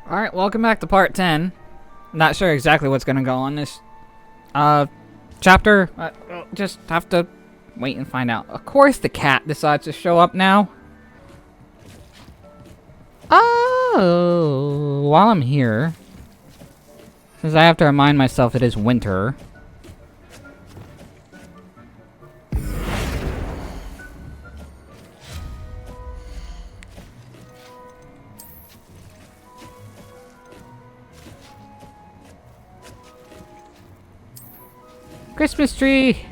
Alright, welcome back to part 10. Not sure exactly what's gonna go on this chapter. We'll just have to wait and find out. Of course the cat decides to show up now. Oh, while I'm here, since I have to remind myself it is winter. Christmas tree!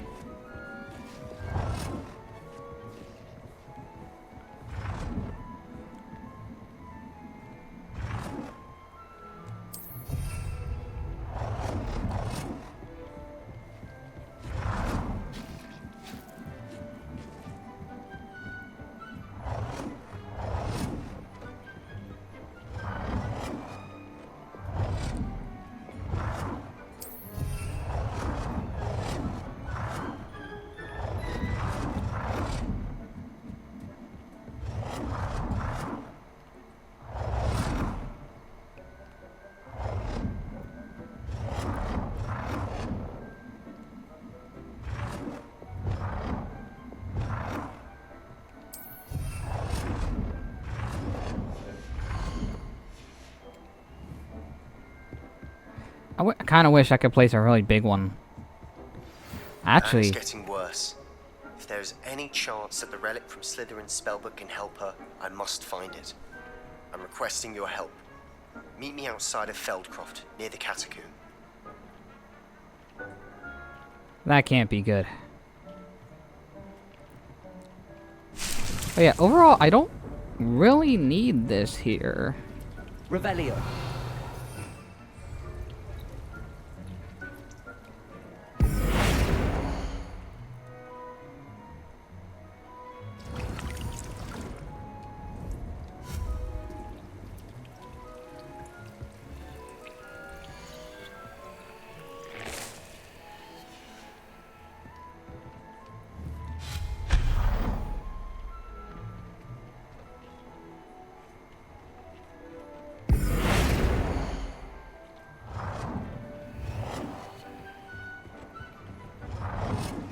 I kind of wish I could place a really big one. Actually, It's getting worse. If there's any chance that the relic from Slytherin's spellbook can help her, I must find it. I'm requesting your help. Meet me outside of Feldcroft, near the catacomb. that can't be good. But yeah, overall, I don't really need this here. Revelio.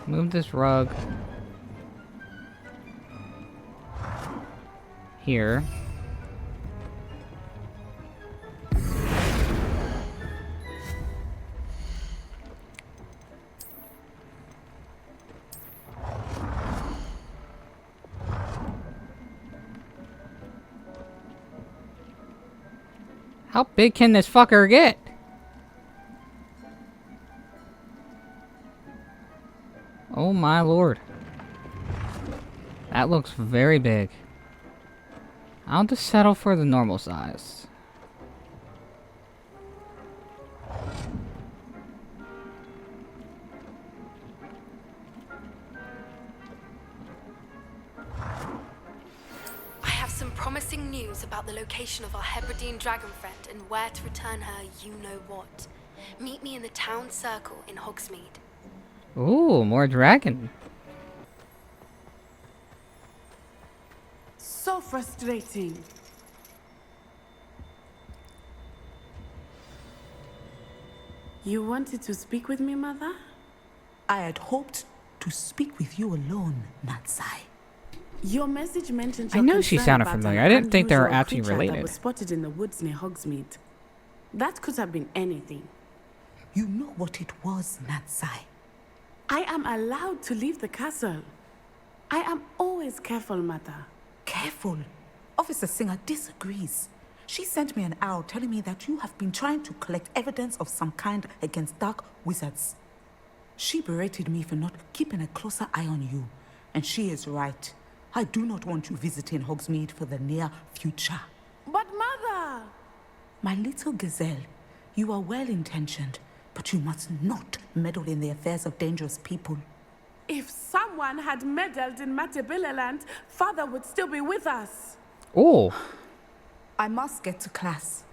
Move this rug here. How big can this fucker get? Oh my lord. That looks very big. I'll just settle for the normal size. I have some promising news about the location of our Hebridean dragon friend and where to return her you-know-what. Meet me in the town circle in Hogsmeade. Ooh, more dragon. So frustrating. You wanted to speak with me, Mother? I had hoped to speak with you alone, Natsai. Your message mentioned I your know she concern sounded about familiar. an I didn't think they were unusual actually creature related. That was spotted in the woods near Hogsmeade. That could have been anything. You know what it was, Natsai. I am allowed to leave the castle. I am always careful, Mother. Careful. Officer Singer disagrees. She sent me an owl telling me that you have been trying to collect evidence of some kind against dark wizards. She berated me for not keeping a closer eye on you. And she is right. I do not want you visiting Hogsmeade for the near future. But Mother! My little gazelle, you are well-intentioned, but you must not meddle in the affairs of dangerous people. If someone had meddled in Matabeleland, Father would still be with us. Oh, I must get to class.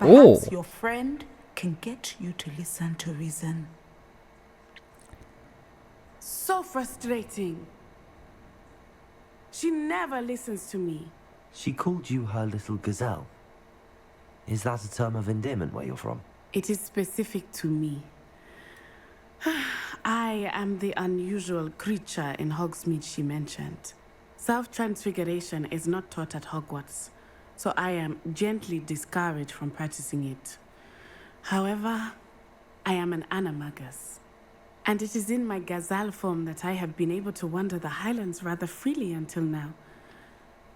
Oh. Perhaps your friend can get you to listen to reason. So frustrating. She never listens to me. She called you her little gazelle. Is that a term of endearment where you're from? It is specific to me. I am the unusual creature in Hogsmeade she mentioned. Self-transfiguration is not taught at Hogwarts, so I am gently discouraged from practicing it. However, I am an animagus, and it is in my gazelle form that I have been able to wander the Highlands rather freely until now,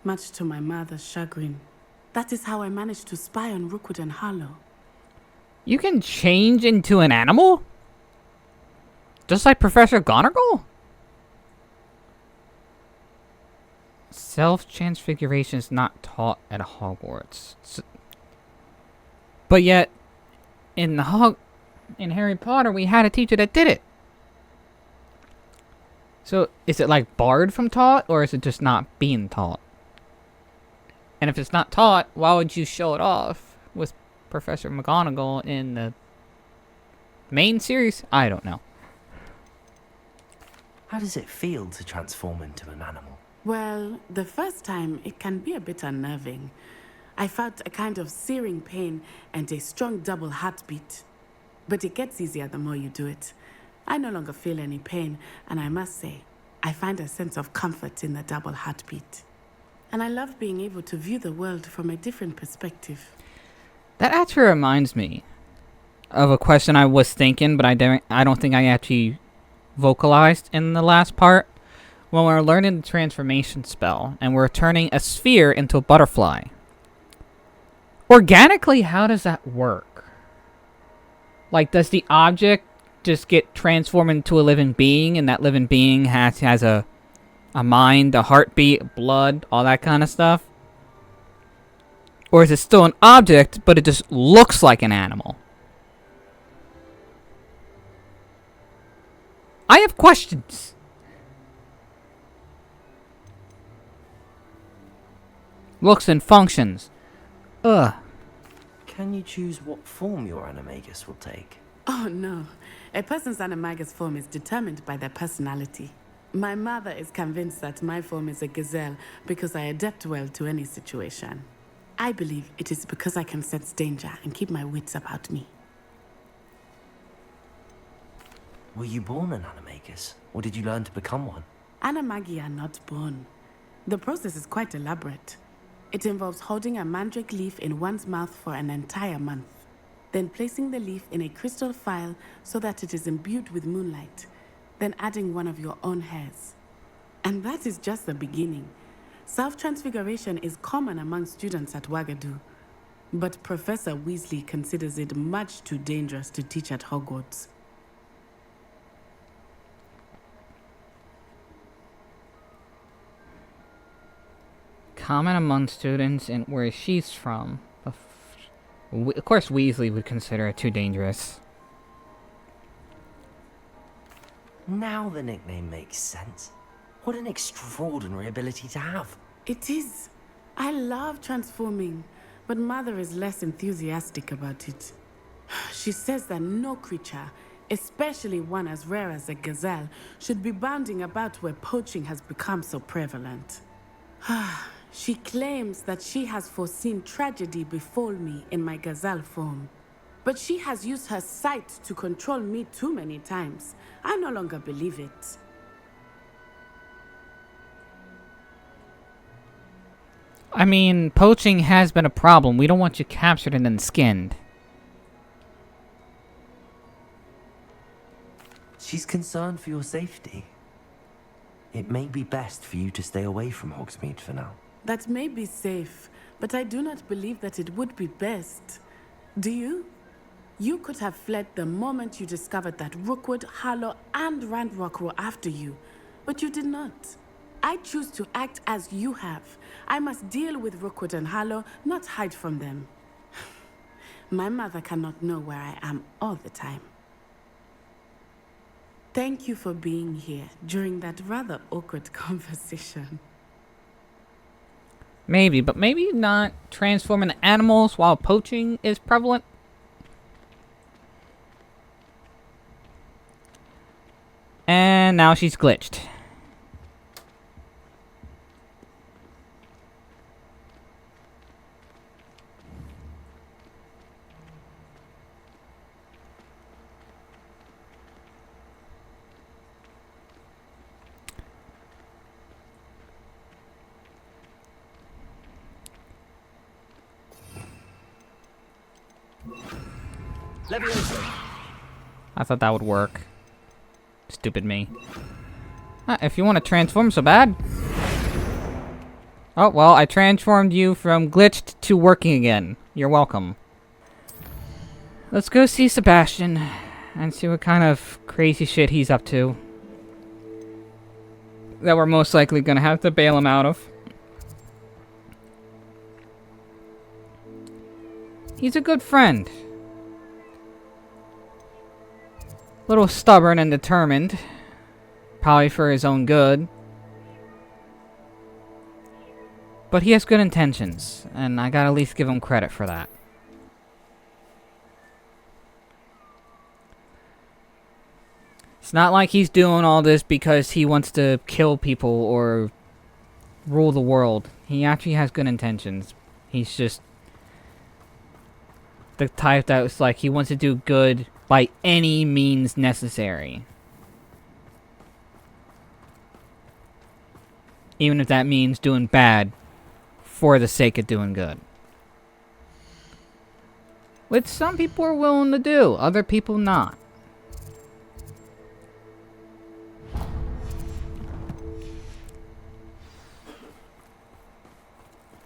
much to my mother's chagrin. That is how I managed to spy on Rookwood and Harlow. You can change into an animal? Just like Professor Gonagall? Self-transfiguration is not taught at Hogwarts. But yet, in Harry Potter, we had a teacher that did it. So, is it like barred from taught, or is it just not being taught? And if it's not taught, why would you show it off with Professor McGonagall in the main series? I don't know. How does it feel to transform into an animal? Well, the first time, it can be a bit unnerving. I felt a kind of searing pain and a strong double heartbeat. But it gets easier the more you do it. I no longer feel any pain, and I must say, I find a sense of comfort in the double heartbeat. And I love being able to view the world from a different perspective. That actually reminds me of a question I was thinking, but I don't think I actually vocalized in the last part. When we're learning the transformation spell, and we're turning a sphere into a butterfly. Organically, how does that work? Like, does the object just get transformed into a living being, and that living being has a mind, a heartbeat, blood, all that kind of stuff? Or is it still an object, but it just looks like an animal? I have questions. Looks and functions. Ugh. Can you choose what form your animagus will take? Oh no, a person's animagus form is determined by their personality. My mother is convinced that my form is a gazelle because I adapt well to any situation. I believe it is because I can sense danger and keep my wits about me. Were you born an animagus, or did you learn to become one? Animagi are not born. The process is quite elaborate. It involves holding a mandrake leaf in one's mouth for an entire month, then placing the leaf in a crystal phial so that it is imbued with moonlight, then adding one of your own hairs. And that is just the beginning. Self-transfiguration is common among students at Wagadu, but Professor Weasley considers it much too dangerous to teach at Hogwarts. Common among students and where she's from. Of course, Weasley would consider it too dangerous. Now the nickname makes sense. What an extraordinary ability to have. It is. I love transforming, but Mother is less enthusiastic about it. She says that no creature, especially one as rare as a gazelle, should be bounding about where poaching has become so prevalent. She claims that she has foreseen tragedy befall me in my gazelle form. But she has used her sight to control me too many times. I no longer believe it. I mean, poaching has been a problem. We don't want you captured and then skinned. She's concerned for your safety. It may be best for you to stay away from Hogsmeade for now. That may be safe, but I do not believe that it would be best. Do you? You could have fled the moment you discovered that Rookwood, Harlow, and Ranrock were after you, but you did not. I choose to act as you have. I must deal with Rookwood and Harlow, not hide from them. My mother cannot know where I am all the time. Thank you for being here during that rather awkward conversation. Maybe, but maybe not transforming animals while poaching is prevalent. And now she's glitched. Leviosa. I thought that would work. Stupid me. If you want to transform so bad. Oh, well, I transformed you from glitched to working again. You're welcome. Let's go see Sebastian and see what kind of crazy shit he's up to. That we're most likely gonna have to bail him out of. He's a good friend. Little stubborn and determined. Probably for his own good. But he has good intentions, and I gotta at least give him credit for that. It's not like he's doing all this because he wants to kill people or rule the world. He actually has good intentions. He's just the type that's like he wants to do good by any means necessary. Even if that means doing bad for the sake of doing good. Which some people are willing to do, other people not.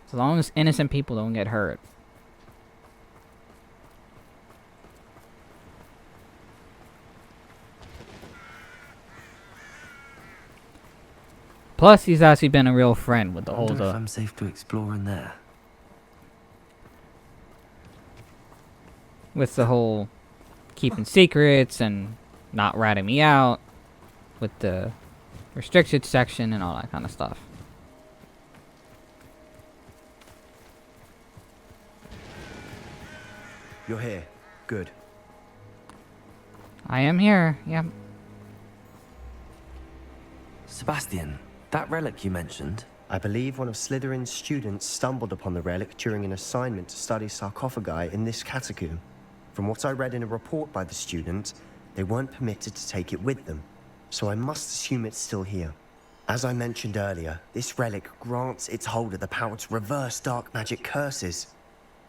As long as innocent people don't get hurt. Plus, he's actually been a real friend with the whole... Wonder if I'm safe to explore in there. With the whole keeping secrets and not ratting me out. With the restricted section and all that kind of stuff. You're here. Good. I am here, yep. Sebastian, that relic you mentioned. I believe one of Slytherin's students stumbled upon the relic during an assignment to study sarcophagi in this catacomb. From what I read in a report by the student, they weren't permitted to take it with them, so I must assume it's still here. As I mentioned earlier, this relic grants its holder the power to reverse dark magic curses.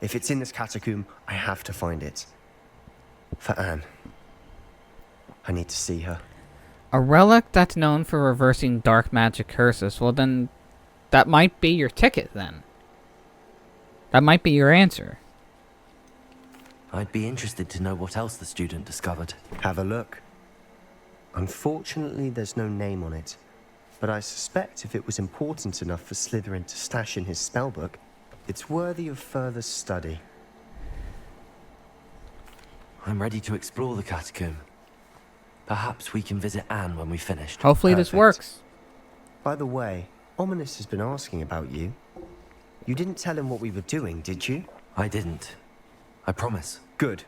If it's in this catacomb, I have to find it. For Anne. I need to see her. A relic that's known for reversing dark magic curses. Well then, that might be your ticket then. That might be your answer. I'd be interested to know what else the student discovered. Have a look. Unfortunately, there's no name on it. But I suspect if it was important enough for Slytherin to stash in his spellbook, it's worthy of further study. I'm ready to explore the catacomb. Perhaps we can visit Anne when we finished. Hopefully this Perfect. works. By the way, Ominous has been asking about you. You didn't tell him what we were doing, did you? I didn't. I promise. Good.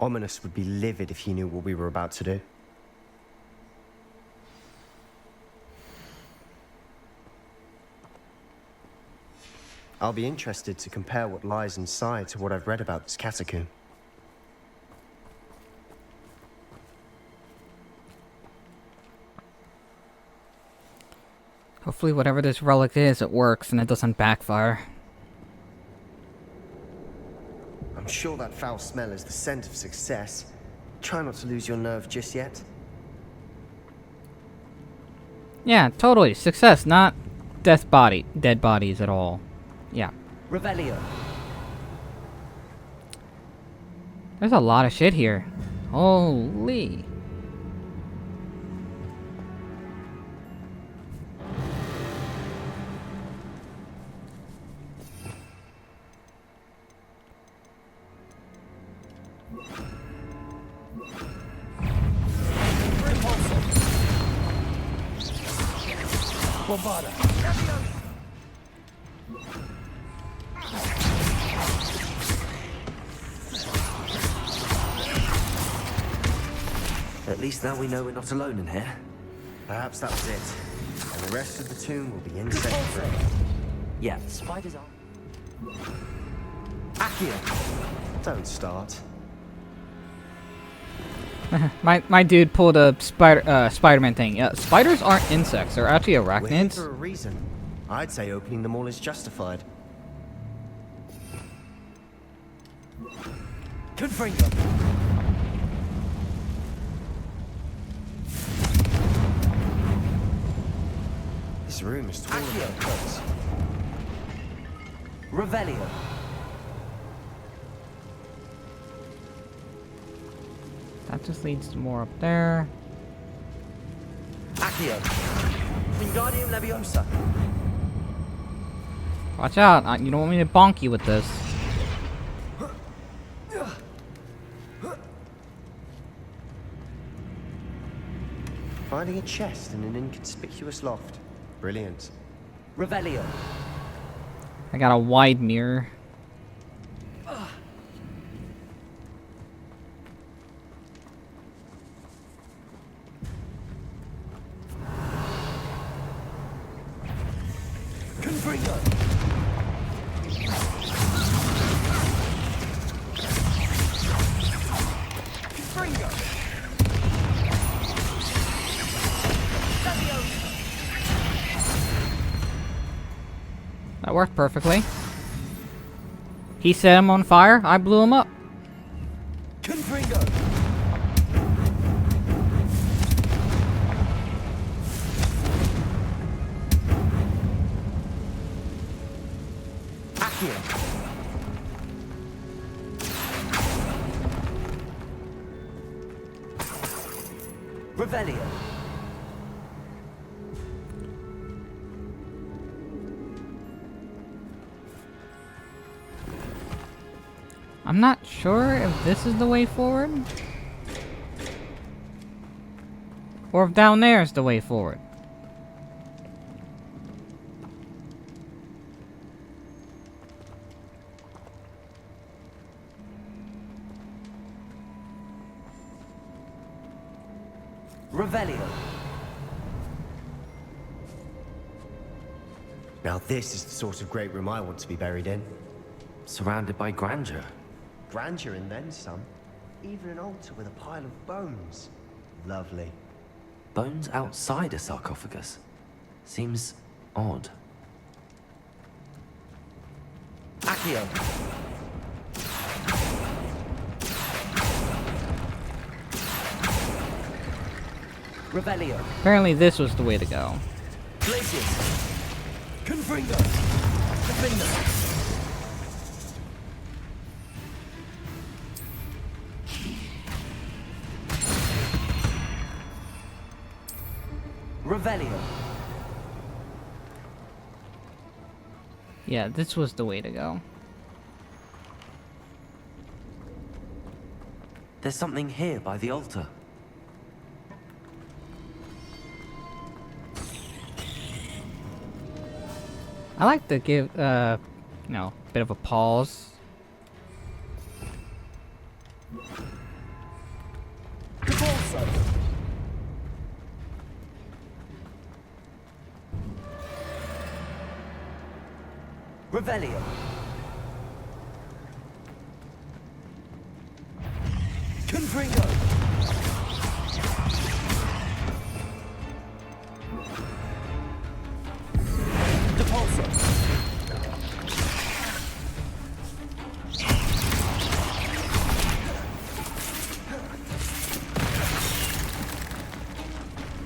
Ominous would be livid if he knew what we were about to do. I'll be interested to compare what lies inside to what I've read about this catacomb. Hopefully whatever this relic is, it works and it doesn't backfire. I'm sure that foul smell is the scent of success. Try not to lose your nerve just yet. Yeah, totally. Success, not dead bodies at all. Yeah. Revelio. There's a lot of shit here. Holy. At least now we know we're not alone in here. Perhaps that was it. And the rest of the tomb will be insect-free. Yeah, spiders are. Accio! Don't start. my dude pulled a Spider-Man thing. Yeah, spiders aren't insects. They're actually We're here arachnids. for a reason. I'd say opening them all is justified. Confringo. This room is taller than it looks. Revelio. That just leads to more up there. Accio. Wingardium Leviosa. Watch out! You don't want me to bonk you with this. Finding a chest in an inconspicuous loft. Brilliant. Revelio. I got a wide mirror. Confringo. Confringo. That worked perfectly. He set him on fire, I blew him up. Confringo. Accio. Revelio. I'm not sure if this is the way forward. Or if down there is the way forward. Revelio. Now this is the sort of great room I want to be buried in. Surrounded by grandeur. Grandeur and then some. Even an altar with a pile of bones. Lovely. Bones outside a sarcophagus. Seems odd. Accio. Revelio. Apparently this was the way to go. Glacius. Confringo. Defender. Revelio. Yeah, this was the way to go. There's something here by the altar. I like to give, a bit of a pause. Revelio. Confringo. Depulso.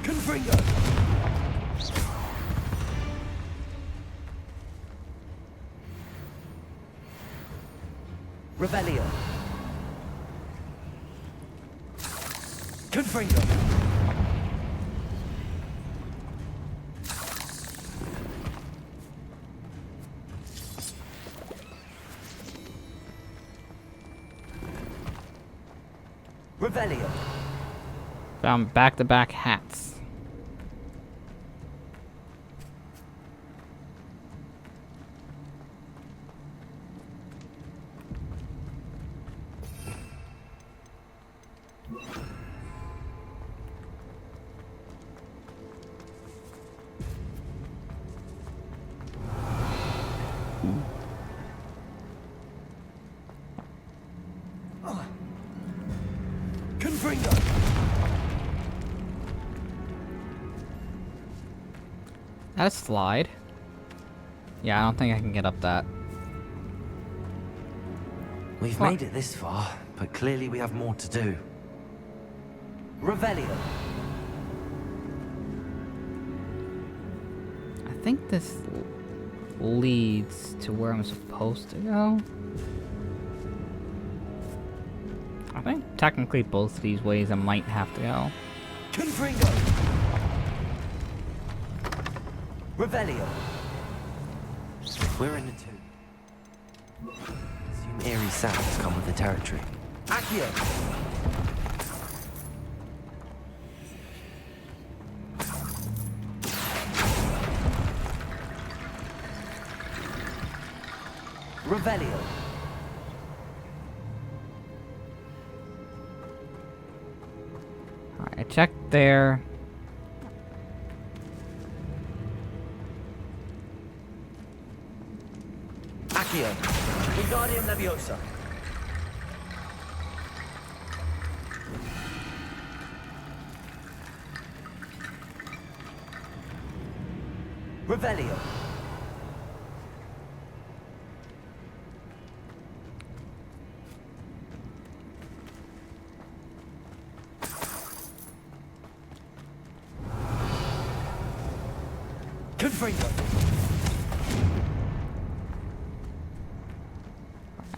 Confringo. Revelio. Confringo. Revelio. Found back-to-back hats. Confringo. That's a slide. Yeah, I don't think I can get up that. We've What? made it this far, but clearly we have more to do. Revelio. I think this leads to where I'm supposed to go. I think technically both of these ways I might have to go. Confringo. Revelio. We're in the tomb. Assume eerie sounds come with the territory. Accio. Revelio. Alright, I checked there. Accio. Wingardium Leviosa. Revelio. Confringo.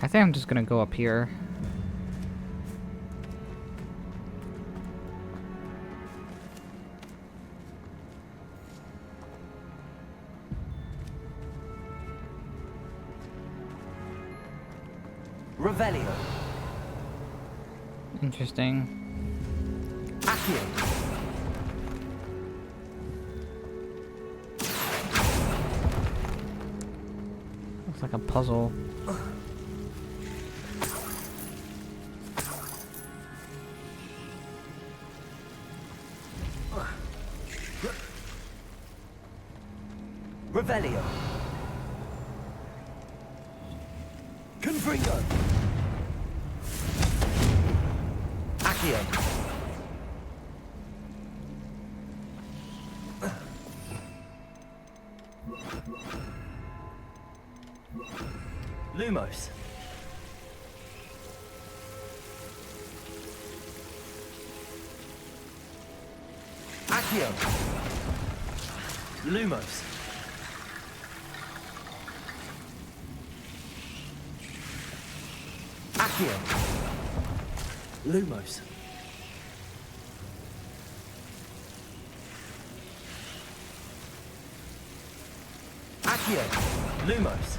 I think I'm just gonna go up here. Revelio. Interesting. Accio. Looks like a puzzle. Revelio. Confringo. Accio. Lumos. Accio. Lumos. Accio. Lumos. Accio. Lumos.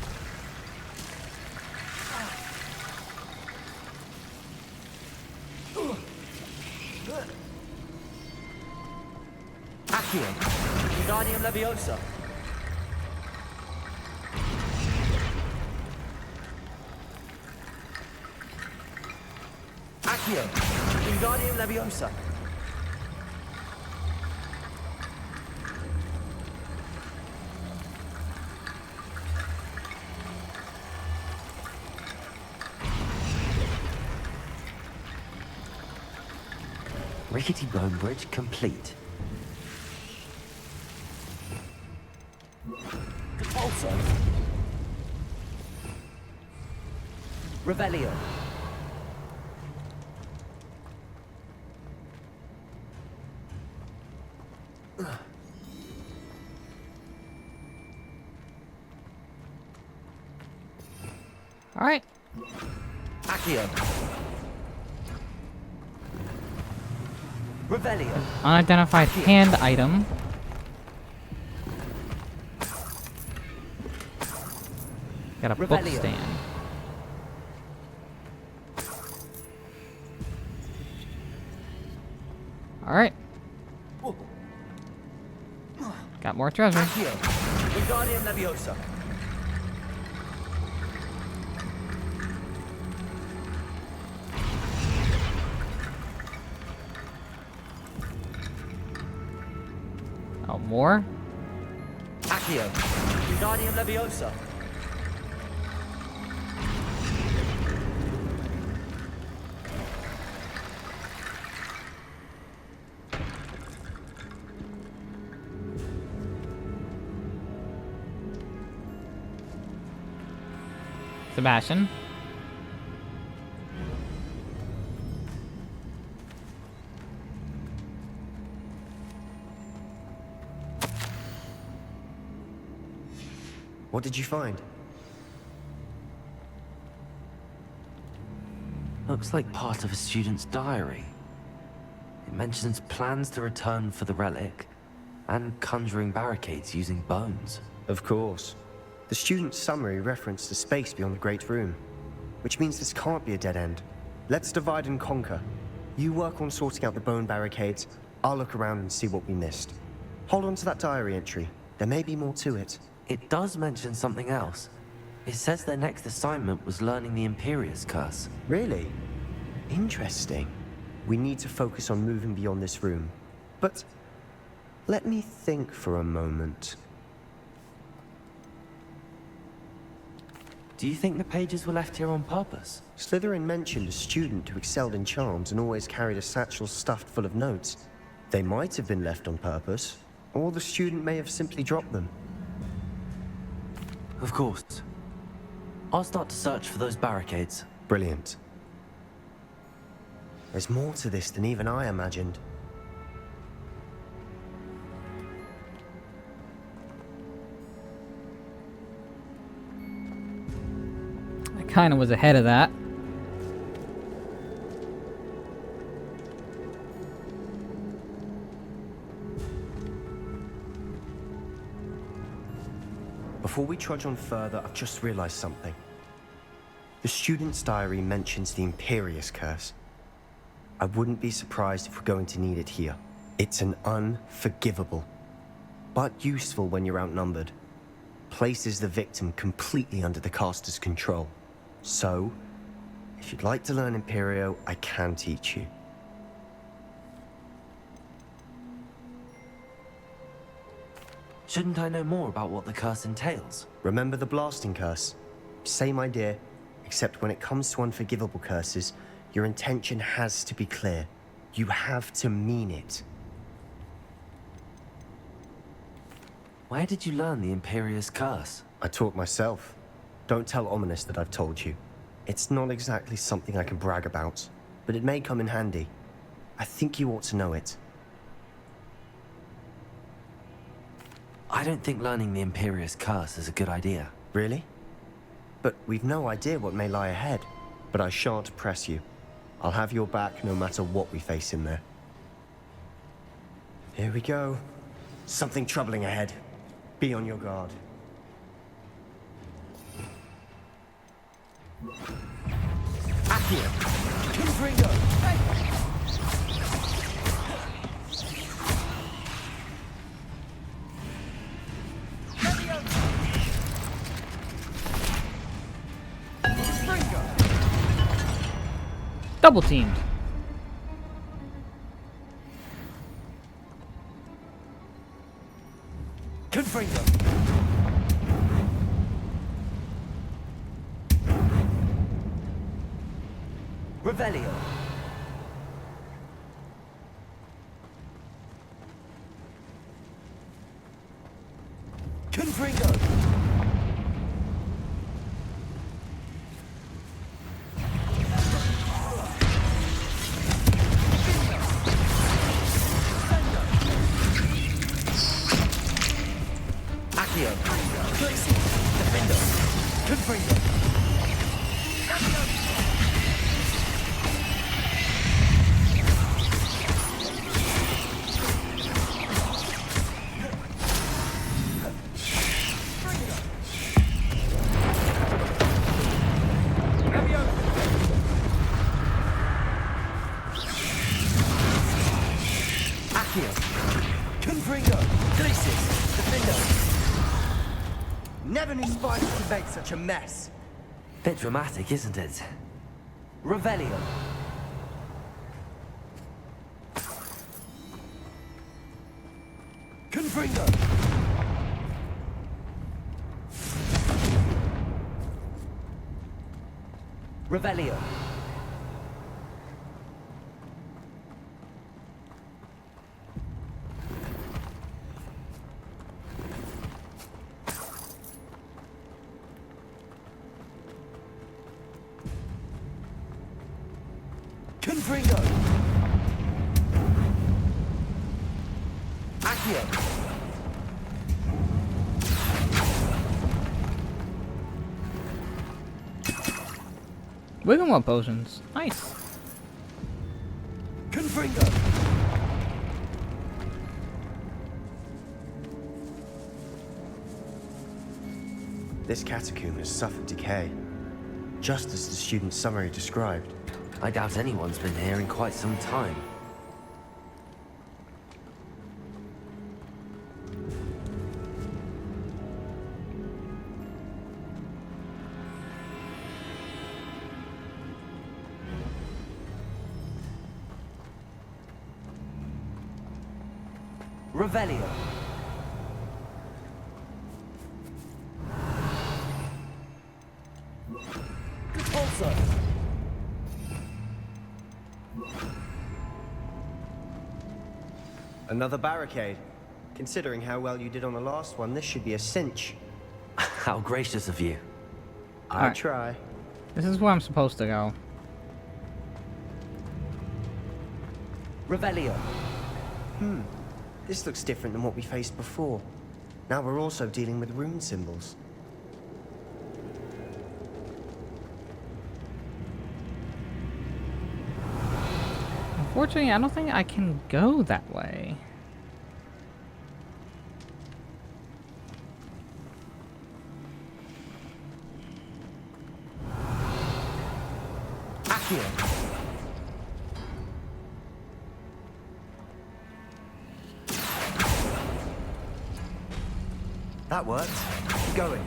Accio. Wingardium Leviosa. Accio. Wingardium Leviosa. Rickety bone bridge complete. Repulsor. Revelio. Alright. Accio. Revelio. Unidentified hand item. Got a book Revelio. stand. Alright. Got more treasure. Accio. Wingardium Leviosa. Oh, more? Accio. Wingardium Leviosa. Sebastian. What did you find? Looks like part of a student's diary. It mentions plans to return for the relic and conjuring barricades using bones. Of course. The student's summary referenced a space beyond the Great Room, which means this can't be a dead end. Let's divide and conquer. You work on sorting out the bone barricades, I'll look around and see what we missed. Hold on to that diary entry. There may be more to it. It does mention something else. It says their next assignment was learning the Imperius Curse. Really? Interesting. We need to focus on moving beyond this room. But let me think for a moment. Do you think the pages were left here on purpose? Slytherin mentioned a student who excelled in charms and always carried a satchel stuffed full of notes. They might have been left on purpose, or the student may have simply dropped them. Of course. I'll start to search for those barricades. Brilliant. There's more to this than even I imagined. I kind of was ahead of that. Before we trudge on further, I've just realized something. The student's diary mentions the Imperius Curse. I wouldn't be surprised if we're going to need it here. It's an unforgivable, but useful when you're outnumbered. Places the victim completely under the caster's control. So, if you'd like to learn Imperio, I can teach you. Shouldn't I know more about what the curse entails? Remember the blasting curse? Same idea, except when it comes to unforgivable curses, your intention has to be clear. You have to mean it. Where did you learn the Imperius Curse? I taught myself. Don't tell Ominous that I've told you. It's not exactly something I can brag about, but it may come in handy. I think you ought to know it. I don't think learning the Imperius Curse is a good idea. Really? But we've no idea what may lie ahead. But I shan't press you. I'll have your back no matter what we face in there. Here we go. Something troubling ahead. Be on your guard. Accio! Confringo! Double teamed. Confringo! Revelio! Confringo! Accio! Glacier! Defendo! Confringo! Accio! Confringo! Glacier! Defendo! Never knew spiders could make such a mess. Bit dramatic, isn't it? Revelio! Confringo! Revelio! Confringo! Accio! Wiggle potions. Nice. Confringo! This catacomb has suffered decay, just as the student's summary described. I doubt anyone's been here in quite some time. Revelio. Repulsor. Another barricade. Considering how well you did on the last one, this should be a cinch. How gracious of you. I Alright. try. This is where I'm supposed to go. Revelio. This looks different than what we faced before. Now we're also dealing with rune symbols. Unfortunately, I don't think I can go that way. Accio. That worked. Keep going.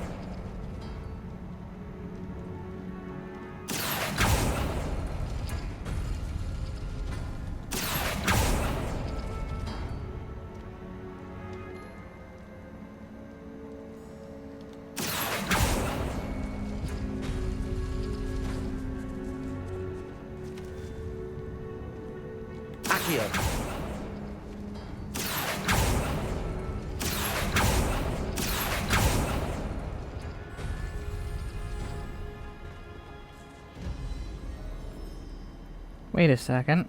Accio. Wait a second.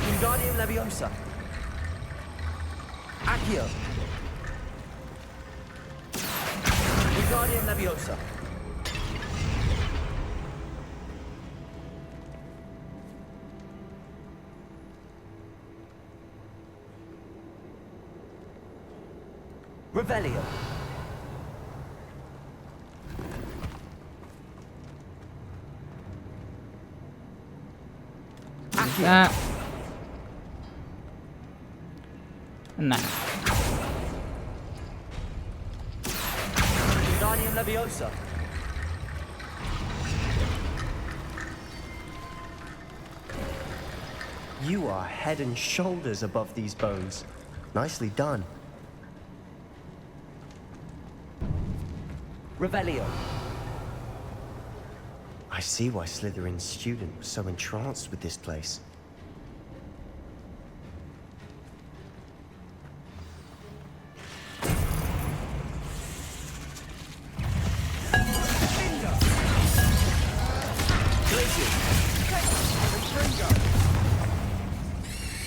Wingardium Leviosa. Accio. Wingardium Leviosa. Revelio. That. Nah. Wingardium Leviosa. You are head and shoulders above these bones. Nicely done. Revelio. I see why Slytherin's student was so entranced with this place.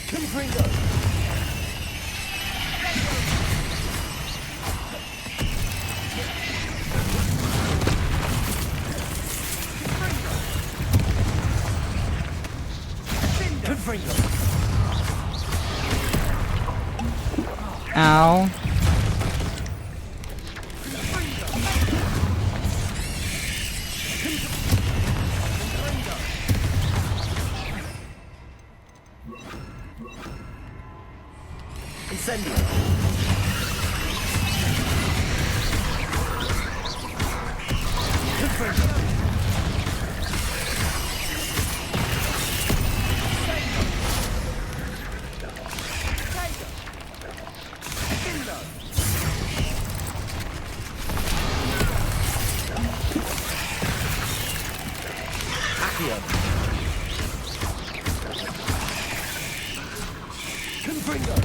Confringo. Confringo. Ow. Incendio. Confringo. Accio. Confringo.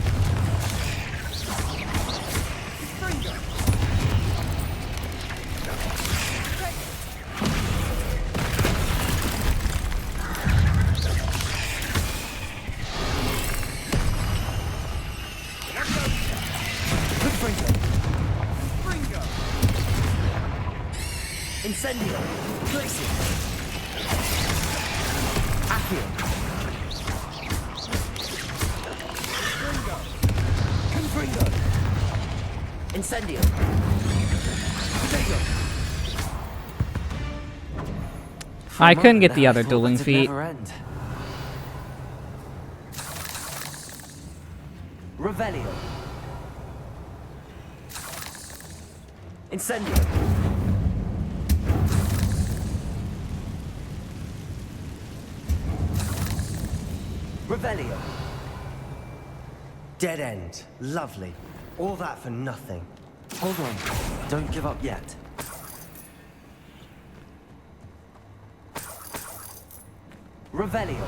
Incendio. Glacier. Accio. Confringo. Incendio. Potato. For I a couldn't moment get the there, I other thought dueling that'd feat. never end. Revelio. Incendio. Revelio. Dead end. Lovely. All that for nothing. Hold on. Don't give up yet. Revelio.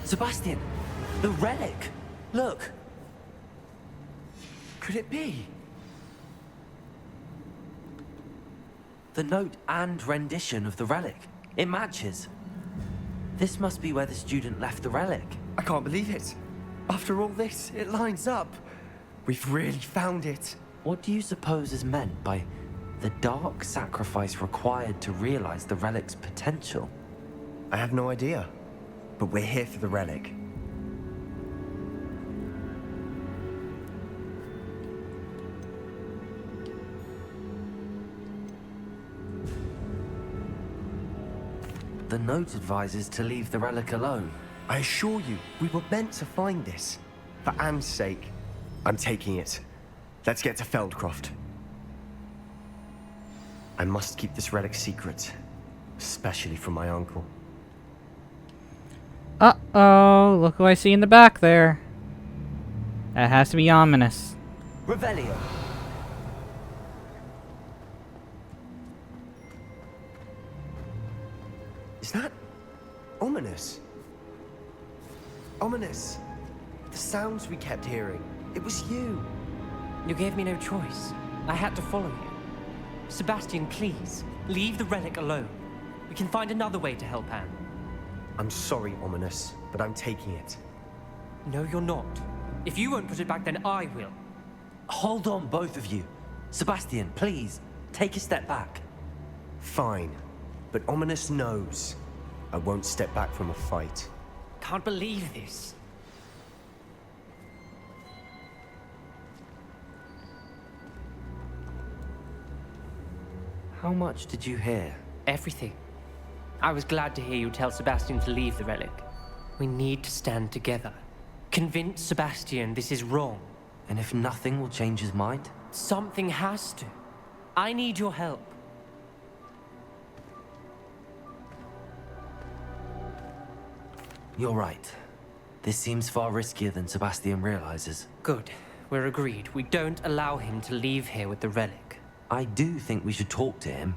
Sebastian, the relic. Look. Could it be? The note and rendition of the relic. It matches. This must be where the student left the relic. I can't believe it. After all this, it lines up. We've really found it. What do you suppose is meant by the dark sacrifice required to realize the relic's potential? I have no idea. But we're here for the relic. The note advises to leave the relic alone. I assure you, we were meant to find this. For Anne's sake, I'm taking it. Let's get to Feldcroft. I must keep this relic secret, especially from my uncle. Uh-oh, look who I see in the back there. That has to be ominous. Revelio. Is that ominous? Ominous. The sounds we kept hearing. It was you. You gave me no choice. I had to follow you. Sebastian, please, leave the relic alone. We can find another way to help Anne. I'm sorry, Ominous, but I'm taking it. No, you're not. If you won't put it back, then I will. Hold on, both of you. Sebastian, please, take a step back. Fine, but Ominous knows I won't step back from a fight. Can't believe this. How much did you hear? Everything. I was glad to hear you tell Sebastian to leave the relic. We need to stand together. Convince Sebastian this is wrong. And if nothing will change his mind? Something has to. I need your help. You're right. This seems far riskier than Sebastian realizes. Good. We're agreed. We don't allow him to leave here with the relic. I do think we should talk to him,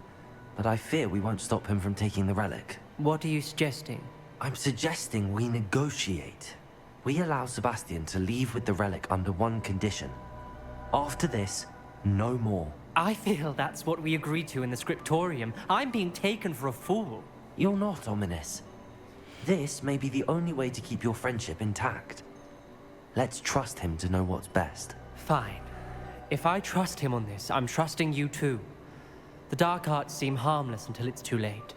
but I fear we won't stop him from taking the relic. What are you suggesting? I'm suggesting we negotiate. We allow Sebastian to leave with the relic under one condition. After this, no more. I feel that's what we agreed to in the scriptorium. I'm being taken for a fool. You're not, Ominous. This may be the only way to keep your friendship intact. Let's trust him to know what's best. Fine. If I trust him on this, I'm trusting you too. The dark arts seem harmless until it's too late.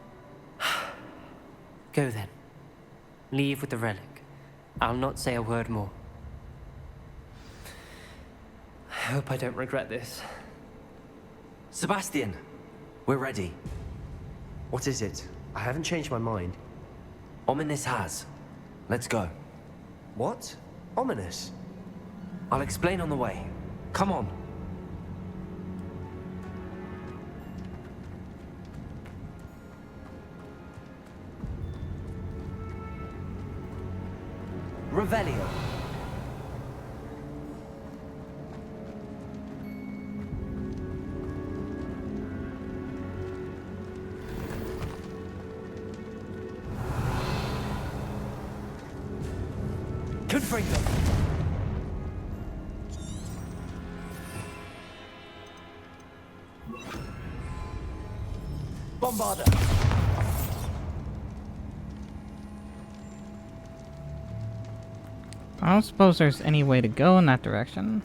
Go then. Leave with the relic. I'll not say a word more. I hope I don't regret this. Sebastian, we're ready. What is it? I haven't changed my mind. Ominous has. Let's go. What? Ominous? I'll explain on the way. Come on. Revelio. Confringo. Bombarda. I don't suppose there's any way to go in that direction.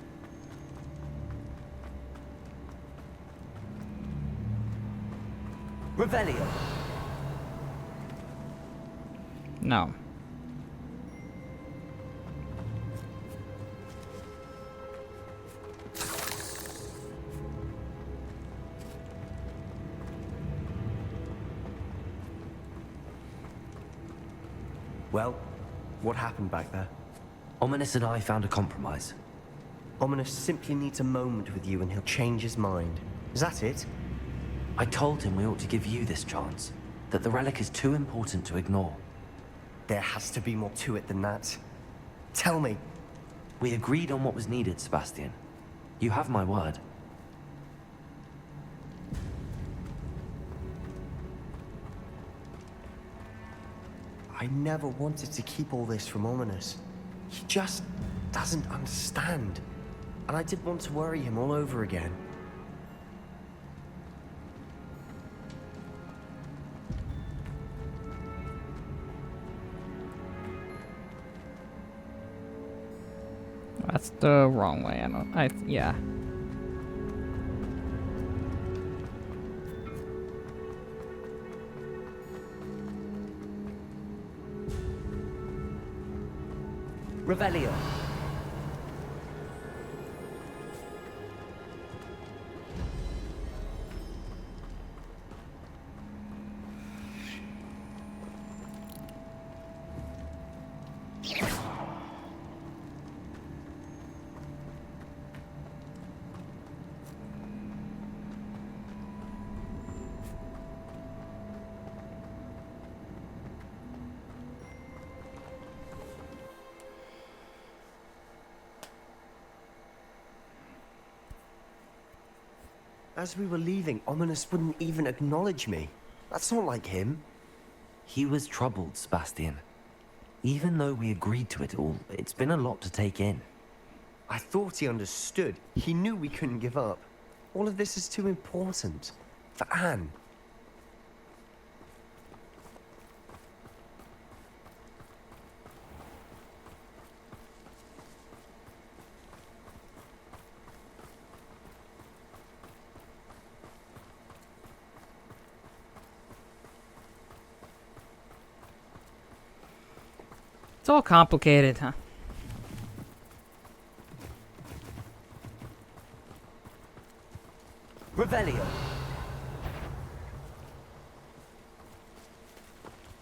Revelio. No. Well, what happened back there? Ominous and I found a compromise. Ominous simply needs a moment with you and he'll change his mind. Is that it? I told him we ought to give you this chance, that the relic is too important to ignore. There has to be more to it than that. Tell me. We agreed on what was needed, Sebastian. You have my word. I never wanted to keep all this from Ominous. He just doesn't understand. And I didn't want to worry him all over again. That's the wrong way. Yeah. Revelio. As we were leaving, Ominous wouldn't even acknowledge me. That's not like him. He was troubled, Sebastian. Even though we agreed to it all, it's been a lot to take in. I thought he understood. He knew we couldn't give up. All of this is too important. For Anne. It's all complicated, huh? Revelio.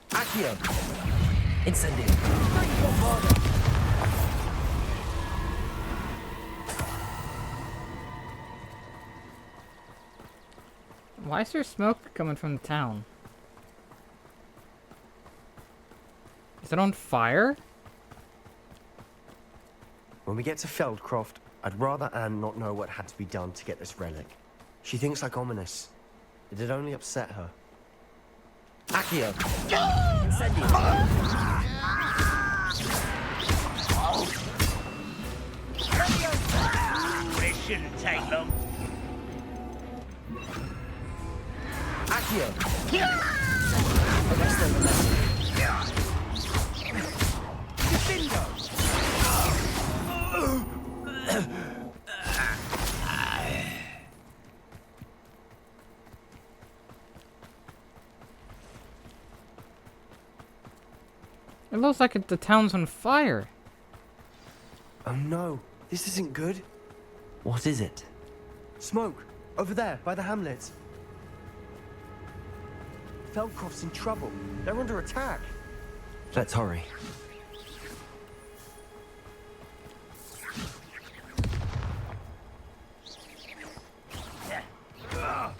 Accio. Incendio. Why is there smoke coming from the town? Is it on fire? When we get to Feldcroft, I'd rather Anne not know what had to be done to get this relic. She thinks like Ominous. It'd only upset her. Accio. Incendio. It shouldn't take long. Accio. It looks like the town's on fire. Oh no, this isn't good. What is it? Smoke, over there, by the hamlet. Feldcroft's in trouble. They're under attack. Let's hurry.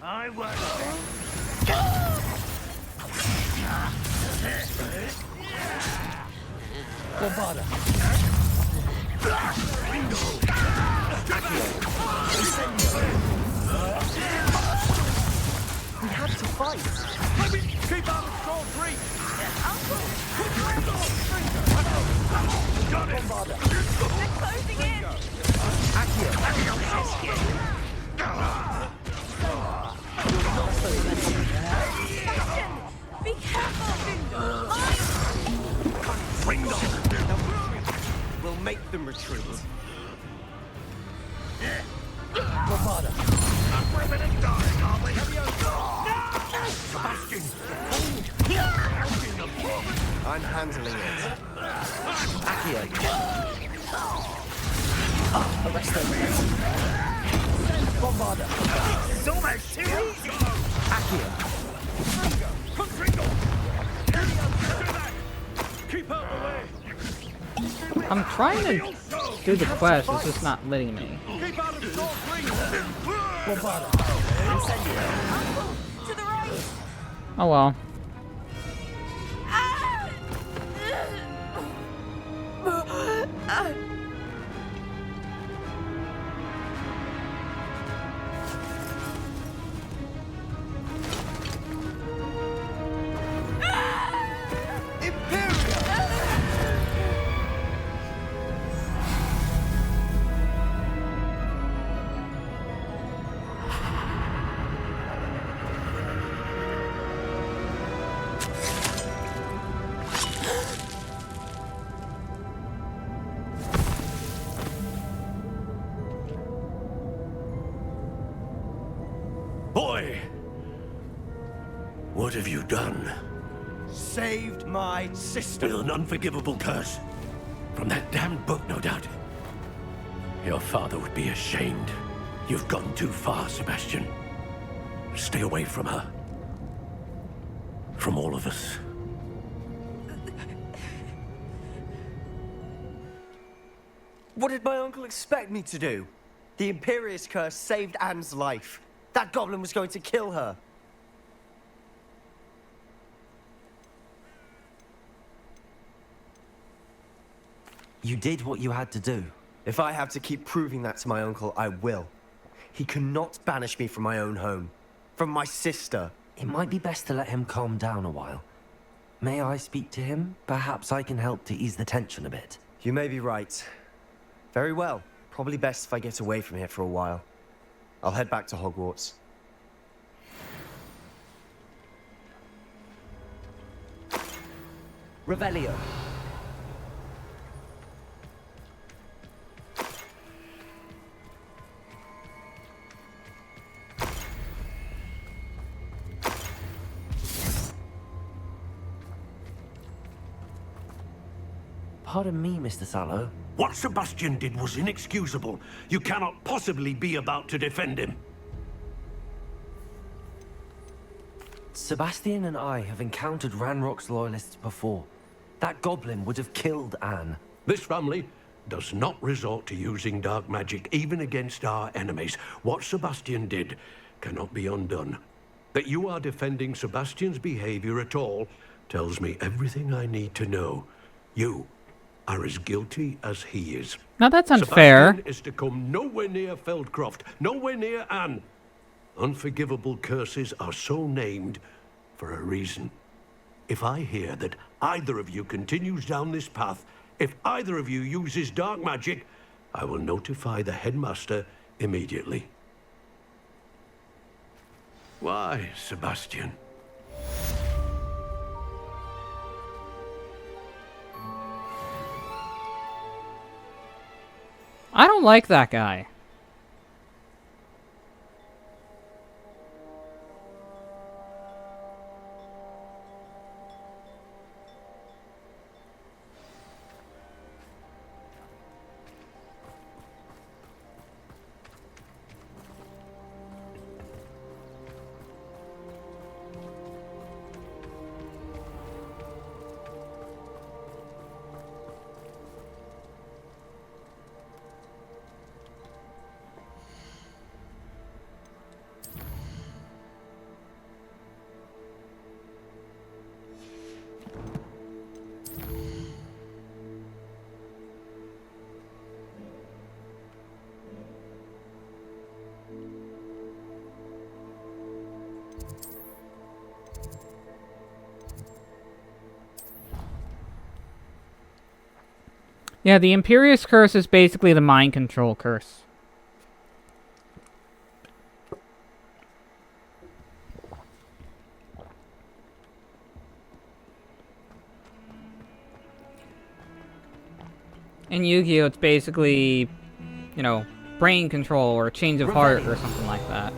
I won't. Bombarda. We have to fight. Keep out of strong three. Got it. Bombarda. They're closing in! Sebastian! Be careful! Bring them. We'll make them retreat. Bombarda. We're gonna die, aren't we? I'm handling it. Accio. Arrest them. Bombarda. It's almost too easy. Accio. Confringo. Keep out the way. I'm trying to do the quest, it's just not letting me. Keep out of store 3. Bombarda. Incendio. To the right! Oh well. Boy, what have you done? Saved my sister. With an unforgivable curse. From that damned book, no doubt. Your father would be ashamed. You've gone too far, Sebastian. Stay away from her. From all of us. What did my uncle expect me to do? The Imperious curse saved Anne's life. That goblin was going to kill her. You did what you had to do. If I have to keep proving that to my uncle, I will. He cannot banish me from my own home. From my sister. It might be best to let him calm down a while. May I speak to him? Perhaps I can help to ease the tension a bit. You may be right. Very well. Probably best if I get away from here for a while. I'll head back to Hogwarts. Revelio. Pardon me, Mr. Sallow. What Sebastian did was inexcusable. You cannot possibly be about to defend him. Sebastian and I have encountered Ranrock's loyalists before. That goblin would have killed Anne. This family does not resort to using dark magic even against our enemies. What Sebastian did cannot be undone. That you are defending Sebastian's behavior at all tells me everything I need to know. You are as guilty as he is. Now that's unfair. Sebastian is to come nowhere near Feldcroft, nowhere near Anne. Unforgivable curses are so named for a reason. If I hear that either of you continues down this path, if either of you uses dark magic, I will notify the headmaster immediately. Why, Sebastian? I don't like that guy. Yeah, the Imperious Curse is basically the mind control curse. In Yu-Gi-Oh! It's basically, you know, brain control or change of heart or something like that.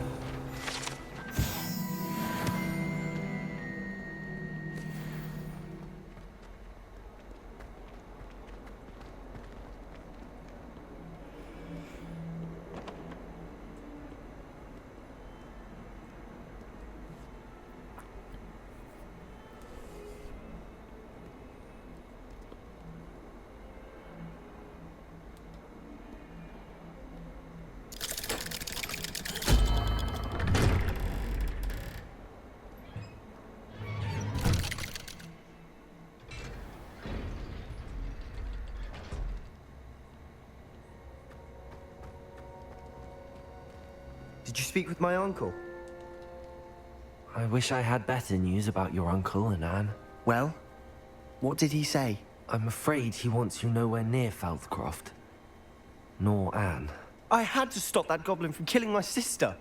Did you speak with my uncle? I wish I had better news about your uncle and Anne. Well, what did he say? I'm afraid he wants you nowhere near Feldcroft. Nor Anne. I had to stop that goblin from killing my sister.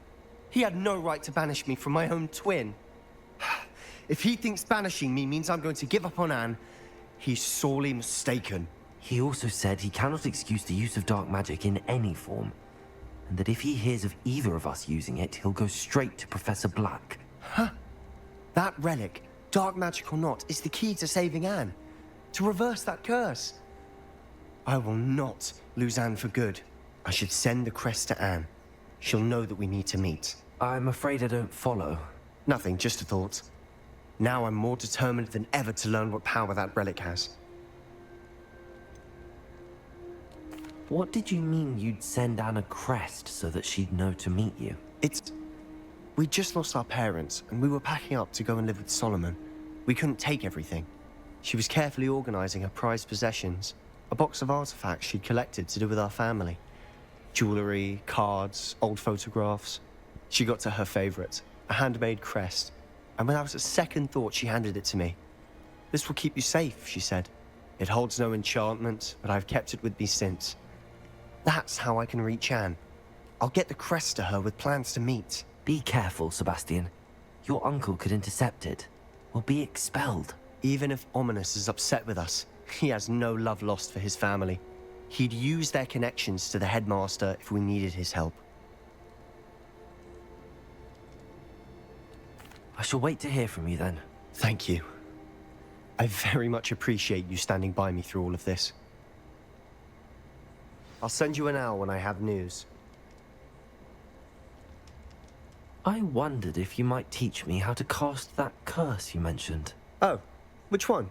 He had no right to banish me from my own twin. If he thinks banishing me means I'm going to give up on Anne, he's sorely mistaken. He also said he cannot excuse the use of dark magic in any form, and that if he hears of either of us using it, he'll go straight to Professor Black. Huh? That relic, dark magic or not, is the key to saving Anne. To reverse that curse. I will not lose Anne for good. I should send the crest to Anne. She'll know that we need to meet. I'm afraid I don't follow. Nothing, just a thought. Now I'm more determined than ever to learn what power that relic has. What did you mean you'd send Anne a crest so that she'd know to meet you? We just lost our parents, and we were packing up to go and live with Solomon. We couldn't take everything. She was carefully organizing her prized possessions, a box of artifacts she'd collected to do with our family. Jewelry, cards, old photographs. She got to her favorite, a handmade crest, and without a second thought, she handed it to me. "This will keep you safe," she said. "It holds no enchantment, but I've kept it with me since. That's how I can reach Anne. I'll get the crest to her with plans to meet." Be careful, Sebastian. Your uncle could intercept it. We'll be expelled. Even if Ominous is upset with us, he has no love lost for his family. He'd use their connections to the headmaster if we needed his help. I shall wait to hear from you then. Thank you. I very much appreciate you standing by me through all of this. I'll send you an owl when I have news. I wondered if you might teach me how to cast that curse you mentioned. Oh, which one?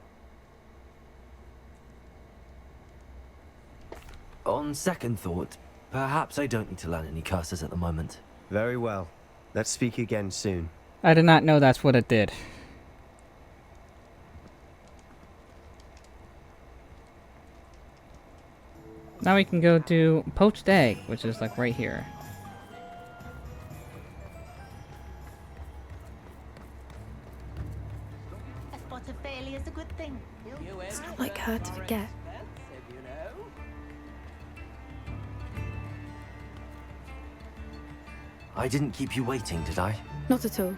On second thought, perhaps I don't need to learn any curses at the moment. Very well. Let's speak again soon. I did not know that's what it did. Now we can go do poached egg, which is like right here. A spot of failure is a good thing. It's not like her to forget. I didn't keep you waiting, did I? Not at all.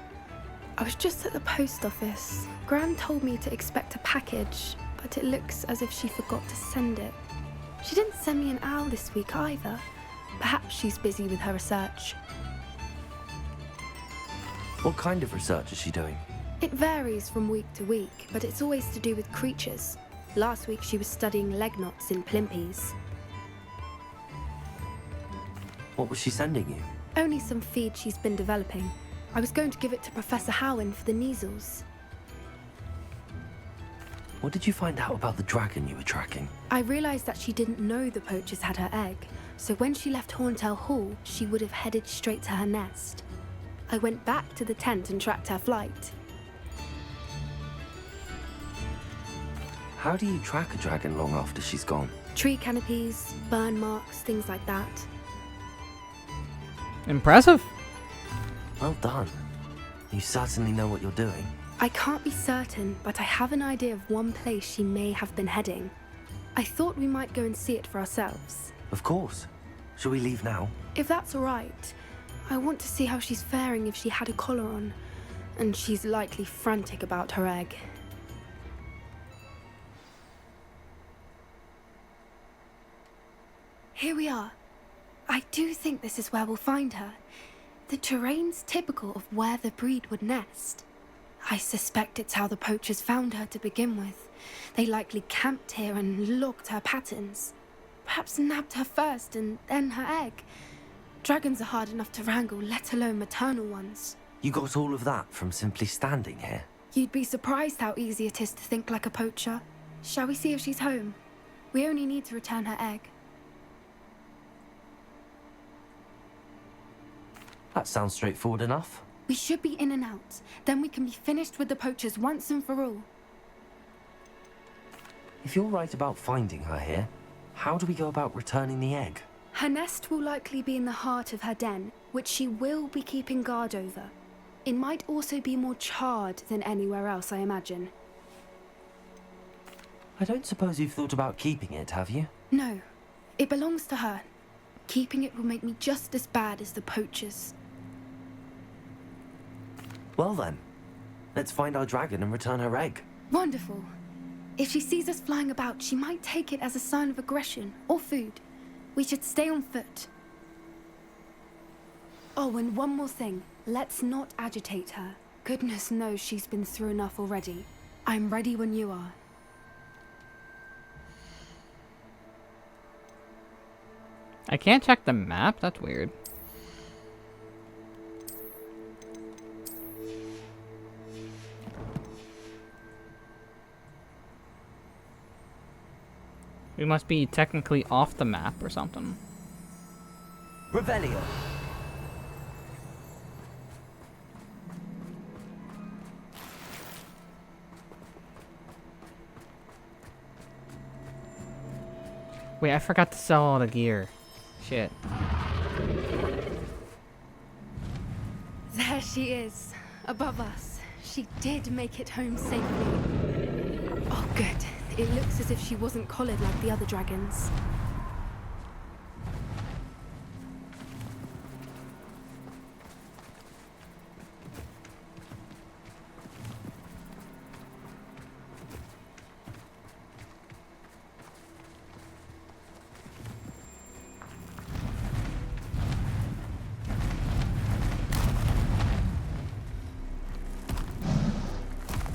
I was just at the post office. Gran told me to expect a package, but it looks as if she forgot to send it. She didn't send me an owl this week either. Perhaps she's busy with her research. What kind of research is she doing? It varies from week to week, but it's always to do with creatures. Last week she was studying leg knots in plimpies. What was she sending you? Only some feed she's been developing. I was going to give it to Professor Howen for the measles. What did you find out about the dragon you were tracking? I realised that she didn't know the poachers had her egg, so when she left Horntail Hall, she would have headed straight to her nest. I went back to the tent and tracked her flight. How do you track a dragon long after she's gone? Tree canopies, burn marks, things like that. Impressive. Well done. You certainly know what you're doing. I can't be certain, but I have an idea of one place she may have been heading. I thought we might go and see it for ourselves. Of course. Shall we leave now? If that's all right. I want to see how she's faring if she had a collar on. And she's likely frantic about her egg. Here we are. I do think this is where we'll find her. The terrain's typical of where the breed would nest. I suspect it's how the poachers found her to begin with. They likely camped here and logged her patterns. Perhaps nabbed her first and then her egg. Dragons are hard enough to wrangle, let alone maternal ones. You got all of that from simply standing here? You'd be surprised how easy it is to think like a poacher. Shall we see if she's home? We only need to return her egg. That sounds straightforward enough. We should be in and out. Then we can be finished with the poachers once and for all. If you're right about finding her here, how do we go about returning the egg? Her nest will likely be in the heart of her den, which she will be keeping guard over. It might also be more charred than anywhere else, I imagine. I don't suppose you've thought about keeping it, have you? No, it belongs to her. Keeping it will make me just as bad as the poachers. Well then, let's find our dragon and return her egg. Wonderful. If she sees us flying about, she might take it as a sign of aggression or food. We should stay on foot. Oh, and one more thing. Let's not agitate her. Goodness knows she's been through enough already. I'm ready when you are. I can't check the map? That's weird. We must be technically off the map or something. Revelio. Wait, I forgot to sell all the gear. Shit. There she is, above us. She did make it home safely. Oh, good. It looks as if she wasn't collared like the other dragons.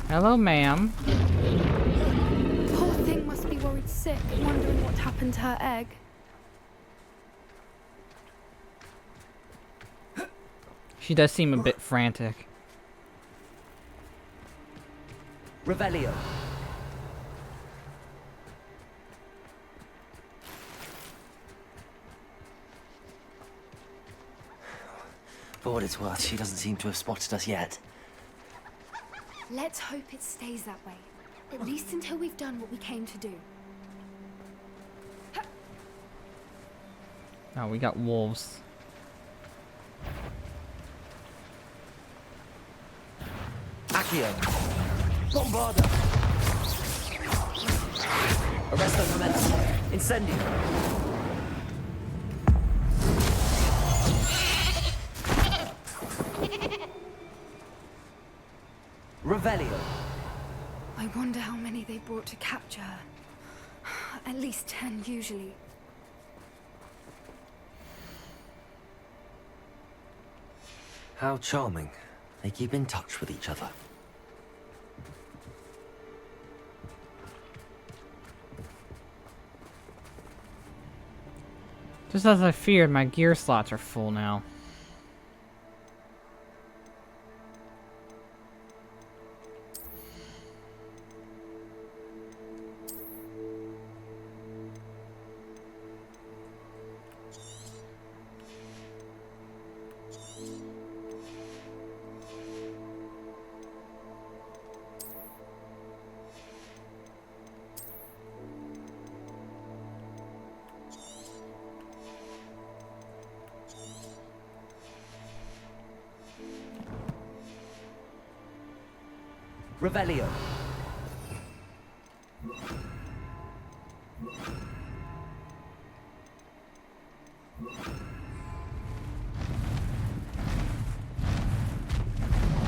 Hello, ma'am. Poor thing must be worried sick, wondering what happened to her egg. She does seem a bit frantic. Revelio. For what it's worth, she doesn't seem to have spotted us yet. Let's hope it stays that way. At least until we've done what we came to do. Oh, we got wolves. Accio. Bombarda. Arresto momentum. Incendio. Revelio. I wonder how many they brought to capture her. At least 10 usually. How charming. They keep in touch with each other. Just as I feared, my gear slots are full now. Revelio.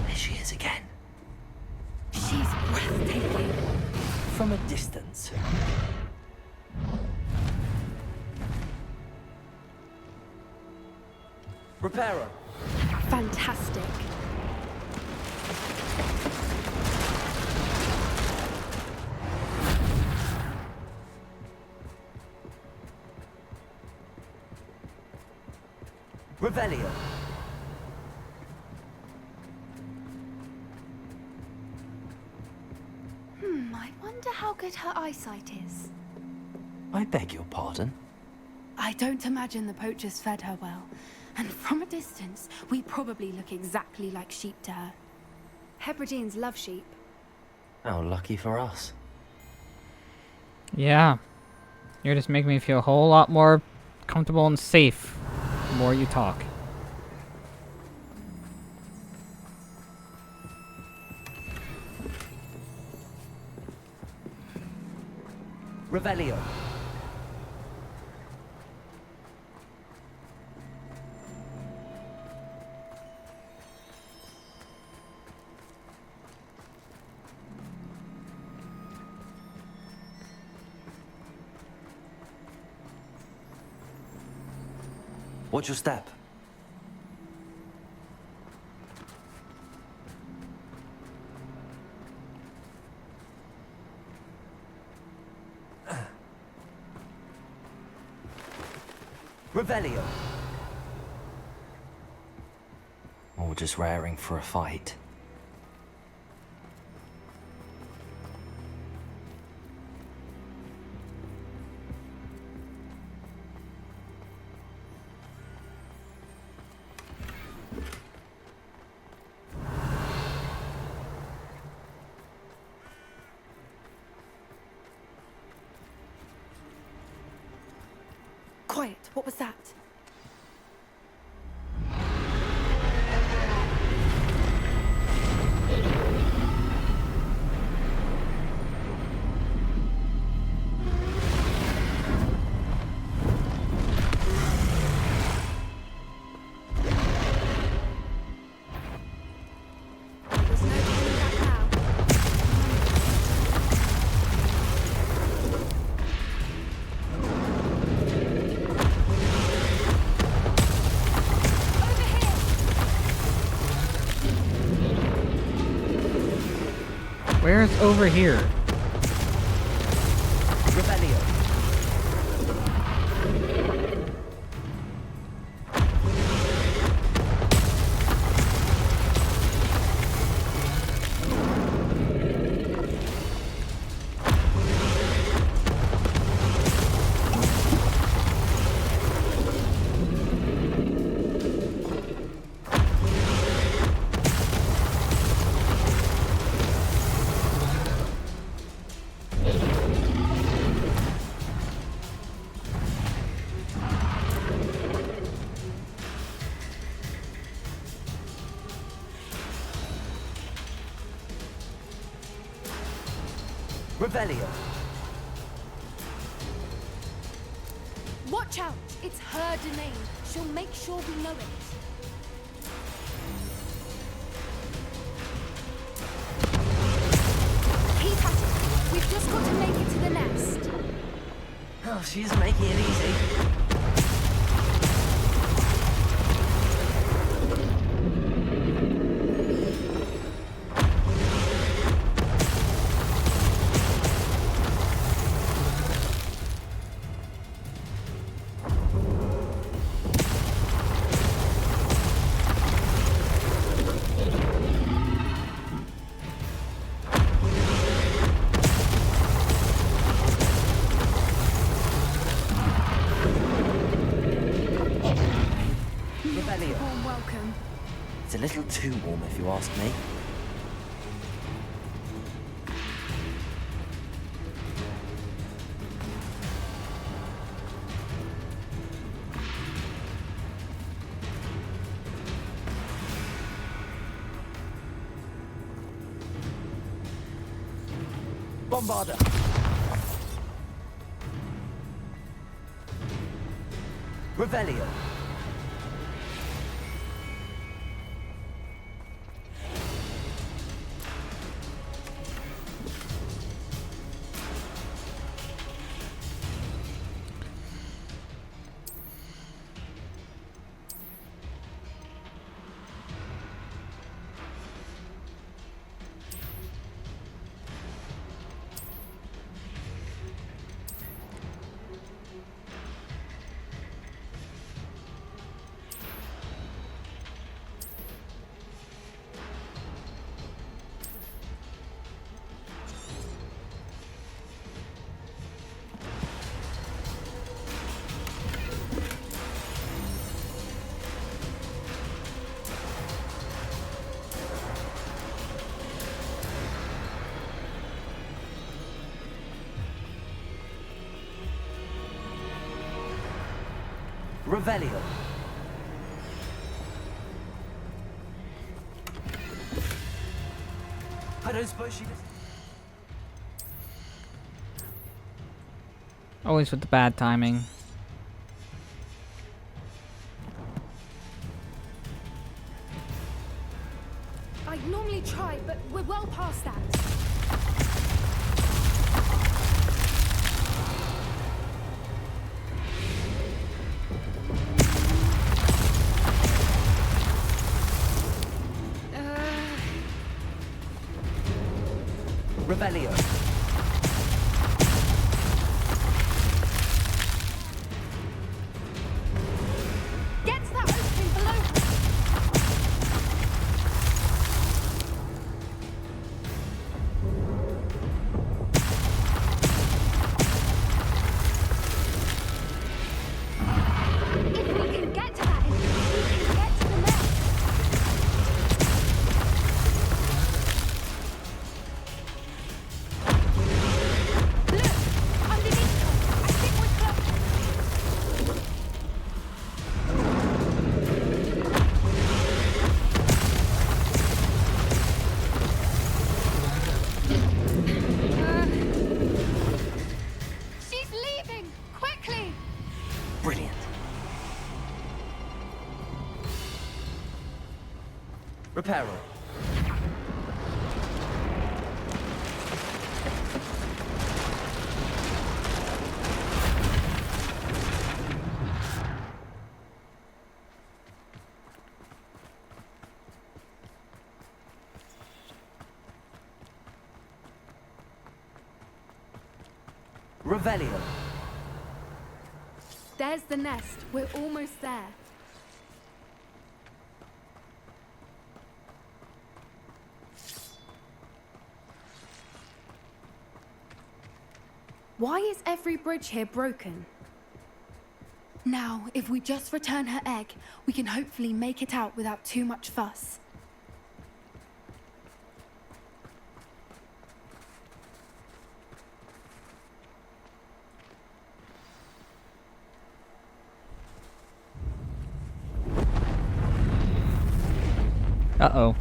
There she is again. She's breathtaking. From a distance. Reparo. Fantastic. Revelio. I wonder how good her eyesight is. I beg your pardon? I don't imagine the poachers fed her well. And from a distance, we probably look exactly like sheep to her. Hebrideans love sheep. How lucky for us. Yeah. You're just making me feel a whole lot more comfortable and safe the more you talk. Revelio. Watch your step. Revelio. Or just raring for a fight. Quiet, what was that? There's no turning back now. Where's over here? Revelio. Revelio. Watch out! It's her domain. She'll make sure we know it. Keep at it. We've just got to make it to the nest. Oh, she's making it easy. Warm welcome. It's a little too warm if you ask me. Bombarder. Revelio. Revelio. I don't suppose she was... Always with the bad timing. I'd normally try, but we're well past that. Revelio. Get to that opening below her. If we can get to that, we can get to the nest. Look, underneath her. I think we're close. She's leaving! Quickly! Brilliant. Reparo. Revelio. There's the nest. We're almost there. Why is every bridge here broken? Now, if we just return her egg, we can hopefully make it out without too much fuss. Uh-oh.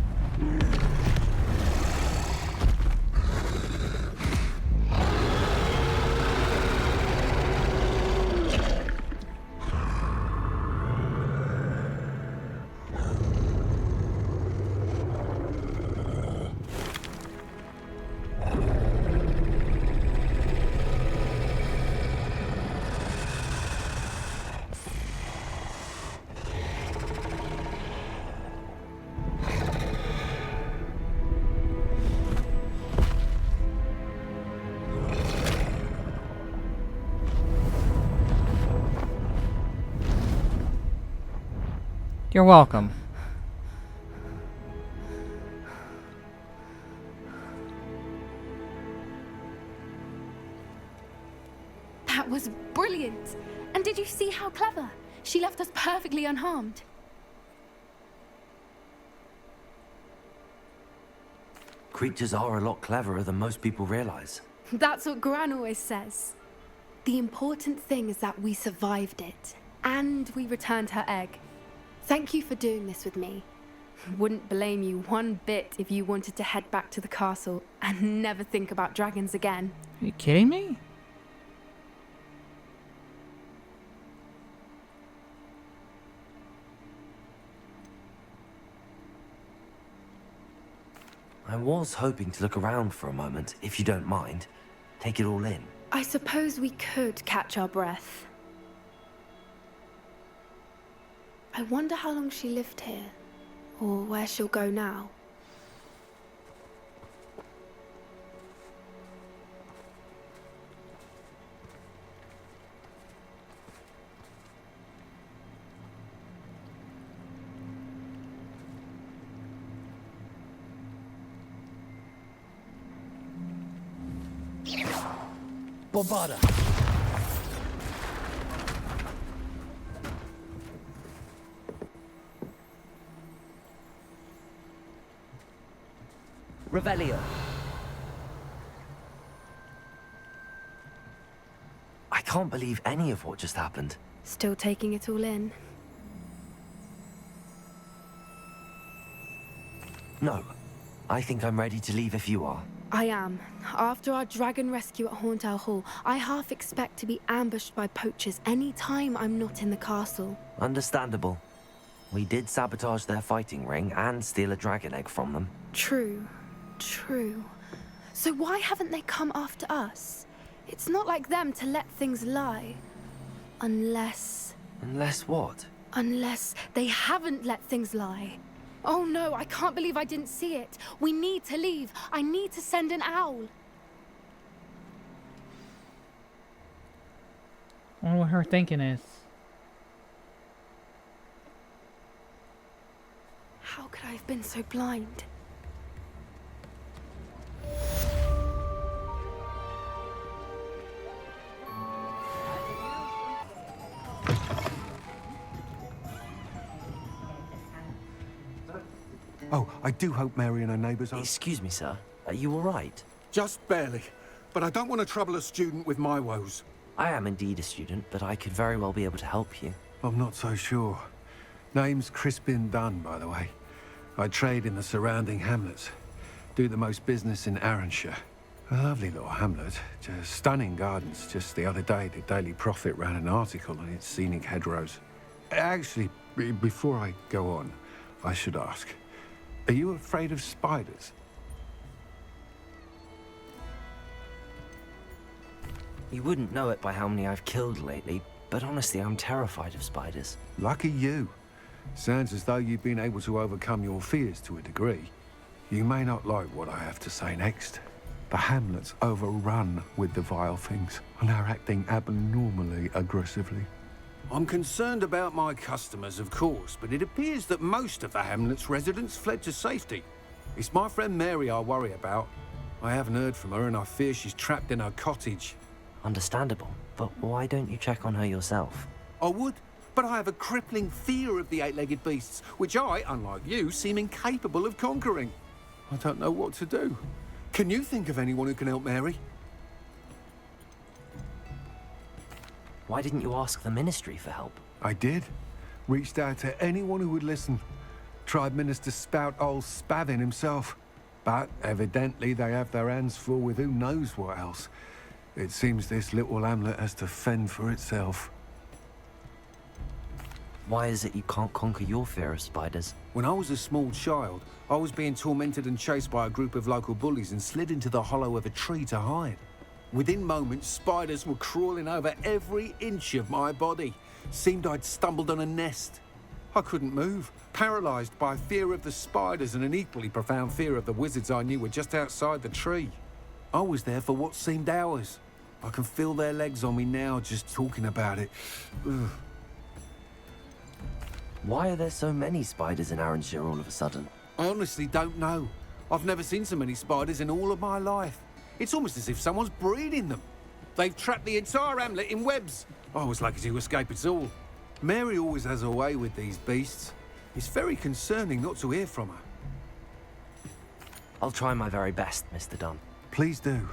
You're welcome. That was brilliant! And did you see how clever? She left us perfectly unharmed. Creatures are a lot cleverer than most people realize. That's what Gran always says. The important thing is that we survived it, and we returned her egg. Thank you for doing this with me. Wouldn't blame you one bit if you wanted to head back to the castle and never think about dragons again. Are you kidding me? I was hoping to look around for a moment, if you don't mind. Take it all in. I suppose we could catch our breath. I wonder how long she lived here, or where she'll go now. Bombarda. Revelio. I can't believe any of what just happened. Still taking it all in. No. I think I'm ready to leave if you are. I am. After our dragon rescue at Hauntow Hall, I half expect to be ambushed by poachers any time I'm not in the castle. Understandable. We did sabotage their fighting ring and steal a dragon egg from them. True. So why haven't they come after us? It's not like them to let things lie. Unless What? Unless they haven't let things lie. Oh no, I can't believe I didn't see it. We need to leave. I need to send an owl. I wonder what her thinking is. How could I have been so blind? Oh, I do hope Mary and her neighbours are... Excuse me, sir. Are you all right? Just barely. But I don't want to trouble a student with my woes. I am indeed a student, but I could very well be able to help you. I'm not so sure. Name's Crispin Dunn, by the way. I trade in the surrounding hamlets. Do the most business in Arranshire. A lovely little hamlet. Just stunning gardens. Just the other day, the Daily Prophet ran an article on its scenic hedgerows. Actually, before I go on, I should ask. Are you afraid of spiders? You wouldn't know it by how many I've killed lately, but honestly, I'm terrified of spiders. Lucky you. Sounds as though you've been able to overcome your fears to a degree. You may not like what I have to say next. The hamlet's overrun with the vile things, and are acting abnormally aggressively. I'm concerned about my customers, of course, but it appears that most of the hamlet's residents fled to safety. It's my friend Mary I worry about. I haven't heard from her, and I fear she's trapped in her cottage. Understandable, but why don't you check on her yourself? I would, but I have a crippling fear of the eight-legged beasts, which I, unlike you, seem incapable of conquering. I don't know what to do. Can you think of anyone who can help Mary? Why didn't you ask the ministry for help? I did. Reached out to anyone who would listen. Tried Minister Spout old Spavin himself. But evidently they have their hands full with who knows what else. It seems this little hamlet has to fend for itself. Why is it you can't conquer your fear of spiders? When I was a small child, I was being tormented and chased by a group of local bullies and slid into the hollow of a tree to hide. Within moments, spiders were crawling over every inch of my body. Seemed I'd stumbled on a nest. I couldn't move, paralysed by fear of the spiders and an equally profound fear of the wizards I knew were just outside the tree. I was there for what seemed hours. I can feel their legs on me now just talking about it. Ugh. Why are there so many spiders in Arranshire all of a sudden? I honestly don't know. I've never seen so many spiders in all of my life. It's almost as if someone's breeding them. They've trapped the entire hamlet in webs. I was lucky to escape it all. Mary always has a way with these beasts. It's very concerning not to hear from her. I'll try my very best, Mr. Dunn. Please do.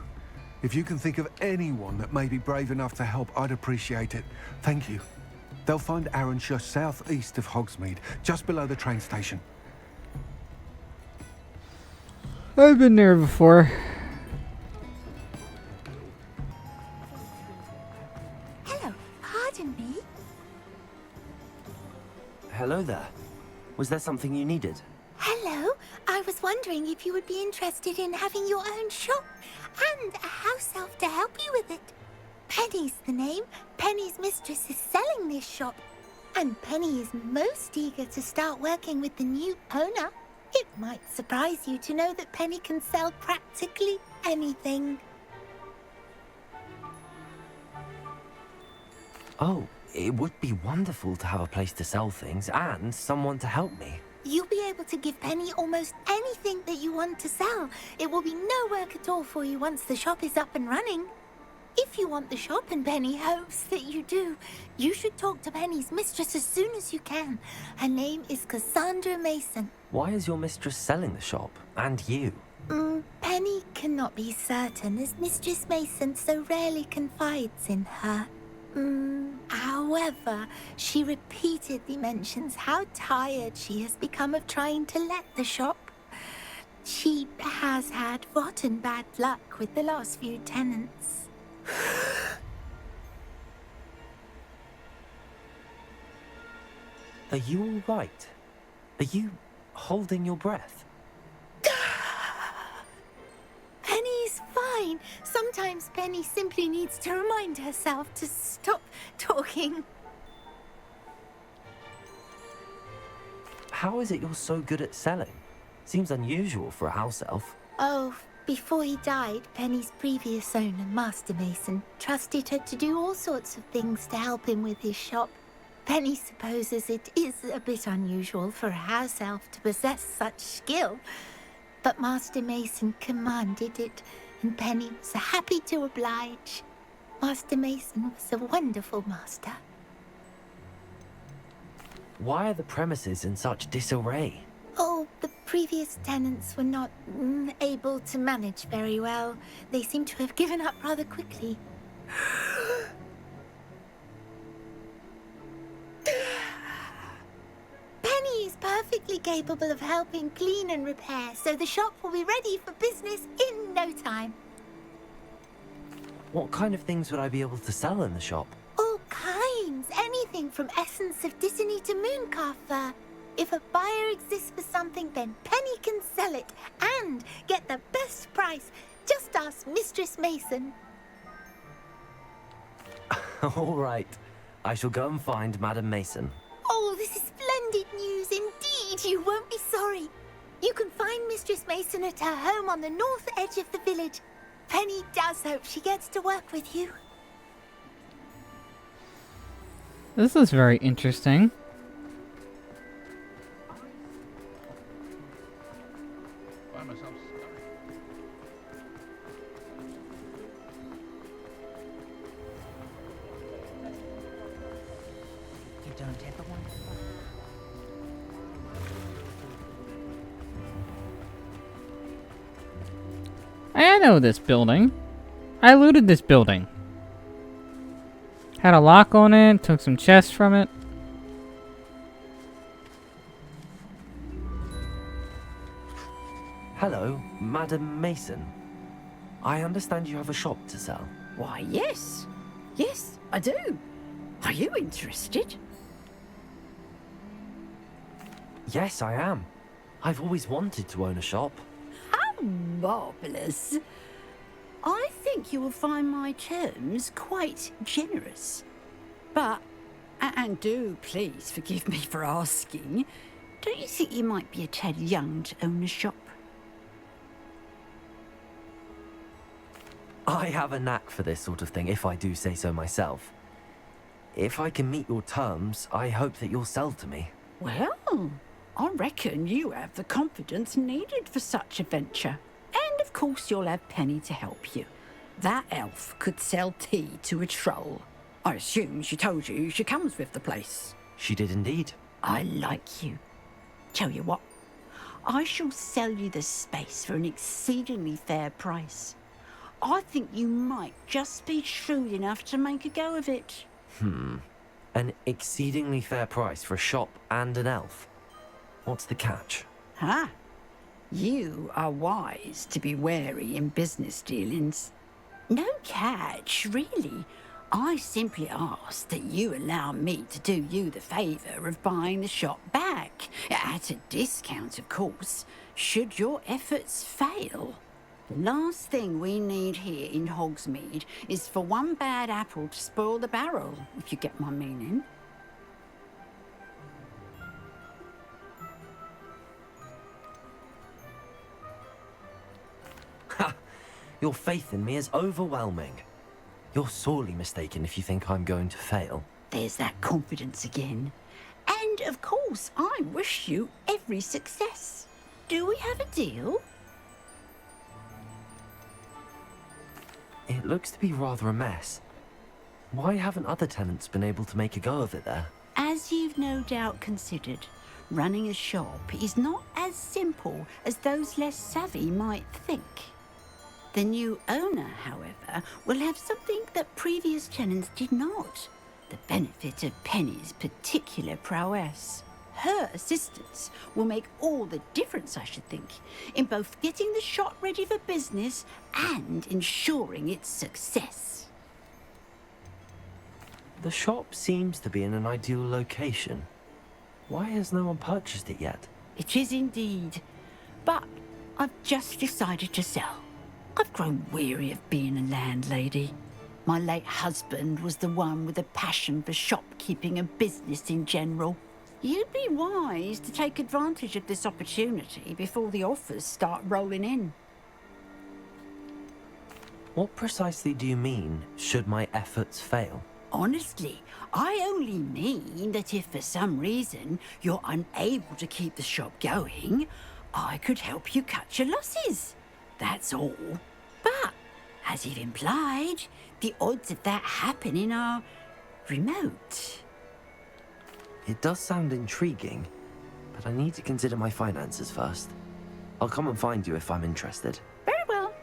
If you can think of anyone that may be brave enough to help, I'd appreciate it. Thank you. They'll find Arranshire southeast of Hogsmeade, just below the train station. I've been there before. Hello, pardon me. Hello there. Was there something you needed? Hello, I was wondering if you would be interested in having your own shop and a house elf to help you with it. Penny's the name. Penny's mistress is selling this shop. And Penny is most eager to start working with the new owner. It might surprise you to know that Penny can sell practically anything. Oh, it would be wonderful to have a place to sell things and someone to help me. You'll be able to give Penny almost anything that you want to sell. It will be no work at all for you once the shop is up and running. If you want the shop, and Penny hopes that you do, you should talk to Penny's mistress as soon as you can. Her name is Cassandra Mason. Why is your mistress selling the shop? And you? Penny cannot be certain, as Mistress Mason so rarely confides in her. However, she repeatedly mentions how tired she has become of trying to let the shop. She has had rotten bad luck with the last few tenants. Are you all right? Are you holding your breath? Penny's fine. Sometimes Penny simply needs to remind herself to stop talking. How is it you're so good at selling? Seems unusual for a house elf. Oh, before he died, Penny's previous owner, Master Mason, trusted her to do all sorts of things to help him with his shop. Penny supposes it is a bit unusual for a house elf to possess such skill, but Master Mason commanded it, and Penny was happy to oblige. Master Mason was a wonderful master. Why are the premises in such disarray? Oh, the previous tenants were not able to manage very well. They seem to have given up rather quickly. Penny is perfectly capable of helping clean and repair, so the shop will be ready for business in no time. What kind of things would I be able to sell in the shop? All kinds. Anything from essence of Disney to mooncalf fur. If a buyer exists for something, then Penny can sell it and get the best price. Just ask Mistress Mason. All right. I shall go and find Madam Mason. Oh, this is splendid news indeed. You won't be sorry. You can find Mistress Mason at her home on the north edge of the village. Penny does hope she gets to work with you. This is very interesting. You don't ever want to... I know this building. I looted this building. Had a lock on it, took some chests from it. Hello, Madam Mason. I understand you have a shop to sell. Why, yes. Yes, I do. Are you interested? Yes, I am. I've always wanted to own a shop. How marvellous. I think you will find my terms quite generous. But, and do please forgive me for asking, don't you think you might be a tad young to own a shop? I have a knack for this sort of thing, if I do say so myself. If I can meet your terms, I hope that you'll sell to me. Well, I reckon you have the confidence needed for such a venture. And of course you'll have Penny to help you. That elf could sell tea to a troll. I assume she told you she comes with the place. She did indeed. I like you. Tell you what, I shall sell you the space for an exceedingly fair price. I think you might just be shrewd enough to make a go of it. An exceedingly fair price for a shop and an elf. What's the catch? Huh? You are wise to be wary in business dealings. No catch, really. I simply ask that you allow me to do you the favour of buying the shop back. At a discount, of course, should your efforts fail. The last thing we need here in Hogsmeade is for one bad apple to spoil the barrel, if you get my meaning. Ha! Your faith in me is overwhelming. You're sorely mistaken if you think I'm going to fail. There's that confidence again. And, of course, I wish you every success. Do we have a deal? It looks to be rather a mess. Why haven't other tenants been able to make a go of it there? As you've no doubt considered, running a shop is not as simple as those less savvy might think. The new owner, however, will have something that previous tenants did not. The benefit of Penny's particular prowess. Her assistance will make all the difference, I should think, in both getting the shop ready for business and ensuring its success. The shop seems to be in an ideal location. Why has no one purchased it yet? It is indeed. But I've just decided to sell. I've grown weary of being a landlady. My late husband was the one with a passion for shopkeeping and business in general. You'd be wise to take advantage of this opportunity before the offers start rolling in. What precisely do you mean, should my efforts fail? Honestly, I only mean that if for some reason you're unable to keep the shop going, I could help you cut your losses. That's all. But, as you've implied, the odds of that happening are remote. It does sound intriguing, but I need to consider my finances first. I'll come and find you if I'm interested. Very well.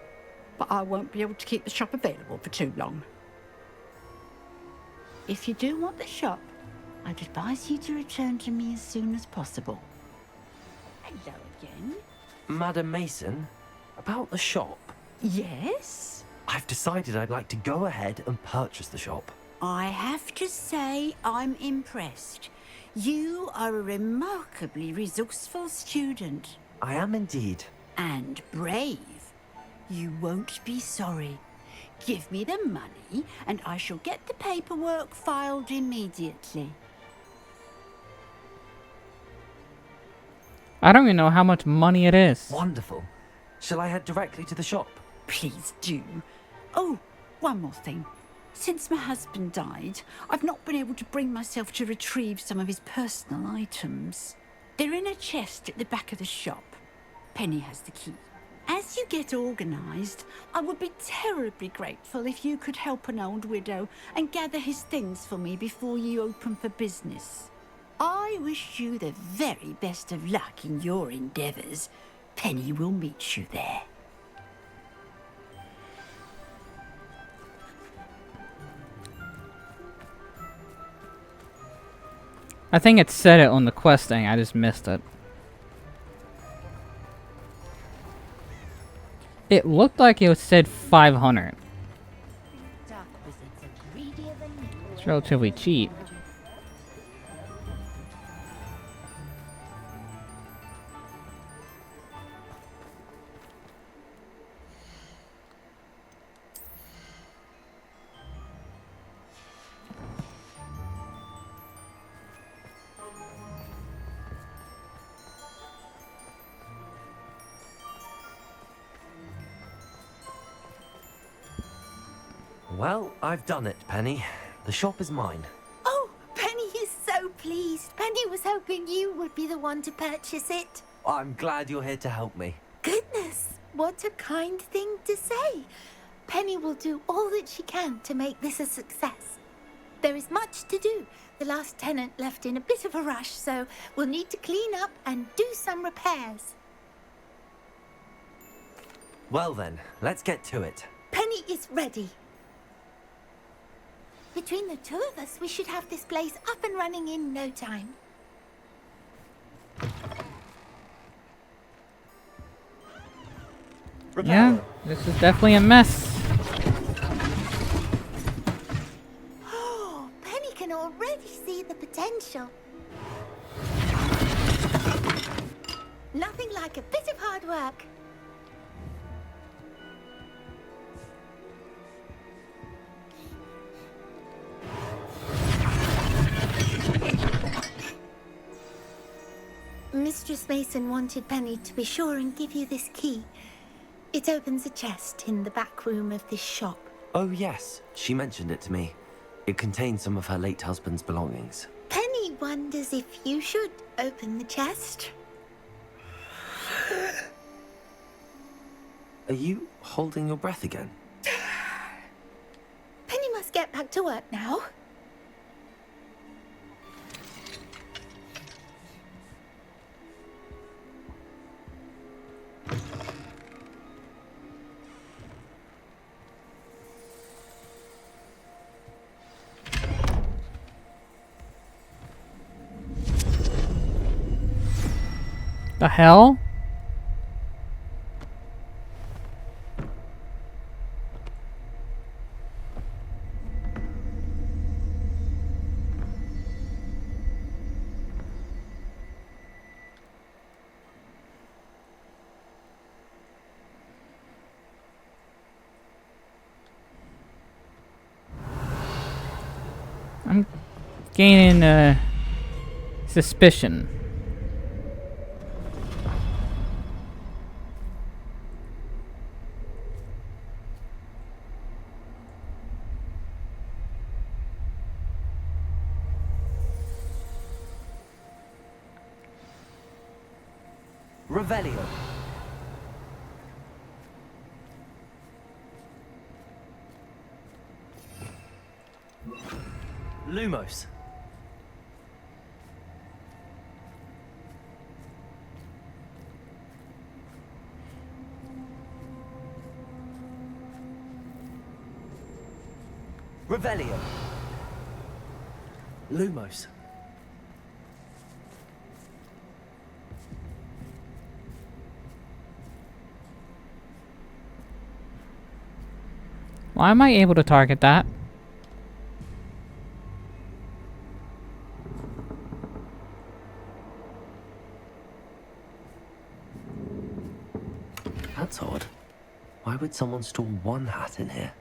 But I won't be able to keep the shop available for too long. If you do want the shop, I'd advise you to return to me as soon as possible. Hello again. Madam Mason, about the shop. Yes? I've decided I'd like to go ahead and purchase the shop. I have to say I'm impressed. You are a remarkably resourceful student. I am indeed. And brave. You won't be sorry. Give me the money, and I shall get the paperwork filed immediately. I don't even know how much money it is. Wonderful. Shall I head directly to the shop? Please do. Oh, one more thing. Since my husband died, I've not been able to bring myself to retrieve some of his personal items. They're in a chest at the back of the shop. Penny has the key. As you get organised, I would be terribly grateful if you could help an old widow and gather his things for me before you open for business. I wish you the very best of luck in your endeavours. Penny will meet you there. I think it said it on the quest thing, I just missed it. It looked like it said 500. It's relatively cheap. Well, I've done it, Penny. The shop is mine. Oh, Penny is so pleased. Penny was hoping you would be the one to purchase it. I'm glad you're here to help me. Goodness, what a kind thing to say. Penny will do all that she can to make this a success. There is much to do. The last tenant left in a bit of a rush, so we'll need to clean up and do some repairs. Well then, let's get to it. Penny is ready. Between the two of us, we should have this place up and running in no time. Yeah, this is definitely a mess. Oh, Penny can already see the potential. Nothing like a bit of hard work. Mistress Mason wanted Penny to be sure and give you this key. It opens a chest in the back room of this shop. Oh yes, she mentioned it to me. It contains some of her late husband's belongings. Penny wonders if you should open the chest. Are you holding your breath again? Penny must get back to work now. The hell? I'm gaining suspicion. Revelio. Lumos. Revelio. Lumos. Why am I able to target that? That's odd. Why would someone store one hat in here?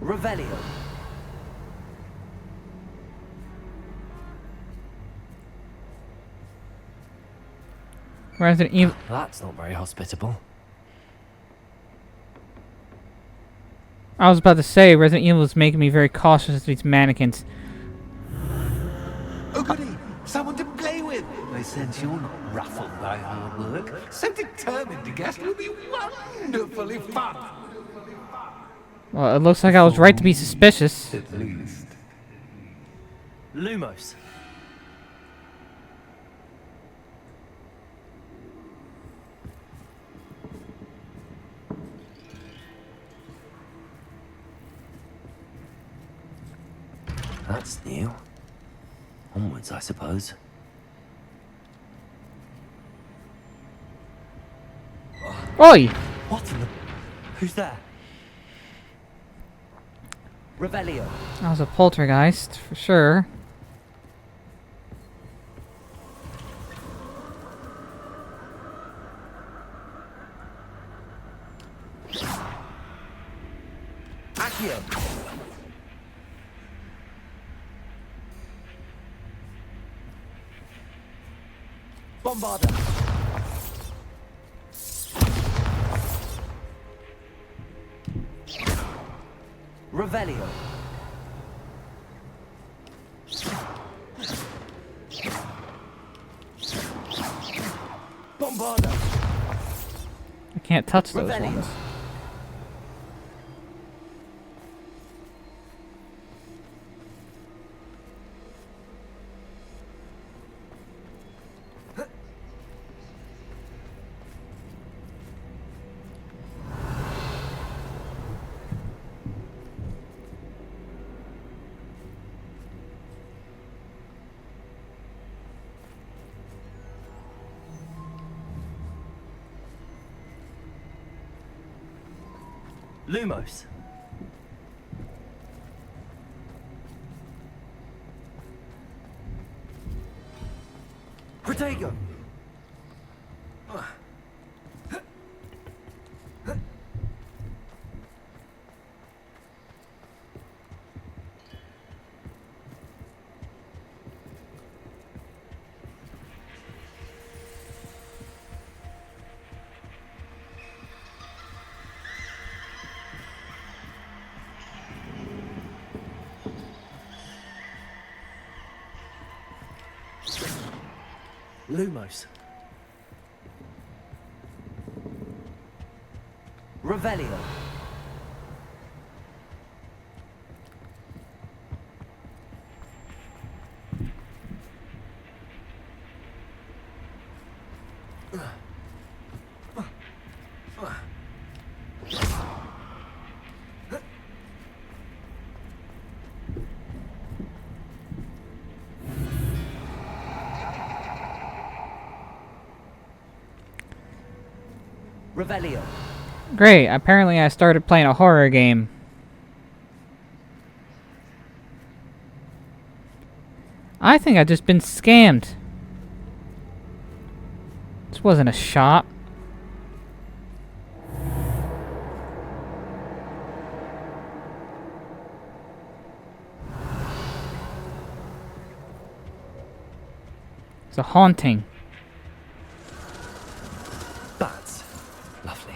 Revelio. Resident Evil. That's not very hospitable. I was about to say, Resident Evil is making me very cautious of these mannequins. Oh goody, someone to play with. I sense you're not ruffled by hard work. So determined to guess will be wonderfully fun. Well, it looks like I was right to be suspicious. At least. Lumos. That's new. Onwards, I suppose. Oi! What in the... Who's there? Revelio. That was a poltergeist, for sure. Accio. Bombarda. Revelio. Bombarda. I can't touch those Revelio. ones. Lumos. Protego. Lumos. Revelio. Revelio. Great, apparently I started playing a horror game. I think I've just been scammed. This wasn't a shop. It's a haunting. Bats. Lovely.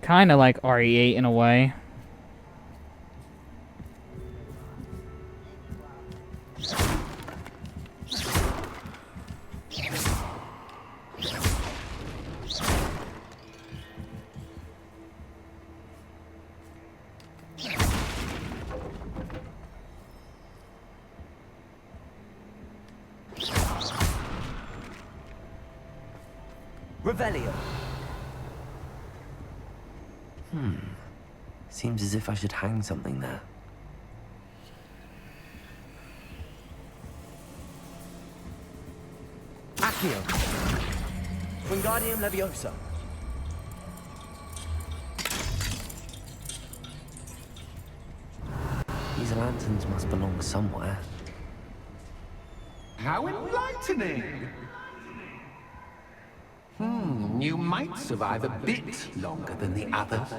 Kinda like RE8 in a way. Revelio. Seems as if I should hang something there. Accio. Wingardium Leviosa. These lanterns must belong somewhere. How enlightening! You might survive a bit longer than the others.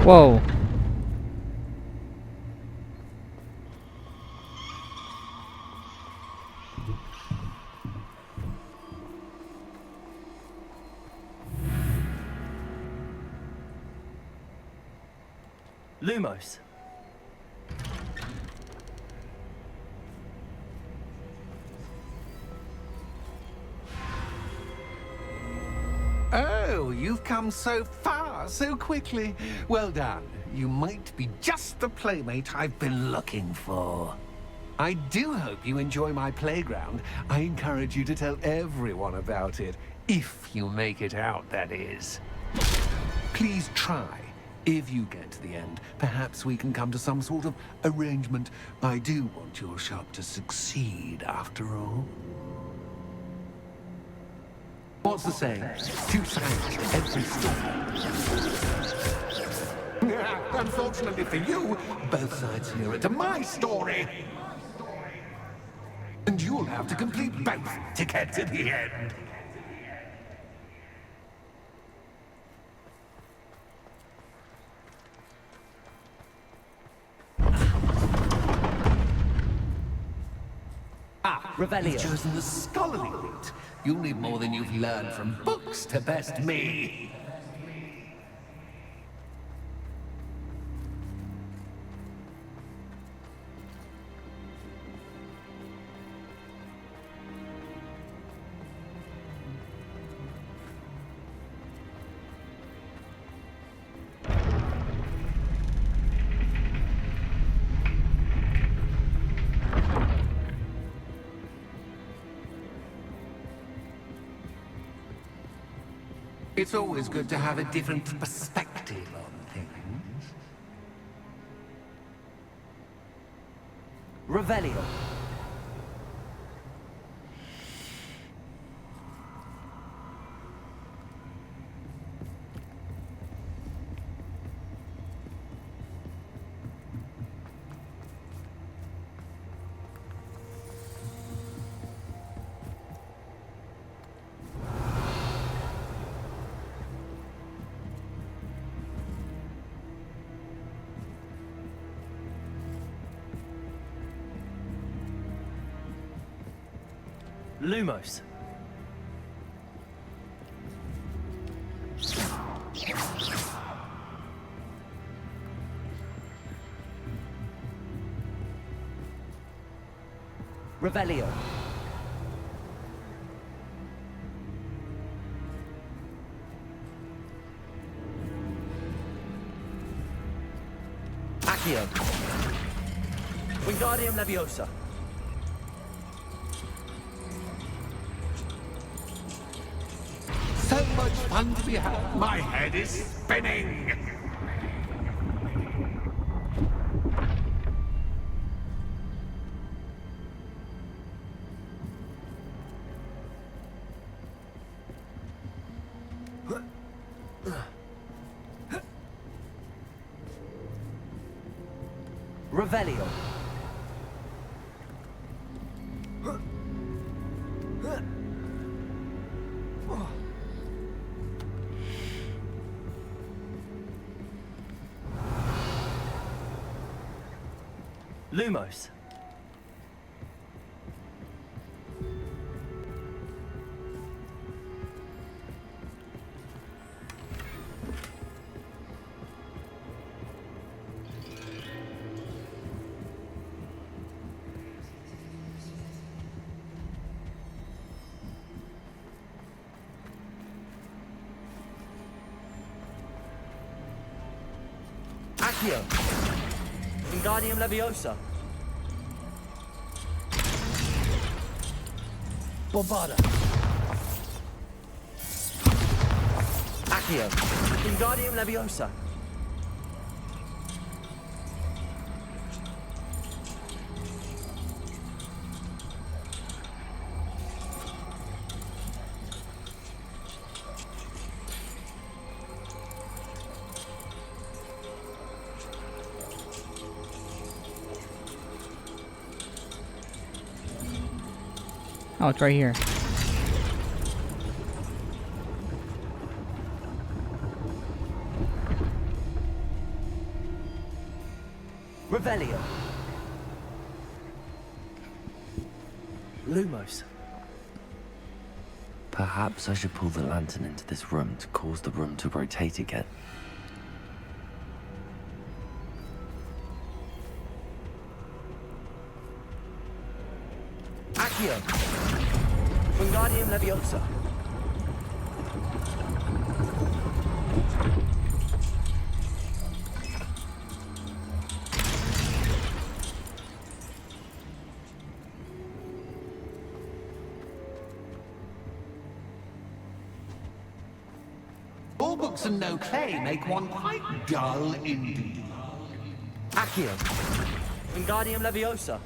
Whoa. Lumos. Oh, you've come so far so quickly. Well done. You might be just the playmate I've been looking for. I do hope you enjoy my playground. I encourage you to tell everyone about it. If you make it out, that is. Please try. If you get to the end, perhaps we can come to some sort of arrangement. I do want your shop to succeed, after all. What's the saying? Two sides to every story. Unfortunately for you, both sides here are to my story. And you'll have to complete both to get to the end. Revelio. You've chosen the scholarly route. You'll need more than you've learned from books to best me. It's always good to have a different perspective on things. Revelio. Lumos. Revelio. Accio. Wingardium Leviosa. So much fun to be had. My head is spinning. Revelio. Lumos. Accio. Wingardium Leviosa. Bombarda. Accio. Wingardium Leviosa. Oh, it's right here. Revelio. Lumos. Perhaps I should pull the lantern into this room to cause the room to rotate again. Accio. Wingardium Leviosa. All books and no clay make one quite dull indeed. Accio. Wingardium Leviosa.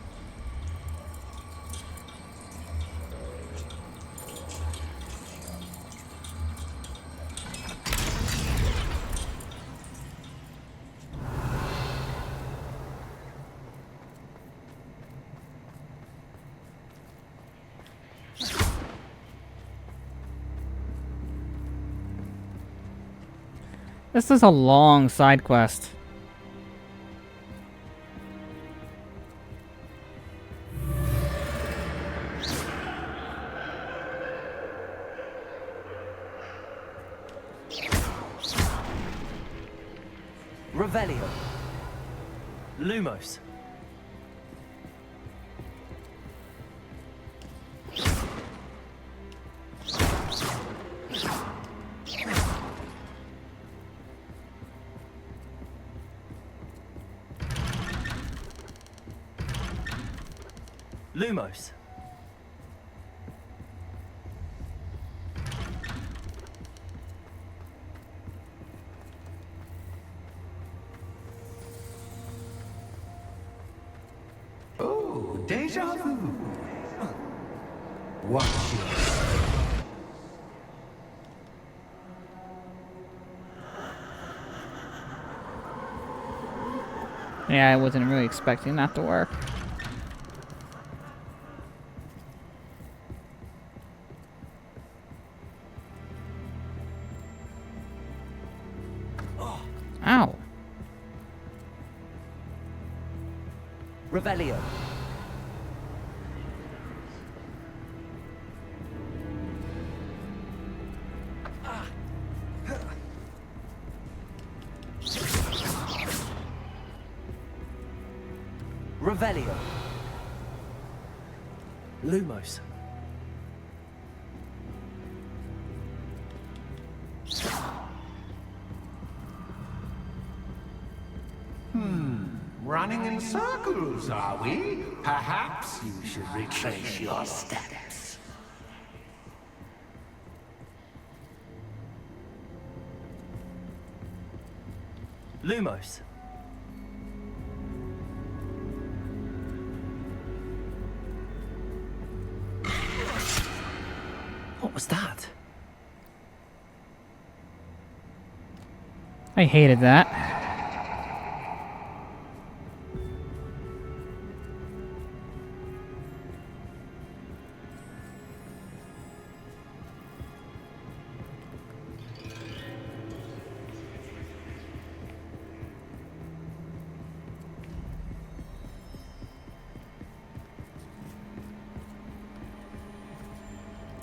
This is a long side quest. Revelio. Lumos. Lumos. Oh, deja vu. Watch yourself. Yeah, I wasn't really expecting that to work. Ow. Revelio. Revelio. Lumos. Running in circles, are we? Perhaps you should retrace your steps. Lumos. What was that? I hated that.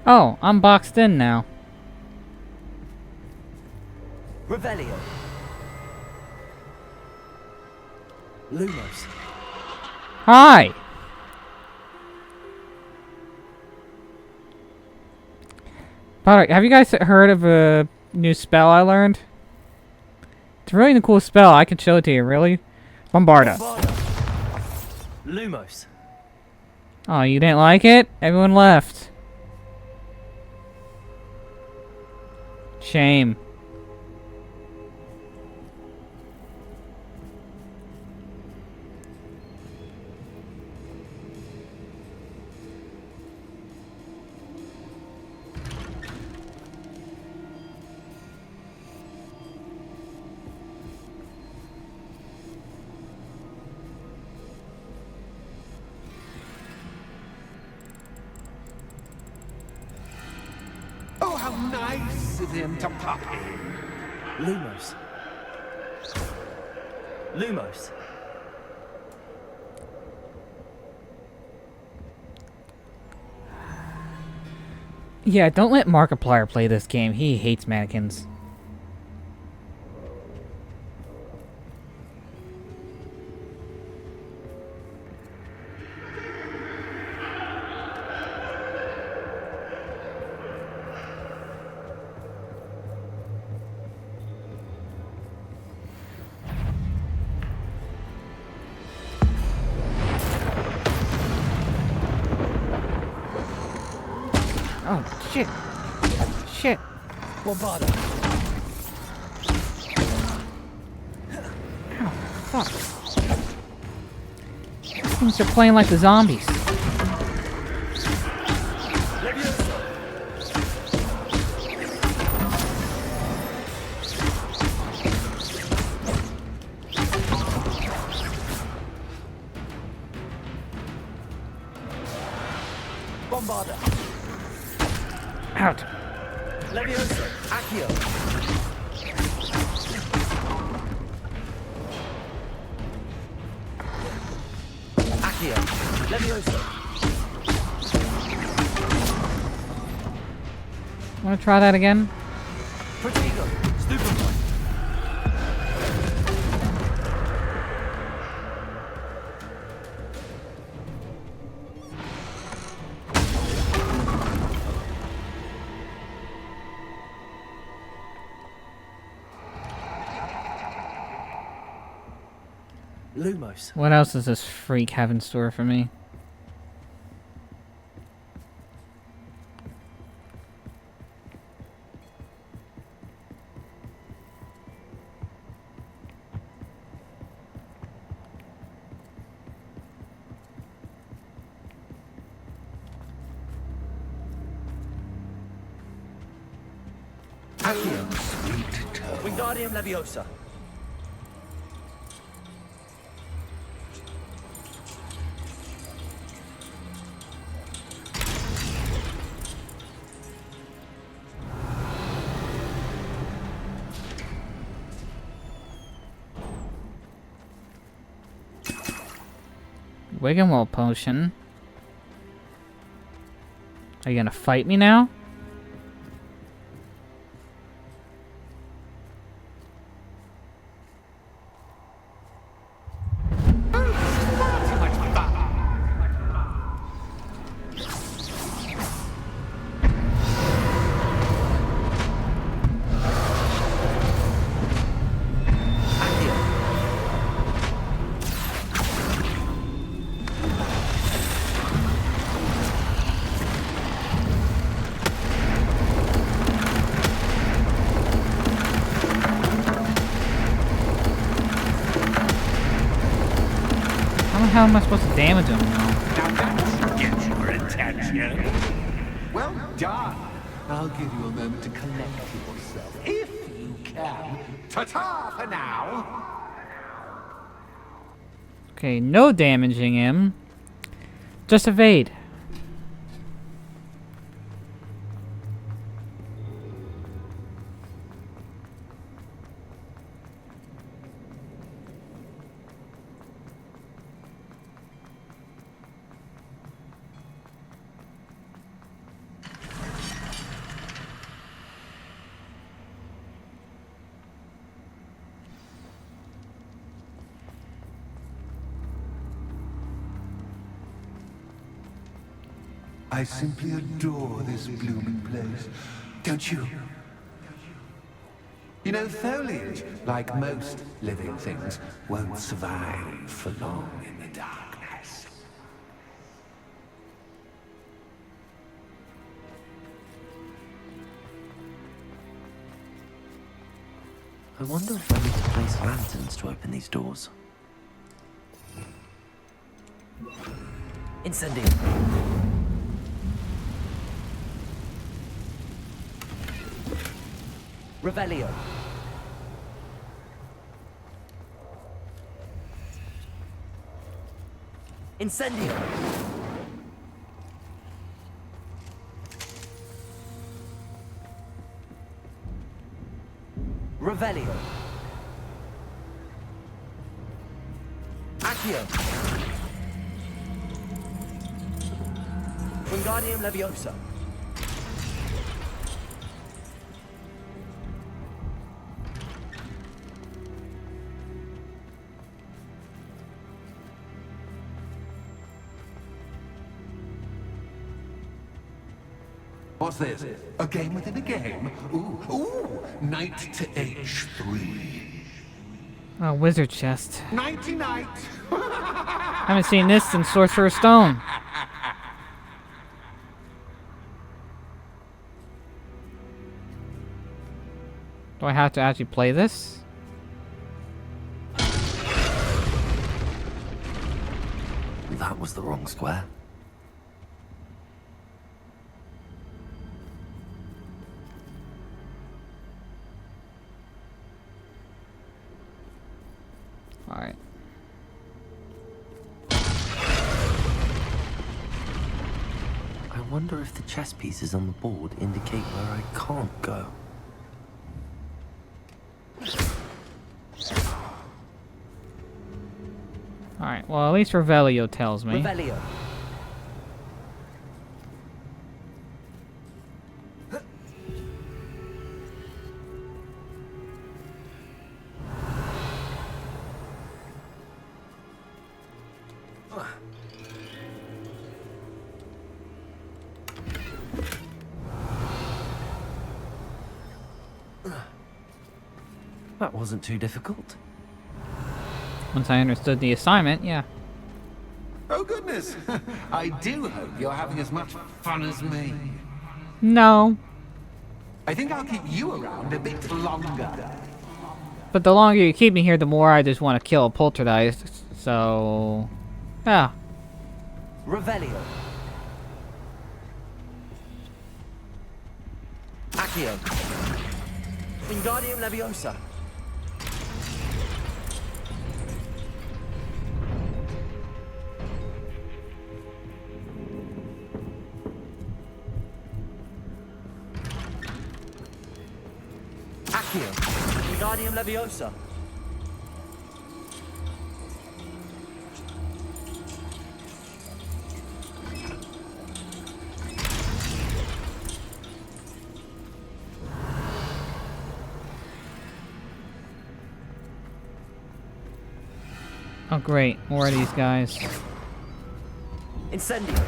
Oh, I'm boxed in now. Revelio. Lumos. Hi! By the way, have you guys heard of a new spell I learned? It's a really cool spell. I can show it to you, really. Bombarda. Lumos. Oh, you didn't like it? Everyone left. Shame. Oh, how nice of him to pop in. Lumos. Lumos. Yeah, don't let Markiplier play this game. He hates mannequins. Oh, shit. Shit. Bombarda. Oh, fuck. These things are playing like the zombies. Bombarda. Out. Levioso. Accio. Accio. Levioso. Wanna try that again? Protego. Stupefy. Lumos. What else does this freak have in store for me? Accio. Wingardium Leviosa. Wiggenwell potion. Are you gonna fight me now? How am I supposed to damage him now? Now that gets your attention. Well done. I'll give you a moment to collect yourself, if you can. Ta-ta for now. Okay, no damaging him. Just evade. I simply adore this blooming place, don't you? You know, foliage, like most living things, won't survive for long in the darkness. I wonder if I need to place lanterns to open these doors. Incendio. Revelio. Incendio. Revelio. Accio. Wingardium Leviosa. What's this? A game within a game? Ooh, knight to H3. Oh, wizard chest. Nighty-night. Haven't seen this since Sorcerer's Stone. Do I have to actually play this? That was the wrong square. Alright. I wonder if the chess pieces on the board indicate where I can't go. Alright, well at least Revelio tells me. Revelio. That wasn't too difficult. Once I understood the assignment, yeah. Oh goodness! I do hope you're having as much fun as me. No. I think I'll keep you around a bit longer. But the longer you keep me here, the more I just want to kill a poltergeist. So... yeah. Revelio. Accio. Wingardium Leviosa. Accio. Wingardium Leviosa. Oh great, more of these guys. Incendio.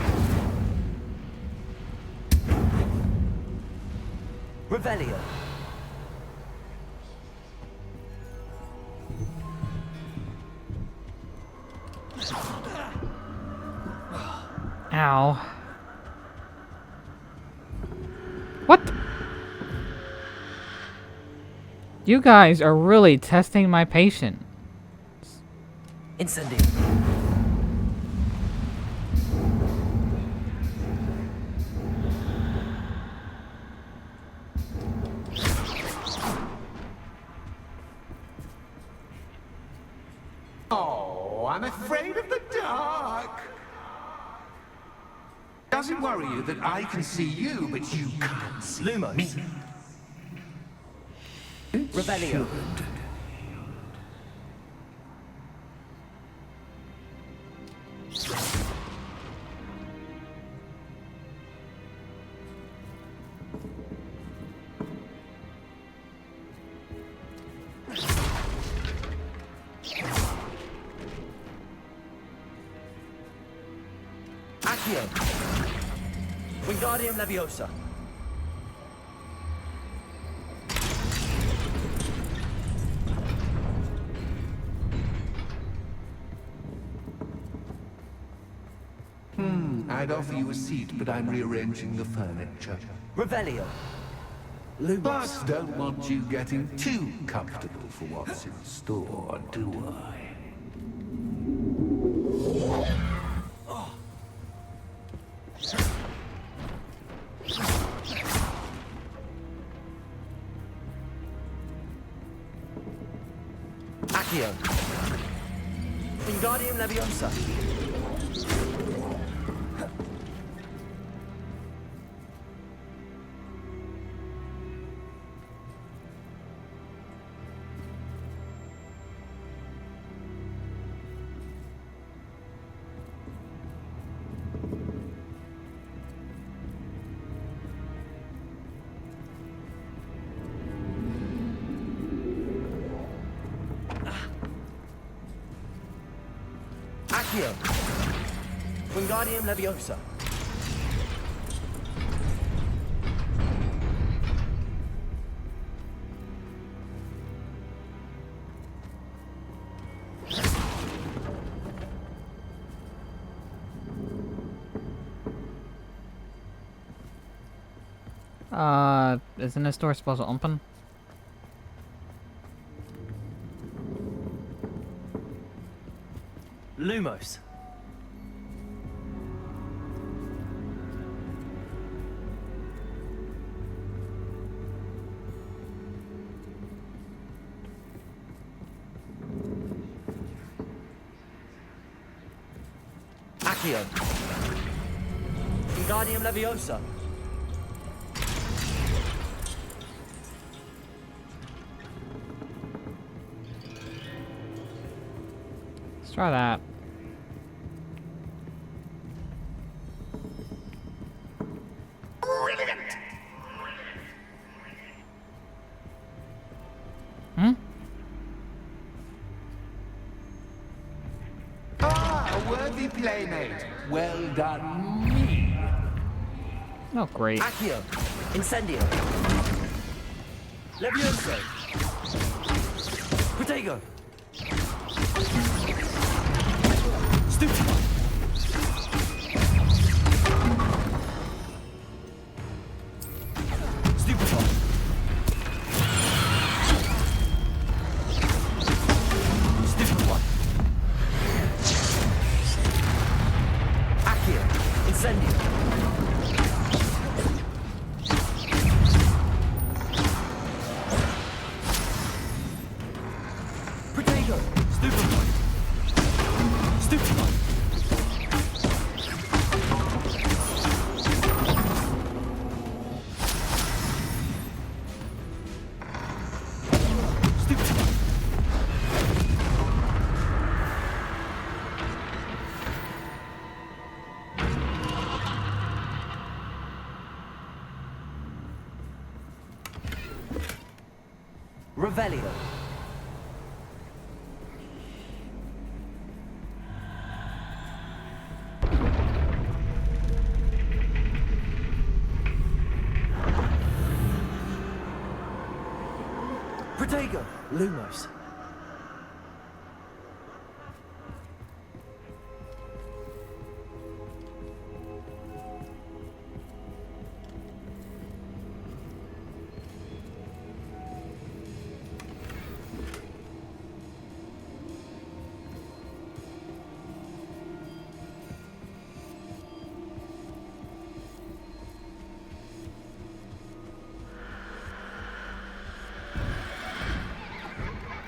Revelio. Ow. What the? You guys are really testing my patience. Incendio. I'm afraid of the dark. Does it worry you that I can see you, but you can't see Lumos. me? Revelio. Accio. Wingardium Leviosa. I'd offer you a seat, but I'm rearranging the furniture. Revelio. Lumos. But don't want you getting too comfortable for what's in store, do I? Accio. Wingardium Leviosa. Accio. Wingardium Leviosa. Isn't this door supposed to open? Lumos. Accio. Wingardium Leviosa. Let's try that. A worthy playmate. Well done, me. Oh, great. Accio. Incendio. Levioso. Protego. Stupefy. Stupefy. Stupefy. Accio. Incendio. Protego. Stupefy. Stupefy. Stupefy. Revelio. Protego. Lumos.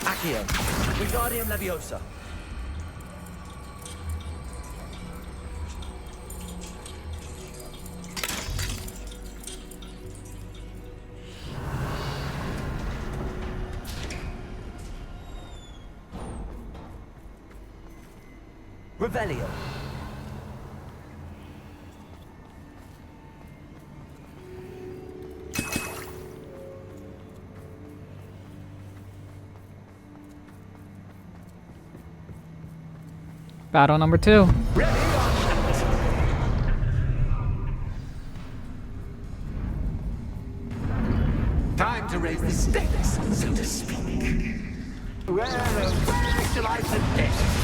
Accio. Wingardium Leviosa. Revelio. Battle number 2. Time to raise the stakes, so to speak. Where shall I suggest?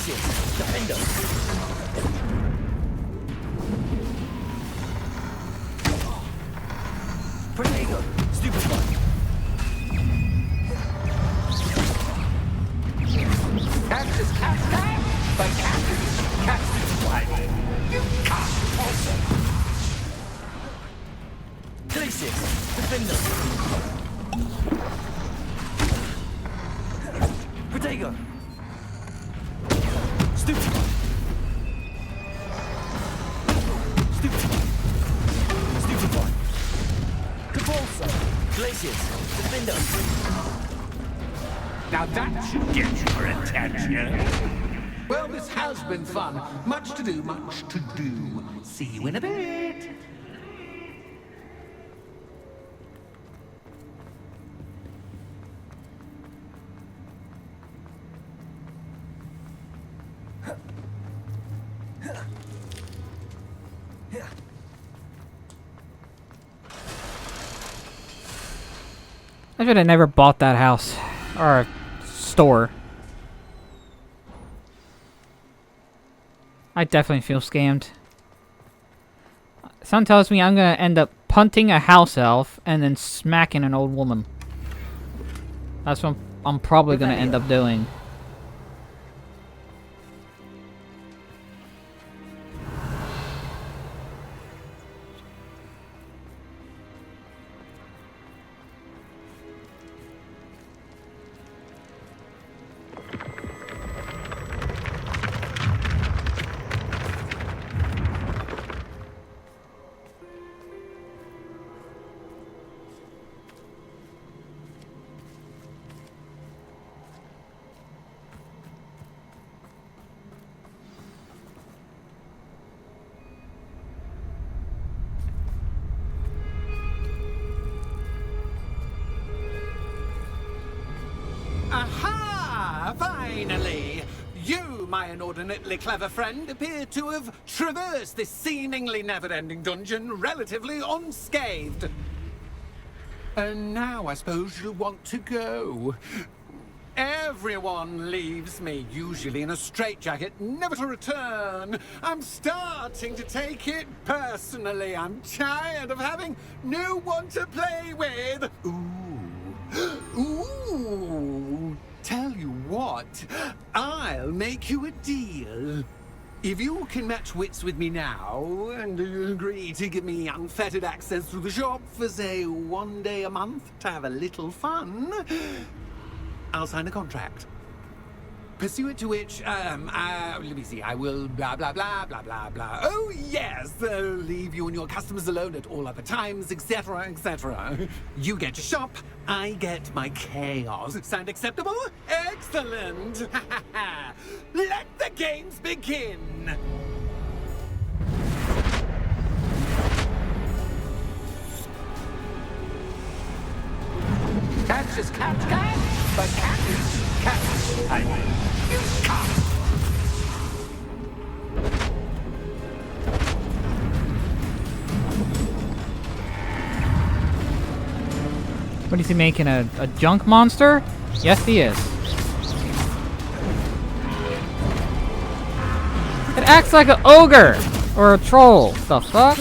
Defender. Protego. Stupefy. Cactus, cactus, by cactus, cactus, why? You can't also. Glacius. Defender. Protego. Stupefy. Stupefy. Stupefy. Capulso. Glacius. Defender. Now that should get your attention. Well, this has been fun. Much to do, much to do. See you in a bit. I should have never bought that house. Or store. I definitely feel scammed. Someone tells me I'm gonna end up punting a house elf and then smacking an old woman. That's what I'm probably gonna end up doing. Aha! Finally! You, my inordinately clever friend, appear to have traversed this seemingly never-ending dungeon relatively unscathed. And now I suppose you'll want to go. Everyone leaves me, usually in a straitjacket, never to return. I'm starting to take it personally. I'm tired of having no one to play with. Ooh, tell you what, I'll make you a deal. If you can match wits with me now, and agree to give me unfettered access through the shop for, say, 1 day a month to have a little fun, I'll sign a contract. Pursuant to which, let me see, I will blah, blah, blah, blah, blah, blah. Oh, yes, leave you and your customers alone at all other times, etc., etc. You get your shop, I get my chaos. Sound acceptable? Excellent! Let the games begin! Catch is catch, but cat is cat. I you can't. What is he making? A junk monster? Yes, he is. It acts like an ogre or a troll. The fuck?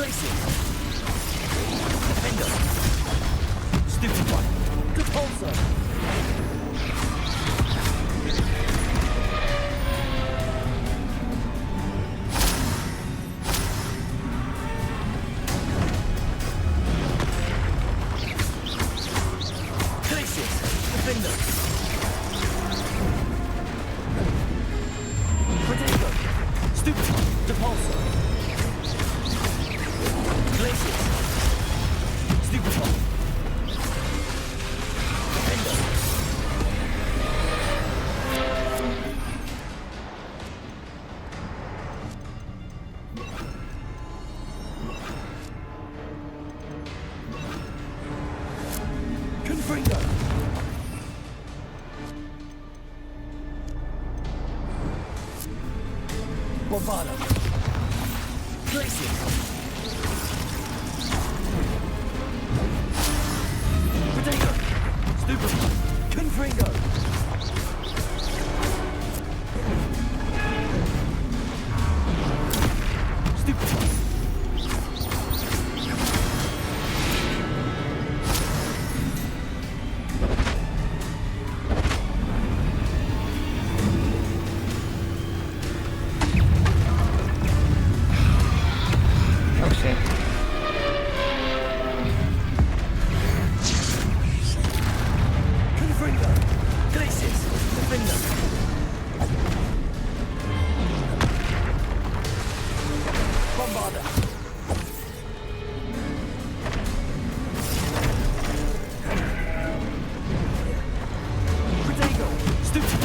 Defender. Protego. Stupefy. Depulso. Glacius. Stupefy. Defender. Confringo. Bombarda. Glacius. Protego. Stupefy. Confringo. Stupefy. Oh shit. Confringo. Glacius. Defender. Bombarda. Protego. Stupefy.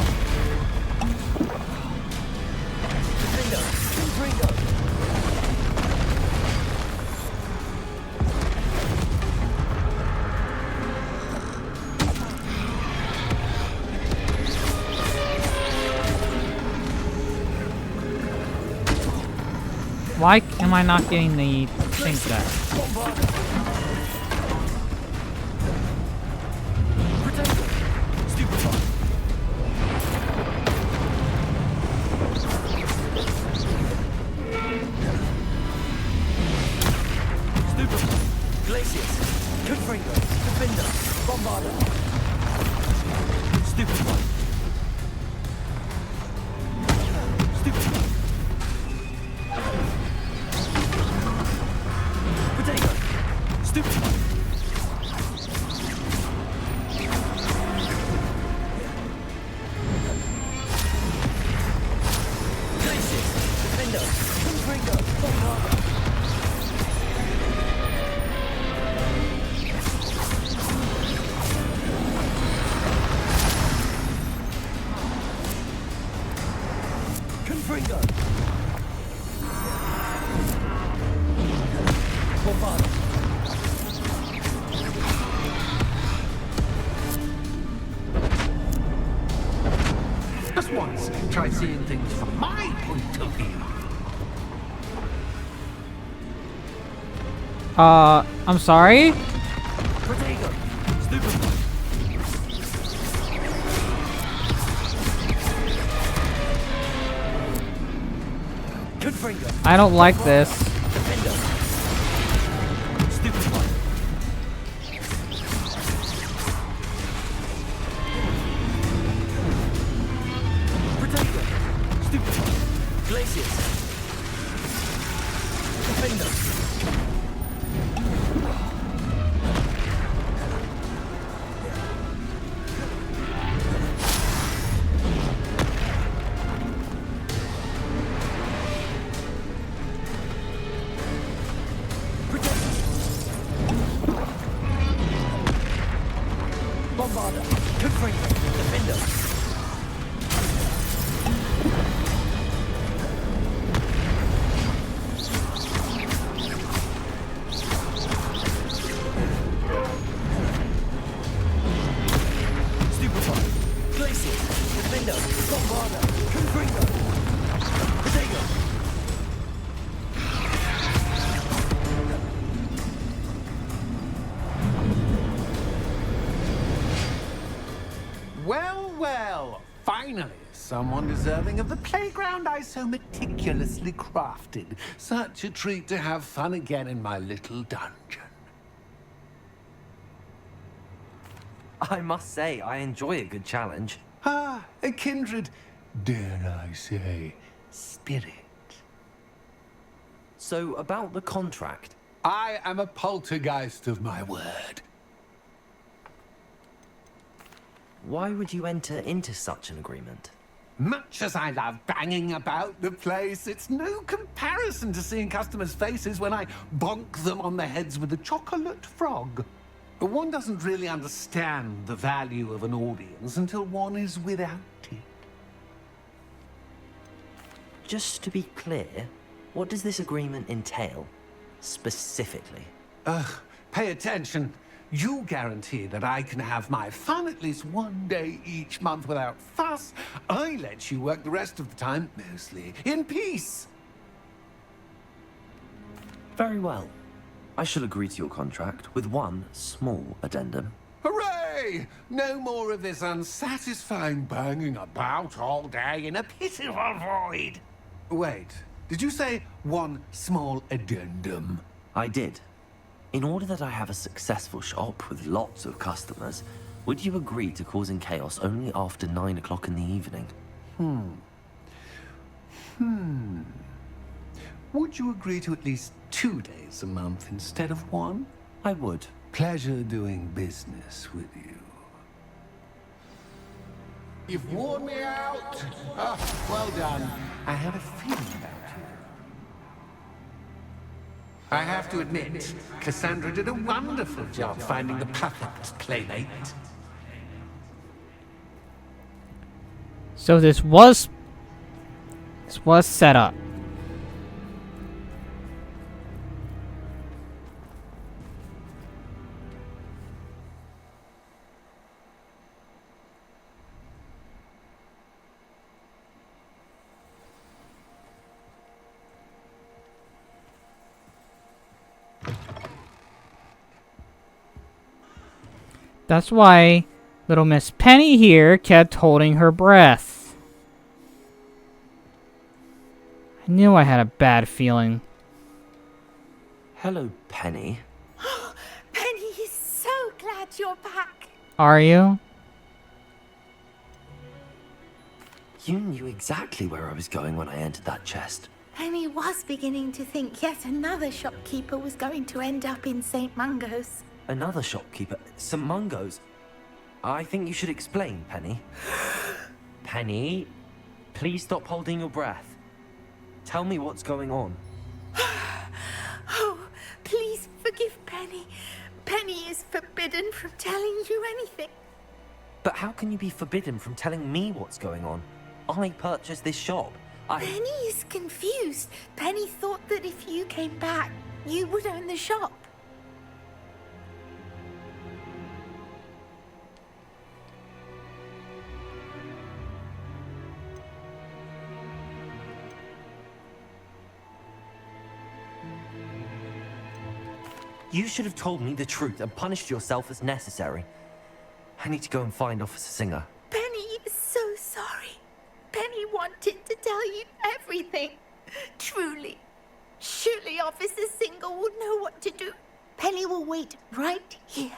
Defender. Confringo. Why am I not getting the things back? Bombarda. Protego. Stupefy. Stupefy. Glacius. Confringo. Defender. Bombarda. Stupefy. Stupefy. Protego. Stupefy. Glacius. Defender. Confringo. Bombarda. Confringo. Bombarda. Just once, try seeing things from my point of view. I'm sorry? Protego. Stupefy. Confringo. I don't like this. Defender. Stupefy. Protego. Stupefy. Glacius. Defender. Bombarda. Confringo. Defender. Stupefy. Glacius. Defender. Bombarda. Confringo. Protego. Well, well, finally, someone deserving of the playground I so meticulously crafted. Such a treat to have fun again in my little dungeon. I must say, I enjoy a good challenge. Ah, a kindred, dare I say, spirit. So, about the contract. I am a poltergeist of my word. Why would you enter into such an agreement? Much as I love banging about the place, it's no comparison to seeing customers' faces when I bonk them on the heads with a chocolate frog. One doesn't really understand the value of an audience until one is without it. Just to be clear, what does this agreement entail, specifically? Pay attention. You guarantee that I can have my fun at least one day each month without fuss. I let you work the rest of the time, mostly in peace. Very well. I shall agree to your contract with one small addendum. Hooray! No more of this unsatisfying banging about all day in a pitiful void. Wait, did you say one small addendum? I did. In order that I have a successful shop with lots of customers, would you agree to causing chaos only after 9 o'clock in the evening? Would you agree to at least 2 days a month instead of one? I would. Pleasure doing business with you. You've worn me out. Well done. I had a feeling about you. I have to admit, Cassandra did a wonderful job finding the perfect playmate. So this was set up. That's why little Miss Penny here kept holding her breath. I knew I had a bad feeling. Hello, Penny. Penny is so glad you're back. Are you? You knew exactly where I was going when I entered that chest. Penny was beginning to think yet another shopkeeper was going to end up in St. Mungo's. Another shopkeeper? St. Mungo's? I think you should explain, Penny. Penny, please stop holding your breath. Tell me what's going on. Oh, please forgive Penny. Penny is forbidden from telling you anything. But how can you be forbidden from telling me what's going on? I purchased this shop. Penny is confused. Penny thought that if you came back, you would own the shop. You should have told me the truth and punished yourself as necessary. I need to go and find Officer Singer. Penny is so sorry. Penny wanted to tell you everything. Truly. Surely Officer Singer will know what to do. Penny will wait right here.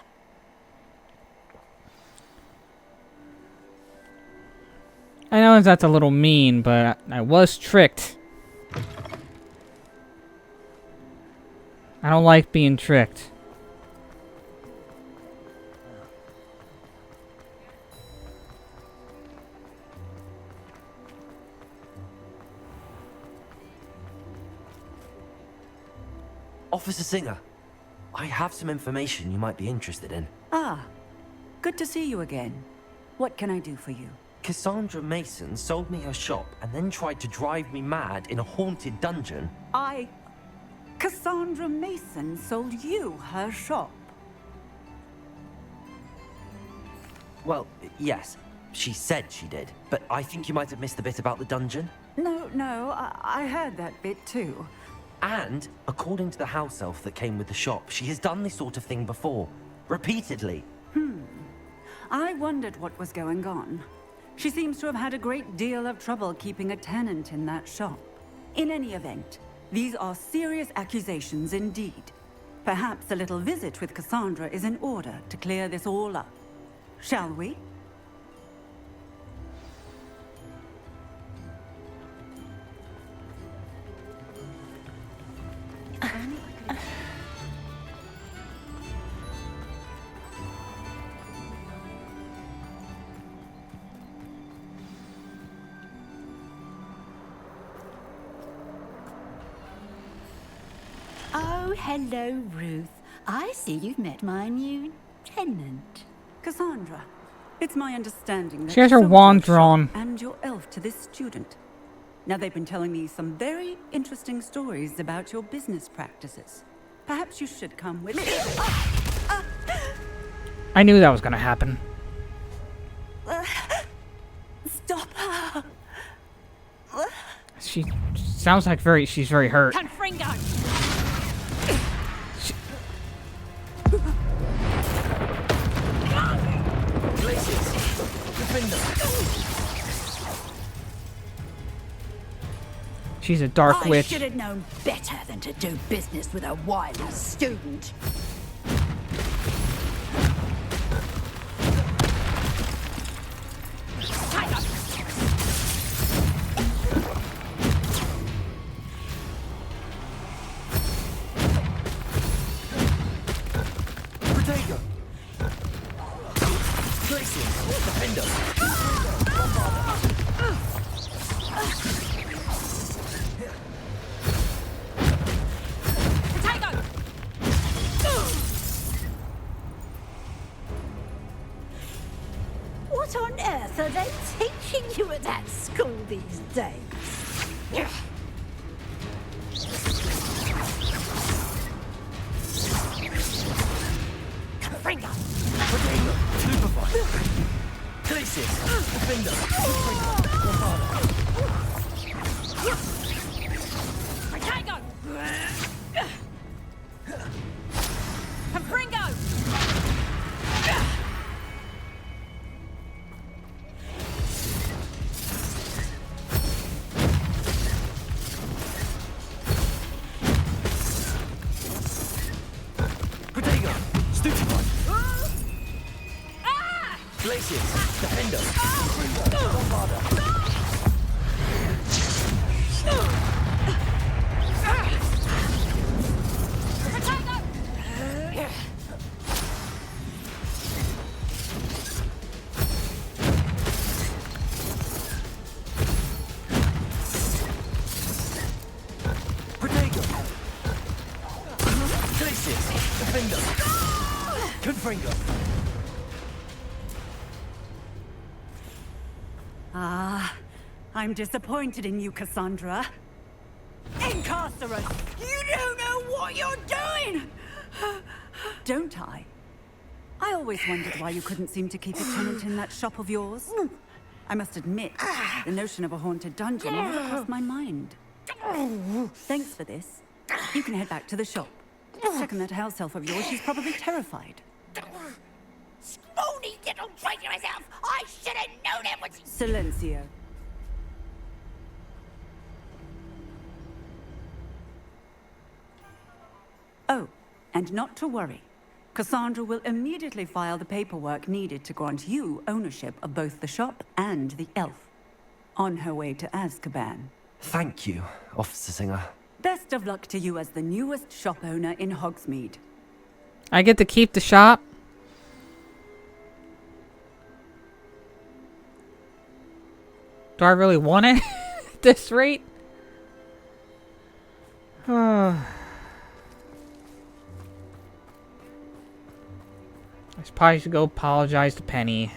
I know that's a little mean, but I was tricked. I don't like being tricked. Officer Singer, I have some information you might be interested in. Ah, good to see you again. What can I do for you? Cassandra Mason sold me her shop and then tried to drive me mad in a haunted dungeon. Cassandra Mason sold you her shop? Well, yes, she said she did, but I think you might have missed the bit about the dungeon. No, I heard that bit too. And, according to the house elf that came with the shop, she has done this sort of thing before. Repeatedly. I wondered what was going on. She seems to have had a great deal of trouble keeping a tenant in that shop. In any event, these are serious accusations indeed. Perhaps a little visit with Cassandra is in order to clear this all up. Shall we? Oh, hello, Ruth. I see you've met my new tenant. Cassandra, it's my understanding that She has you her sold wand your shop drawn. and your elf to this student. Now, they've been telling me some very interesting stories about your business practices. Perhaps you should come with me. I knew that was gonna happen. Stop her! She sounds like she's very hurt. Confringo! Places. Defender. She's a dark I witch. should have known better than to do business with a wily student. Protego. Places. Defender. Bombarder. What on earth are they teaching you at that school these days? Confringo. Protego. Supervise. Places. Defender. Confringo. Bombarder. Protego. Stupefy. Places. Defender. Confringo. Bombarder. Protego. Places. Defender. Confringo. Ah, I'm disappointed in you, Cassandra. Incarcerate! You don't know what you're doing! Don't I? I always wondered why you couldn't seem to keep a tenant in that shop of yours. I must admit, the notion of a haunted dungeon never crossed my mind. Thanks for this. You can head back to the shop. Check on that house elf of yours, she's probably terrified. Spoony little traitor yourself! I should have known it was... Silencio. Oh, and not to worry. Cassandra will immediately file the paperwork needed to grant you ownership of both the shop and the elf. On her way to Azkaban. Thank you, Officer Singer. Best of luck to you as the newest shop owner in Hogsmeade. I get to keep the shop. Do I really want it at this rate? I probably should go apologize to Penny.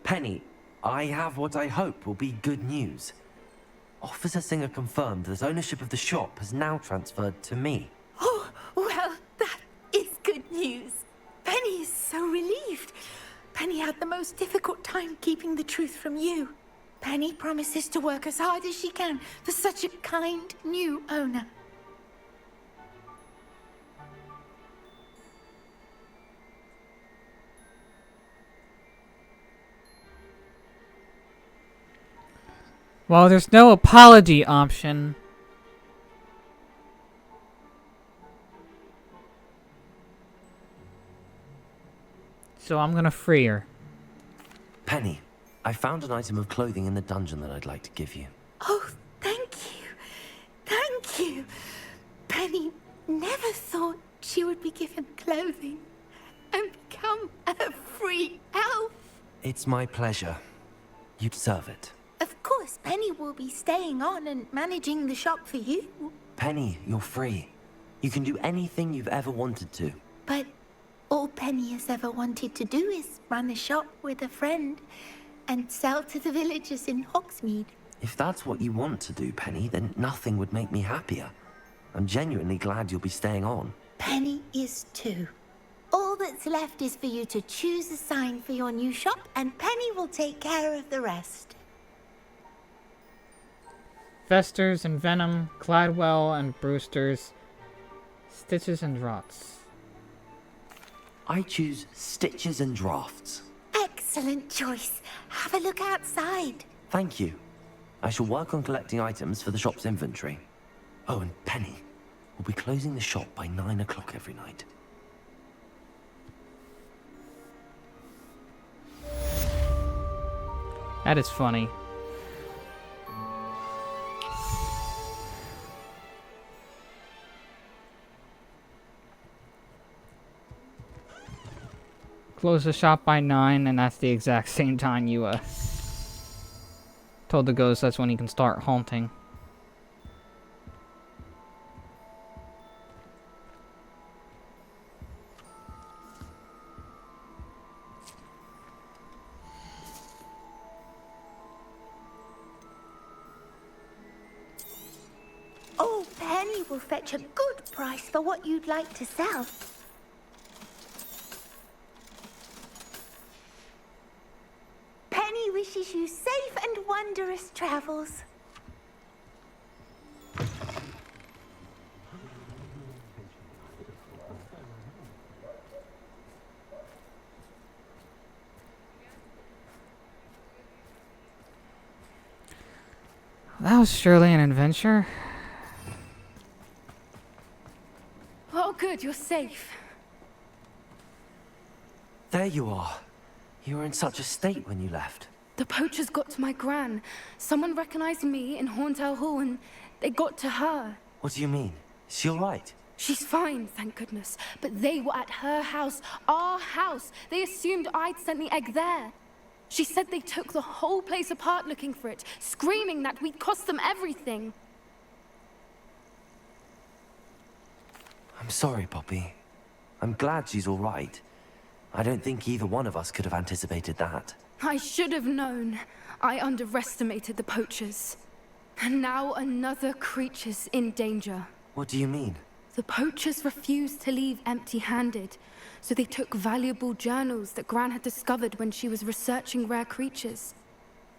Penny, I have what I hope will be good news. Officer Singer confirmed that ownership of the shop has now transferred to me. Oh, well, that is good news. Penny is so relieved. Penny had the most difficult time keeping the truth from you. Penny promises to work as hard as she can for such a kind new owner. Well, there's no apology option. So I'm gonna free her. Penny, I found an item of clothing in the dungeon that I'd like to give you. Oh, thank you. Thank you. Penny never thought she would be given clothing and become a free elf. It's my pleasure. You deserve it. Of course, Penny will be staying on and managing the shop for you. Penny, you're free. You can do anything you've ever wanted to. But all Penny has ever wanted to do is run a shop with a friend and sell to the villagers in Hogsmeade. If that's what you want to do, Penny, then nothing would make me happier. I'm genuinely glad you'll be staying on. Penny is too. All that's left is for you to choose a sign for your new shop, and Penny will take care of the rest. Festers and Venom, Gladwell and Brewster's, Stitches and Draughts. I choose Stitches and Drafts. Excellent choice. Have a look outside. Thank you. I shall work on collecting items for the shop's inventory. Oh, and Penny, we'll be closing the shop by 9 o'clock every night. That is funny. Close the shop by 9, and that's the exact same time you told the ghost that's when he can start haunting. Oh, Penny will fetch a good price for what you'd like to sell. Penny wishes you safe and wondrous travels. That was surely an adventure. Oh, good, you're safe. There you are. You were in such a state when you left. The poachers got to my gran. Someone recognized me in Horntail Hall, and they got to her. What do you mean? Is she all right? She's fine, thank goodness. But they were at her house, our house. They assumed I'd sent the egg there. She said they took the whole place apart looking for it, screaming that we'd cost them everything. I'm sorry, Poppy. I'm glad she's all right. I don't think either one of us could have anticipated that. I should have known. I underestimated the poachers. And now another creature's in danger. What do you mean? The poachers refused to leave empty-handed, so they took valuable journals that Gran had discovered when she was researching rare creatures.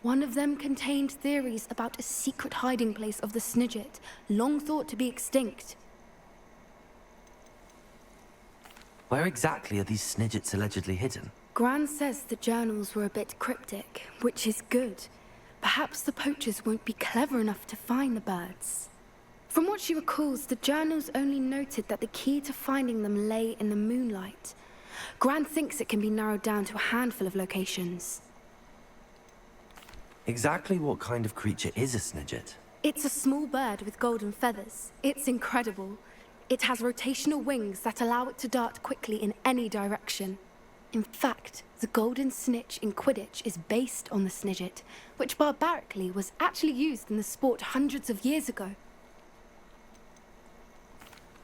One of them contained theories about a secret hiding place of the Snidget, long thought to be extinct. Where exactly are these Snidgets allegedly hidden? Gran says the journals were a bit cryptic, which is good. Perhaps the poachers won't be clever enough to find the birds. From what she recalls, the journals only noted that the key to finding them lay in the moonlight. Gran thinks it can be narrowed down to a handful of locations. Exactly what kind of creature is a Snidget? It's a small bird with golden feathers. It's incredible. It has rotational wings that allow it to dart quickly in any direction. In fact, the golden snitch in Quidditch is based on the Snidget, which barbarically was actually used in the sport hundreds of years ago.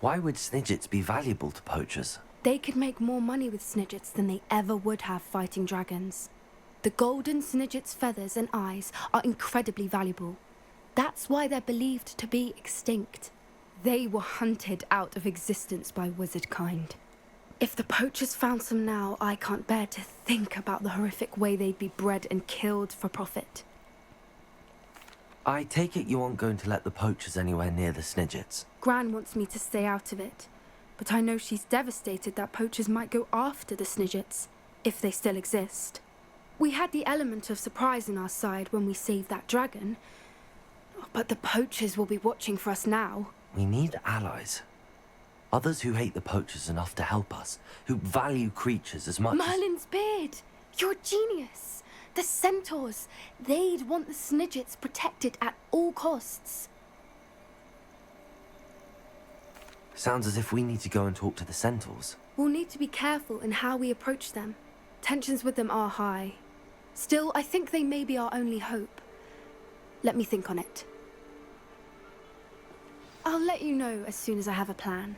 Why would Snidgets be valuable to poachers? They could make more money with Snidgets than they ever would have fighting dragons. The golden Snidget's feathers and eyes are incredibly valuable. That's why they're believed to be extinct. They were hunted out of existence by wizard kind. If the poachers found some now, I can't bear to think about the horrific way they'd be bred and killed for profit. I take it you aren't going to let the poachers anywhere near the Snidgets. Gran wants me to stay out of it, but I know she's devastated that poachers might go after the Snidgets, if they still exist. We had the element of surprise on our side when we saved that dragon, But the poachers will be watching for us now. We need allies. Others who hate the poachers enough to help us, who value creatures as much Merlin's beard! You're a genius! The centaurs! They'd want the Snidgets protected at all costs. Sounds as if we need to go and talk to the centaurs. We'll need to be careful in how we approach them. Tensions with them are high. Still, I think they may be our only hope. Let me think on it. I'll let you know as soon as I have a plan.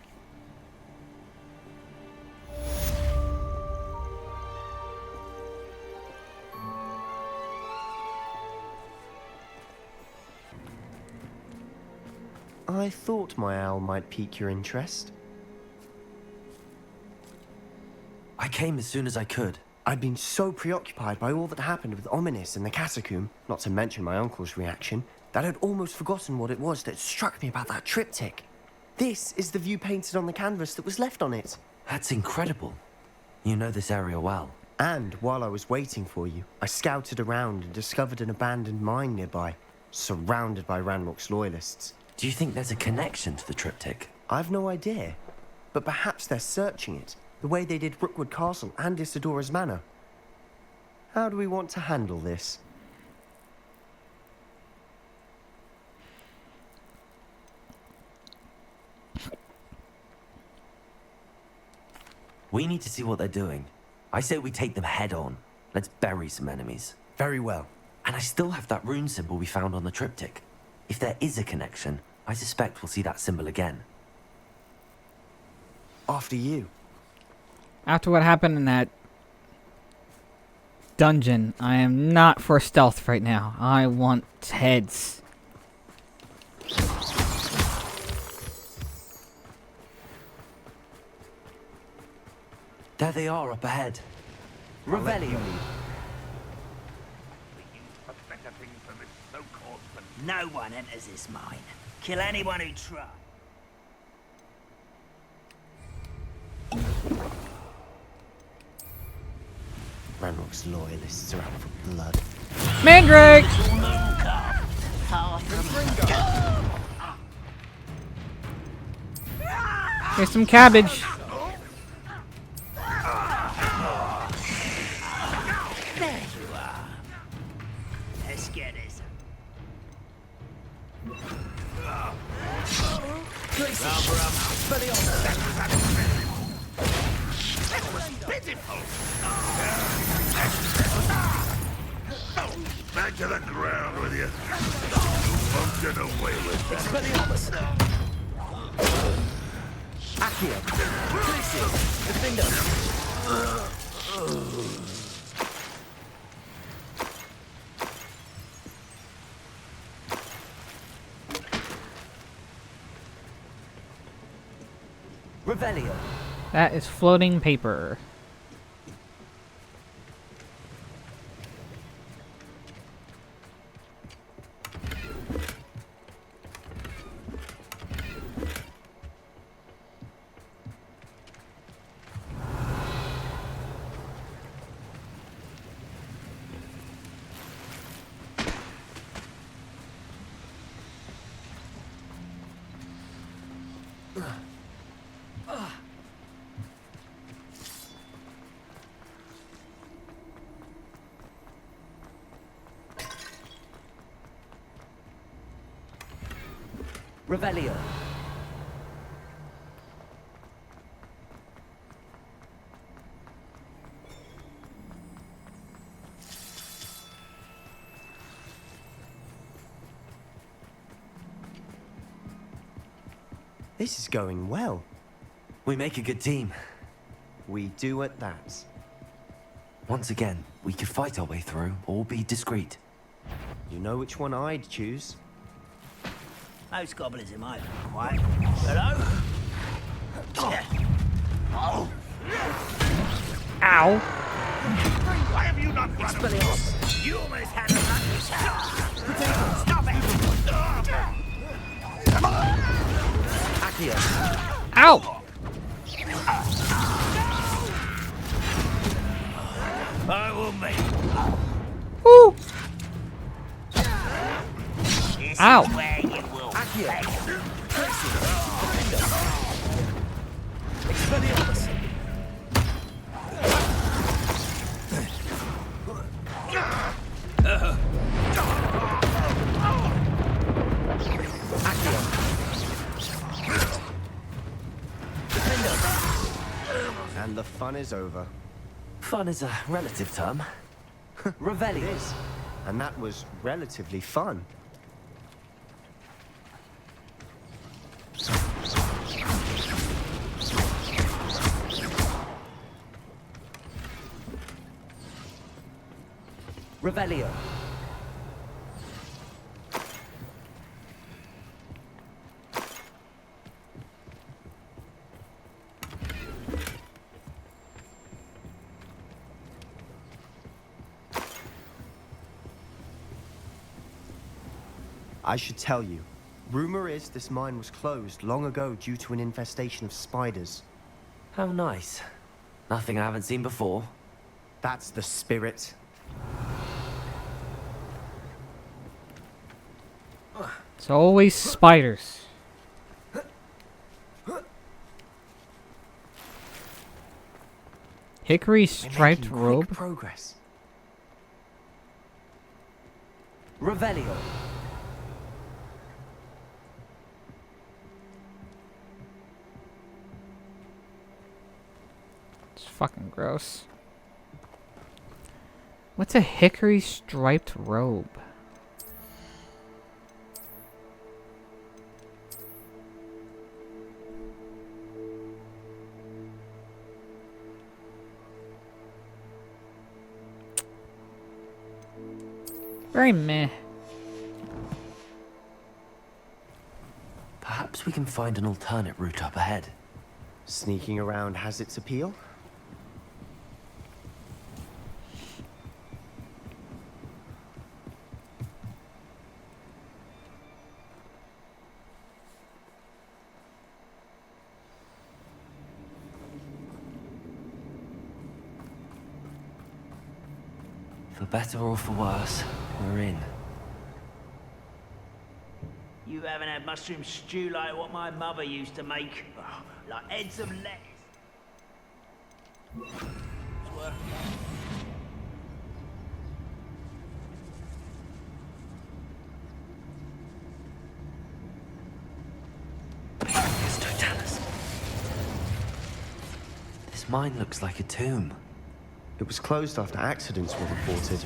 I thought my owl might pique your interest. I came as soon as I could. I'd been so preoccupied by all that happened with Ominis and the catacomb, not to mention my uncle's reaction, that I'd almost forgotten what it was that struck me about that triptych. This is the view painted on the canvas that was left on it. That's incredible. You know this area well. And while I was waiting for you, I scouted around and discovered an abandoned mine nearby, surrounded by Ranrock's loyalists. Do you think there's a connection to the triptych? I've no idea, but perhaps they're searching it, the way they did Rookwood Castle and Isidora's Manor. How do we want to handle this? We need to see what they're doing. I say we take them head on. Let's bury some enemies. Very well. And I still have that rune symbol we found on the triptych. If there is a connection, I suspect we'll see that symbol again. After you. After what happened in that dungeon, I am not for stealth right now. I want heads. There they are up ahead. Revelio. No one enters this mine. Kill anyone who tries. Ranrock's loyalists are out for blood. Mandrake! Here's some cabbage. There you are. Let's get this. Back to the ground with you. Bumped it away with Expelliarmus! Accio! Glacial! Defender! Revelio! That is floating paper. Revelio! This is going well. We make a good team. We do at that. Once again, we could fight our way through or be discreet. You know which one I'd choose? Most goblins in my quiet. Hello? Oh. Ow. Why have you not run away? You almost had a run. Stop it! Accio! Ow! I will make. Woo! Ow! is where you will pay. Expelliarmus! And the fun is over. Fun is a relative term. Revelio. And that was relatively fun. Revelio. I should tell you. Rumor is this mine was closed long ago due to an infestation of spiders. How nice. Nothing I haven't seen before. That's the spirit. It's always spiders. Hickory striped robe. Progress. Revelio. It's fucking gross. What's a hickory striped robe? Very meh. Perhaps we can find an alternate route up ahead. Sneaking around has its appeal. For better or for worse, we're in. You haven't had mushroom stew like what my mother used to make. Oh, like heads of lettuce. It's worth it. This mine looks like a tomb. It was closed after accidents were reported.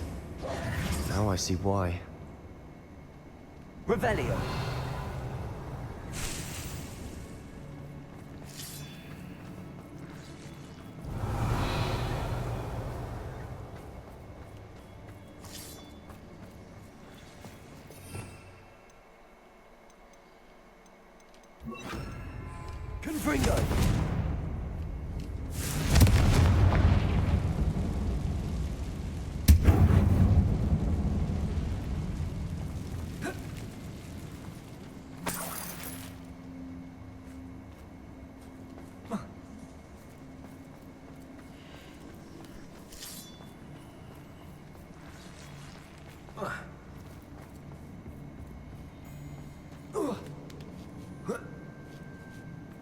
Now I see why. Revelio. Confringo.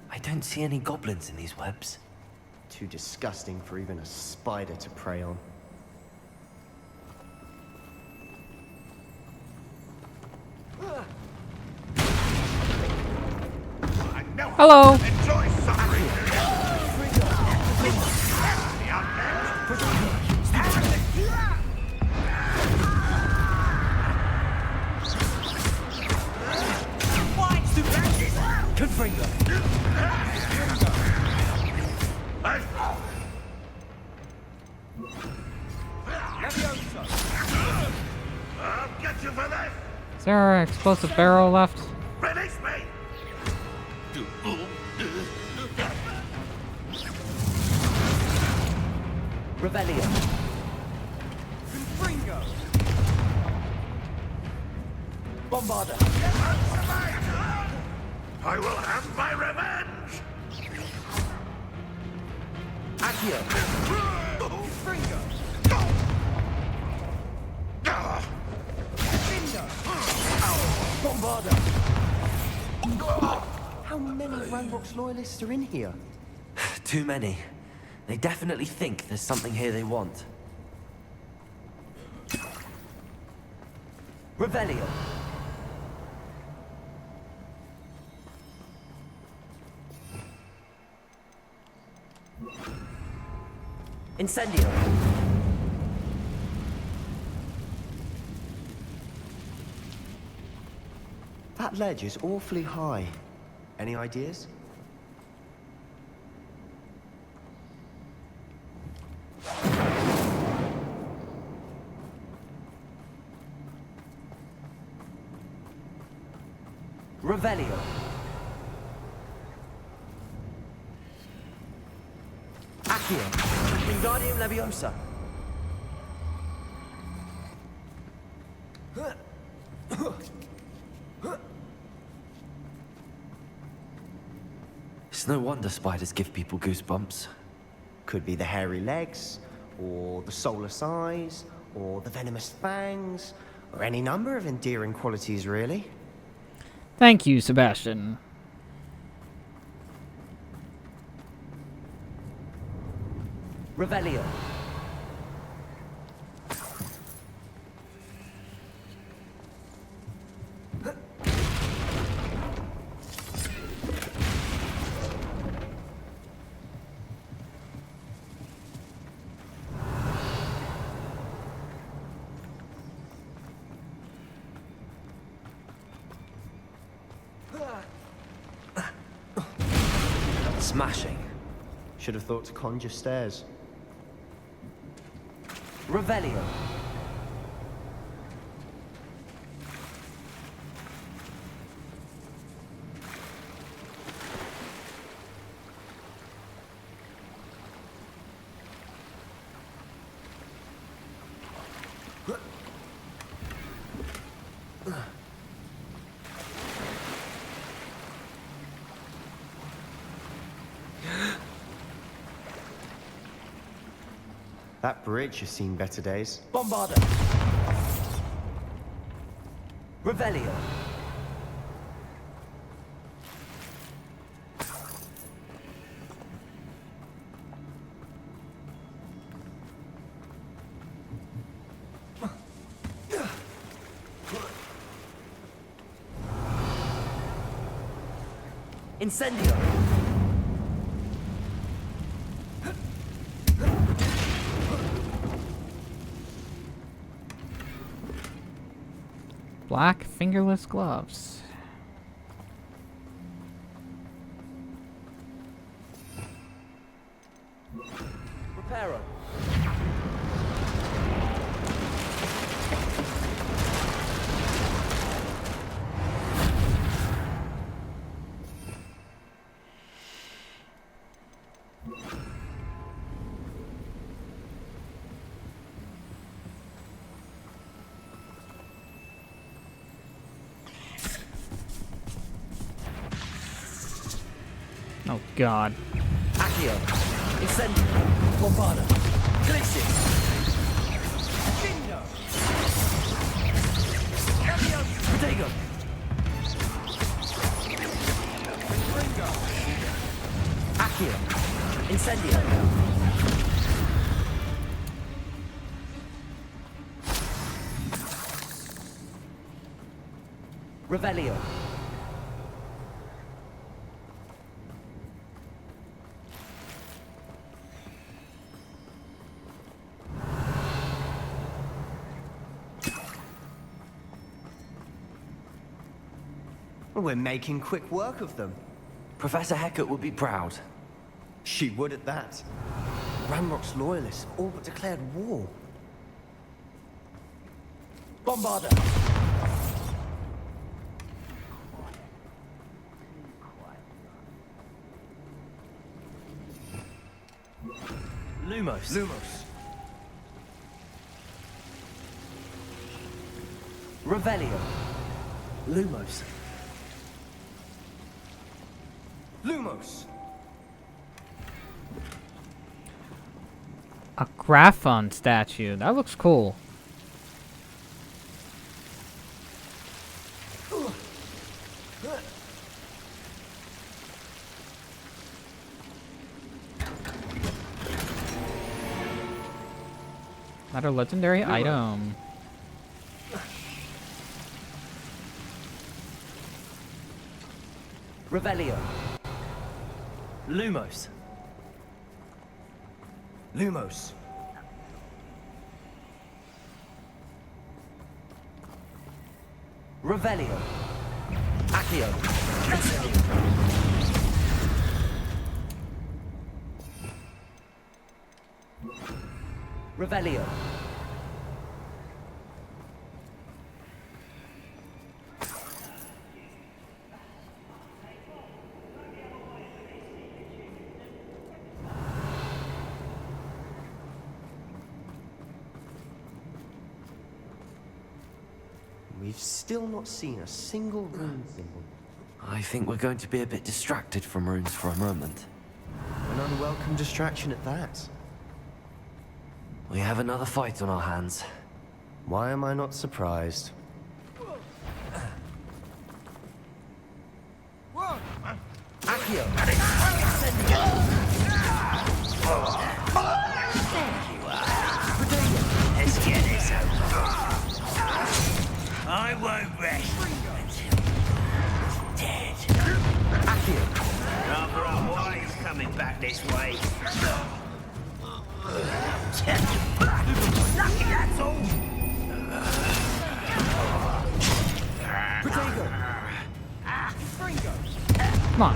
I don't see any goblins in these webs. Too disgusting for even a spider to prey on. Hello. Enjoy suffering. Confringo. I'll get you for this. Is there an explosive barrel left? Release me. Revelio. Confringo. Bombarda. I will have my revenge. Accio. Confringo. Bombarda! How many Ranrock's loyalists are in here? Too many. They definitely think there's something here they want. Revelio. Incendio. That ledge is awfully high. Any ideas? Revelio. Accio. Wingardium Leviosa. It's no wonder spiders give people goosebumps. Could be the hairy legs, or the soulless eyes, or the venomous fangs, or any number of endearing qualities, really. Thank you, Sebastian. Revelio. Smashing. Should have thought to conjure stairs. Revelio. That bridge has seen better days. Bombarda. Revelio. Incendio. Black fingerless gloves. Reparo. Oh God. Accio. Incendio. Bombarda. Glacier. Bingo! Protego. Ringo! Accio. Incendio. Revelio. We're making quick work of them. Professor Hecat would be proud. She would at that. Ranrock's loyalists have all but declared war. Bombarda. Lumos. Lumos. Revelio. Lumos. Lumos. A Graphon statue. That looks cool. Another legendary item. Revelio. Lumos. Lumos. Revelio. Accio. Revelio. We've still not seen a single rune symbol. I think we're going to be a bit distracted from runes for a moment. An unwelcome distraction at that. We have another fight on our hands. Why am I not surprised? Accio. Let's get this over. I won't rest until dead. Accio. Rather up why he's coming back this way. Lucky that's all. Protego. Come on.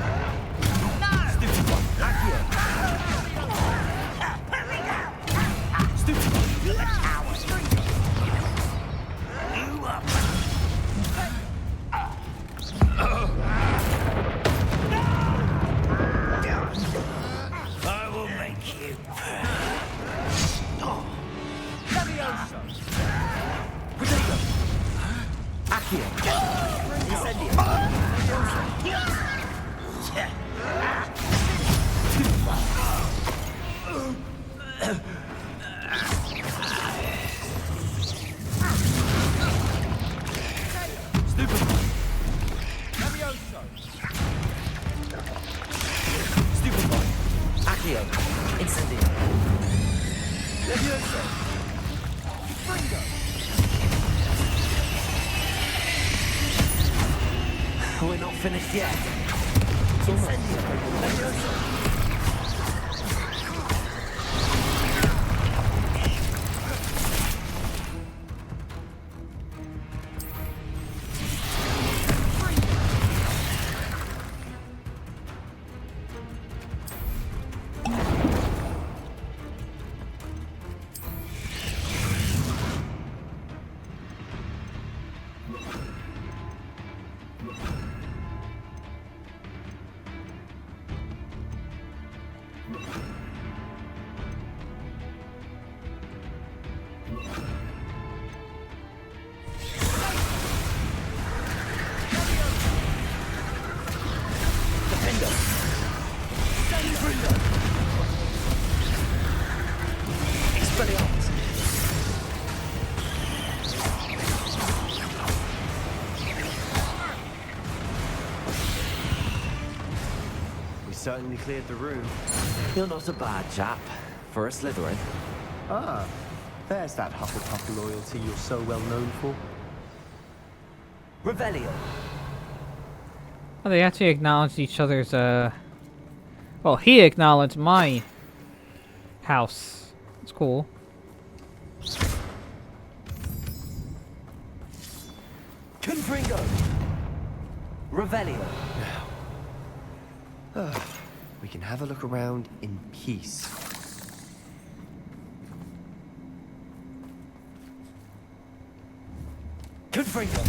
Stupid one. Accio. Stupid one. You're a coward. You up. I will make you. Protego. Accio. Incendio. Stupid one. Stupid one. Accio. Incendio. Levioso. We're not finished yet. Incendio. Levioso. Certainly cleared the room. You're not a bad chap for a Slytherin. Ah, there's that Hufflepuff loyalty you're so well known for. Revelio. Oh, they actually acknowledged each other's, well, he acknowledged my house. It's cool. Confringo. Revelio. We can have a look around in peace. Confringo.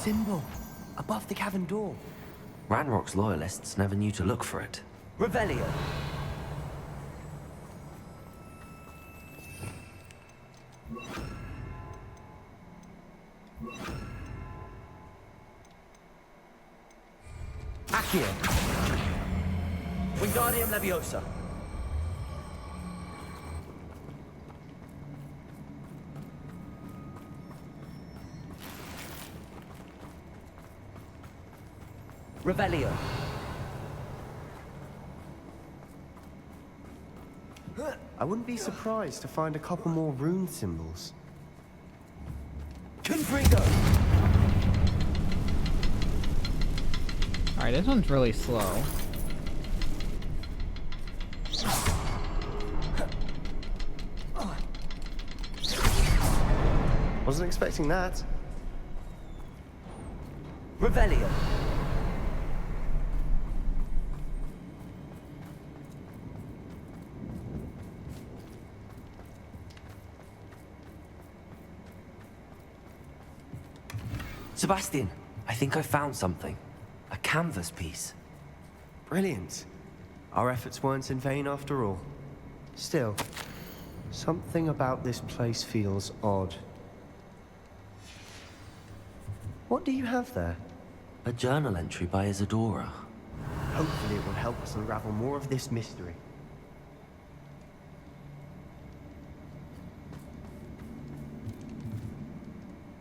Symbol above the cavern door. Ranrock's loyalists never knew to look for it. Revelio. Accio. Wingardium Leviosa. Revelio. I wouldn't be surprised to find a couple more rune symbols. Confringo. Alright, this one's really slow. Wasn't expecting that. Revelio. Sebastian, I think I found something. A canvas piece. Brilliant. Our efforts weren't in vain after all. Still, something about this place feels odd. What do you have there? A journal entry by Isadora. Hopefully it will help us unravel more of this mystery.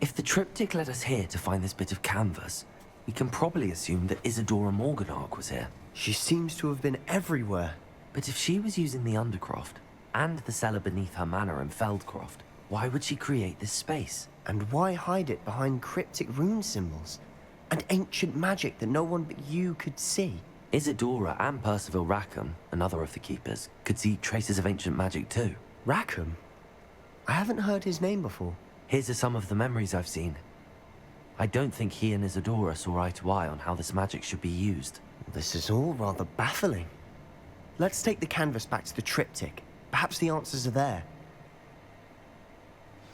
If the triptych led us here to find this bit of canvas, we can probably assume that Isadora Morganark was here. She seems to have been everywhere. But if she was using the Undercroft, and the cellar beneath her manor in Feldcroft, why would she create this space? And why hide it behind cryptic rune symbols? And ancient magic that no one but you could see? Isadora and Percival Rackham, another of the keepers, could see traces of ancient magic too. Rackham? I haven't heard his name before. Here's are some of the memories I've seen. I don't think he and Isadora saw eye to eye on how this magic should be used. This is all rather baffling. Let's take the canvas back to the triptych. Perhaps the answers are there.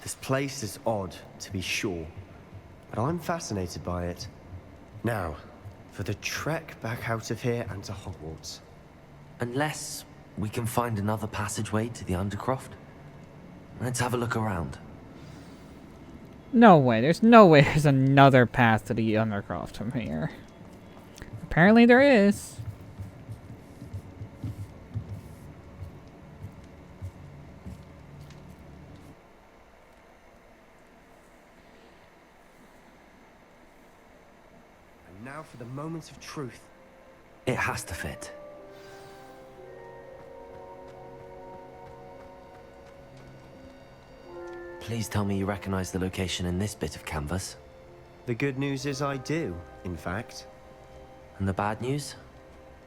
This place is odd, to be sure, but I'm fascinated by it. Now, for the trek back out of here and to Hogwarts. Unless we can find another passageway to the Undercroft. Let's have a look around. No way. There's no way there's another path to the Undercroft from here. Apparently there is. And now for the moment of truth. It has to fit. Please tell me you recognize the location in this bit of canvas. The good news is I do, in fact. And the bad news?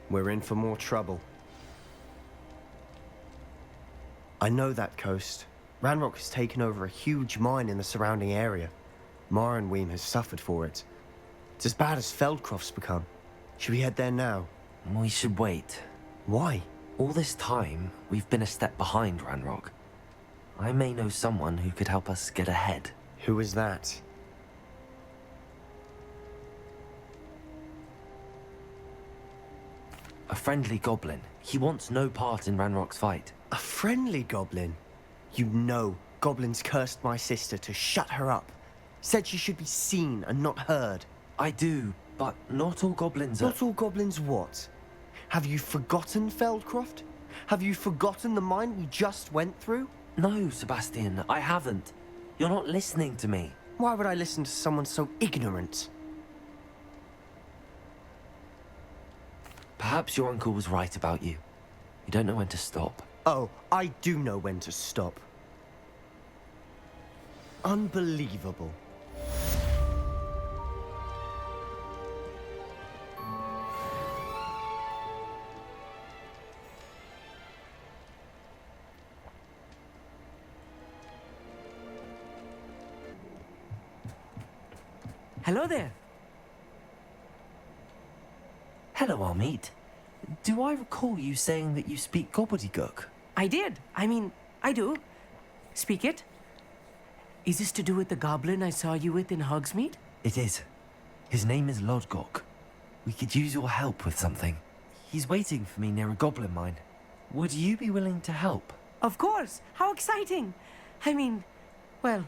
We're in for more trouble. I know that coast. Ranrock has taken over a huge mine in the surrounding area. Marrenweem has suffered for it. It's as bad as Feldcroft's become. Should we head there now? We should wait. Why? All this time, we've been a step behind Ranrock. I may know someone who could help us get ahead. Who is that? A friendly goblin. He wants no part in Ranrock's fight. A friendly goblin? You know, goblins cursed my sister to shut her up. Said she should be seen and not heard. I do, but not all goblins are... Not all goblins what? Have you forgotten Feldcroft? Have you forgotten the mine we just went through? No, Sebastian, I haven't. You're not listening to me. Why would I listen to someone so ignorant? Perhaps your uncle was right about you. You don't know when to stop. Oh, I do know when to stop. Unbelievable. Hello there. Hello, Armeet. Do I recall you saying that you speak gobbledygook? I did. I mean, I do. Speak it. Is this to do with the goblin I saw you with in Hogsmeade? It is. His name is Lodgok. We could use your help with something. He's waiting for me near a goblin mine. Would you be willing to help? Of course. How exciting. I mean, well,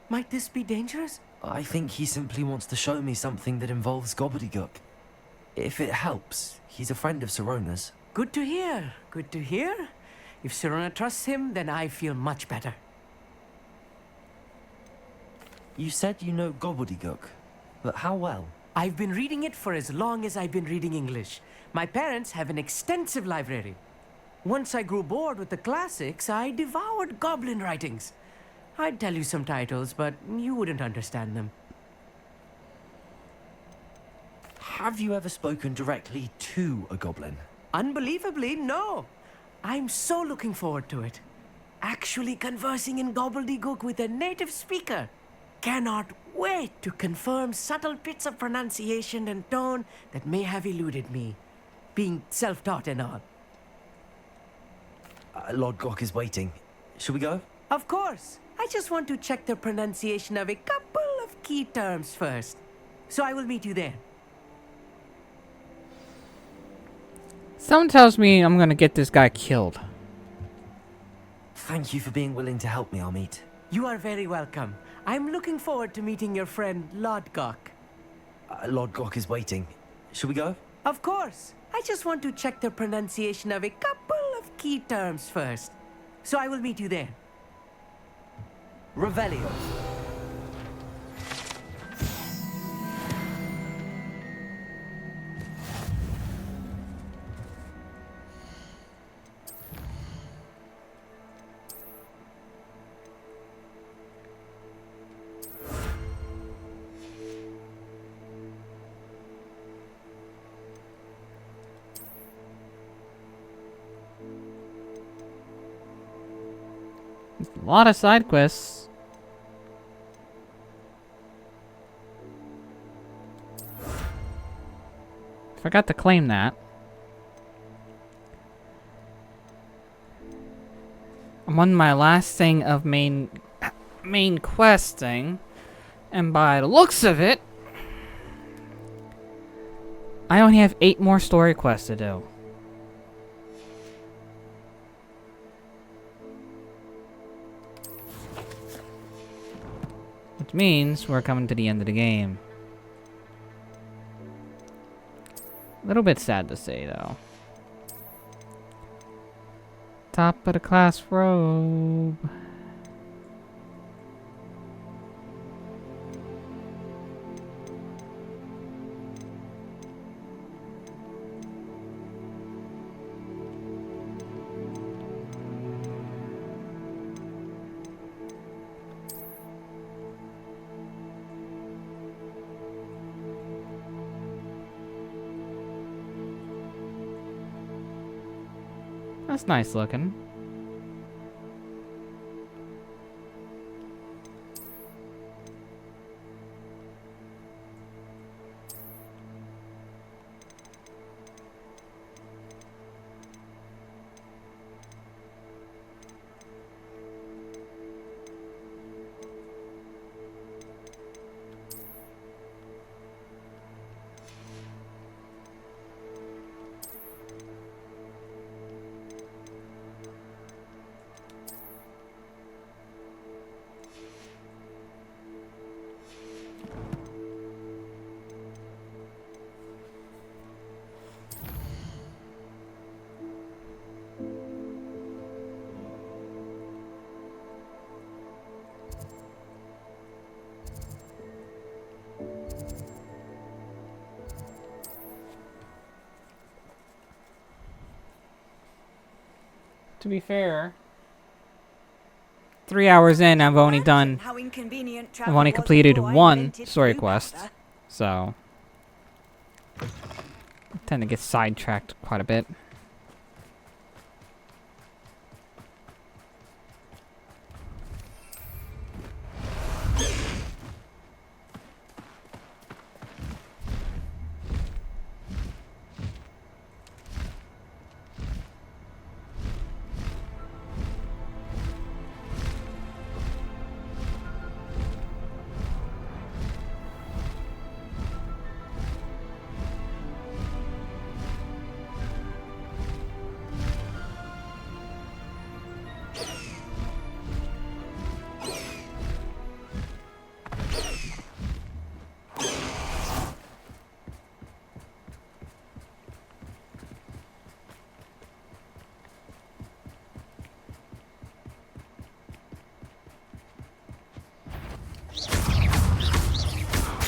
might this be dangerous? I think he simply wants to show me something that involves gobbledygook. If it helps, he's a friend of Sirona's. Good to hear. Good to hear. If Sirona trusts him, then I feel much better. You said you know gobbledygook, but how well? I've been reading it for as long as I've been reading English. My parents have an extensive library. Once I grew bored with the classics, I devoured goblin writings. I'd tell you some titles, but you wouldn't understand them. Have you ever spoken directly to a goblin? Unbelievably, no. I'm so looking forward to it. Actually conversing in gobbledygook with a native speaker. Cannot wait to confirm subtle bits of pronunciation and tone that may have eluded me. Being self-taught and all. Lord Glock is waiting. Shall we go? Of course. I just want to check the pronunciation of a couple of key terms first. So I will meet you there. Someone tells me I'm gonna get this guy killed. Thank you for being willing to help me, Amit. You are very welcome. I'm looking forward to meeting your friend, Lord Glock. Lord Glock is waiting. Shall we go? Of course. I just want to check the pronunciation of a couple of key terms first. So I will meet you there. Revelio. A lot of side quests. Forgot to claim that. I'm on my last thing of main questing, and by the looks of it, I only have 8 more story quests to do. Which means we're coming to the end of the game. A little bit sad to say, though. Top of the class robe. That's nice looking. To be fair, 3 hours in, I've only completed one story quest, so I tend to get sidetracked quite a bit.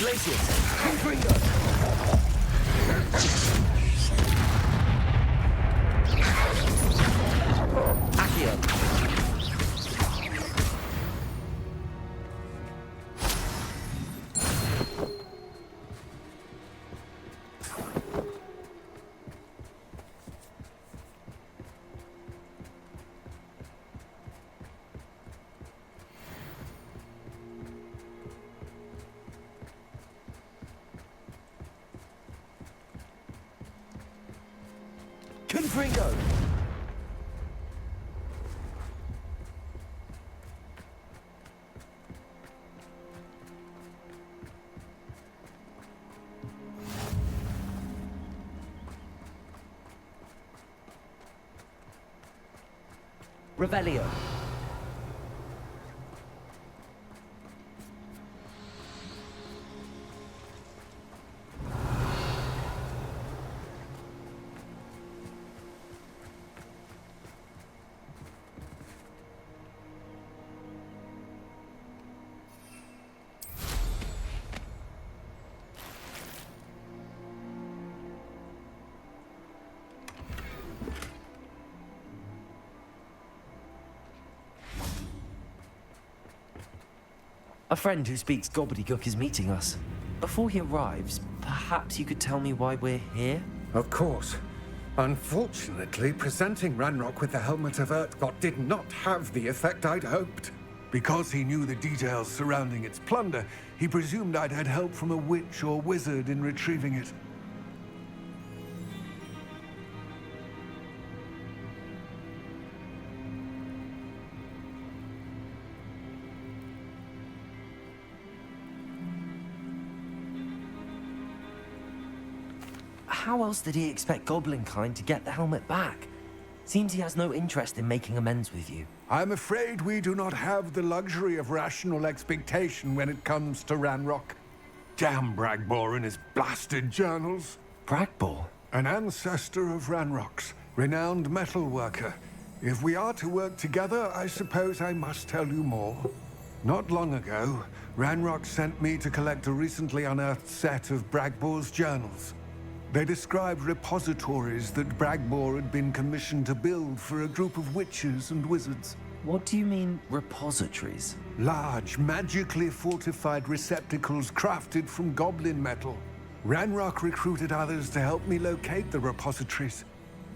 Glacius! Confringo! Accio! Confringo! Revelio. A friend who speaks gobbledygook is meeting us. Before he arrives, perhaps you could tell me why we're here? Of course. Unfortunately, presenting Ranrock with the Helmet of Urtkot did not have the effect I'd hoped. Because he knew the details surrounding its plunder, he presumed I'd had help from a witch or wizard in retrieving it. How else did he expect Goblinkind to get the helmet back? Seems he has no interest in making amends with you. I'm afraid we do not have the luxury of rational expectation when it comes to Ranrock. Damn Bragbor and his blasted journals. Bragbor? An ancestor of Ranrock's, renowned metal worker. If we are to work together, I suppose I must tell you more. Not long ago, Ranrock sent me to collect a recently unearthed set of Bragbor's journals. They described repositories that Bragbor had been commissioned to build for a group of witches and wizards. What do you mean, repositories? Large, magically fortified receptacles crafted from goblin metal. Ranrock recruited others to help me locate the repositories.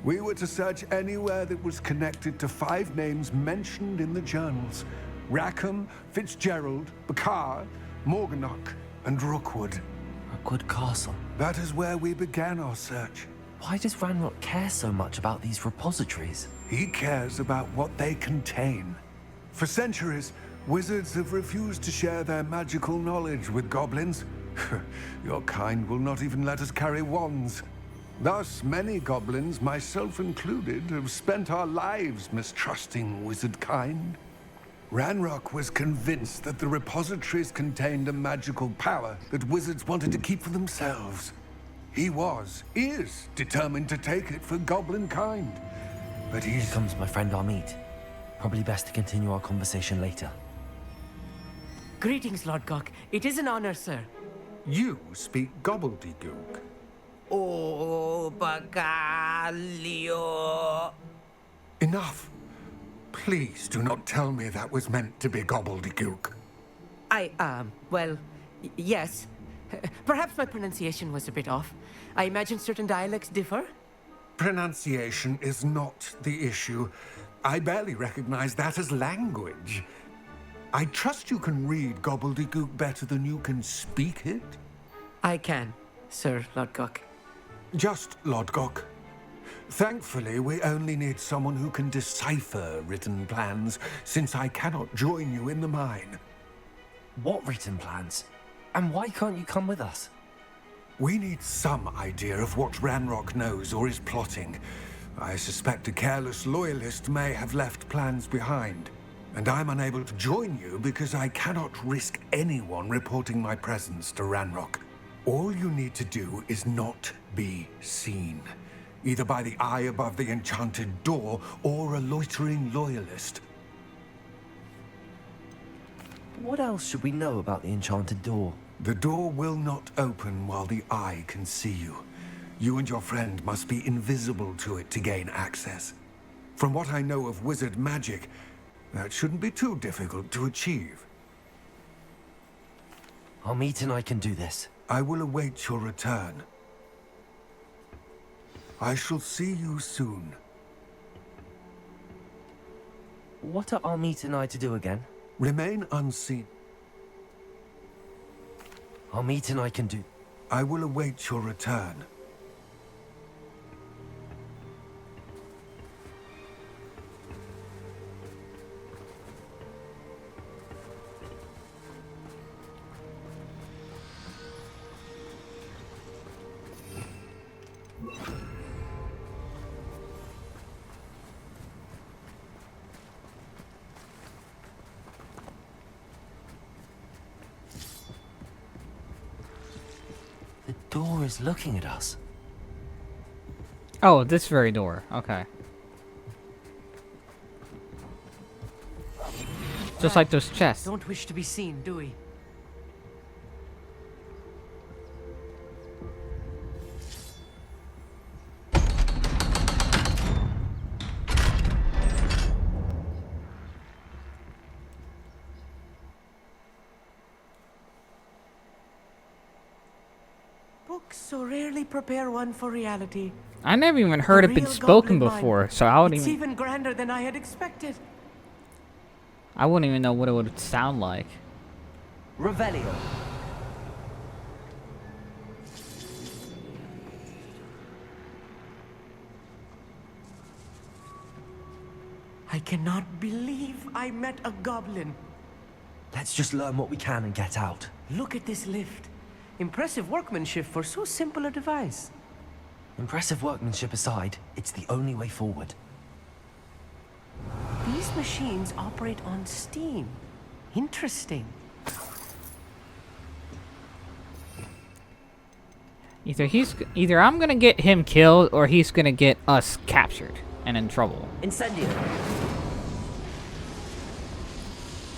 We were to search anywhere that was connected to 5 names mentioned in the journals: Rackham, Fitzgerald, Bakar, Morganach, and Rookwood. Rookwood Castle? That is where we began our search. Why does Ranrock care so much about these repositories? He cares about what they contain. For centuries, wizards have refused to share their magical knowledge with goblins. Your kind will not even let us carry wands. Thus, many goblins, myself included, have spent our lives mistrusting wizard kind. Ranrock was convinced that the repositories contained a magical power that wizards wanted to keep for themselves. He is determined to take it for goblin kind. But Here comes my friend Amit. Probably best to continue our conversation later. Greetings, Lord Gok. It is an honor, sir. You speak gobbledygook. Oh, Bagalio. Enough. Please do not tell me that was meant to be gobbledygook. Well, yes. Perhaps my pronunciation was a bit off. I imagine certain dialects differ. Pronunciation is not the issue. I barely recognize that as language. I trust you can read gobbledygook better than you can speak it? I can, Sir Lord Gok. Just Lord Gok. Thankfully, we only need someone who can decipher written plans, since I cannot join you in the mine. What written plans? And why can't you come with us? We need some idea of what Ranrock knows or is plotting. I suspect a careless loyalist may have left plans behind. And I'm unable to join you because I cannot risk anyone reporting my presence to Ranrock. All you need to do is not be seen, either by the eye above the enchanted door or a loitering loyalist. What else should we know about the enchanted door? The door will not open while the eye can see you. You and your friend must be invisible to it to gain access. From what I know of wizard magic, that shouldn't be too difficult to achieve. Armit and I can do this. I will await your return. I shall see you soon. What are Armit and I to do again? Remain unseen. Armit and I can do... I will await your return. The door is looking at us. Oh, this very door. Okay. Just like those chests. Don't wish to be seen, do we? Books so rarely prepare one for reality. I never even heard it been spoken before, so I wouldn't It's even... even grander than I had expected. I wouldn't even know what it would sound like. Revelio. I cannot believe I met a goblin. Let's just learn what we can and get out. Look at this lift. Impressive workmanship for so simple a device. Impressive workmanship aside, it's the only way forward. These machines operate on steam. Interesting. Either I'm gonna get him killed or he's gonna get us captured and in trouble. Incendio.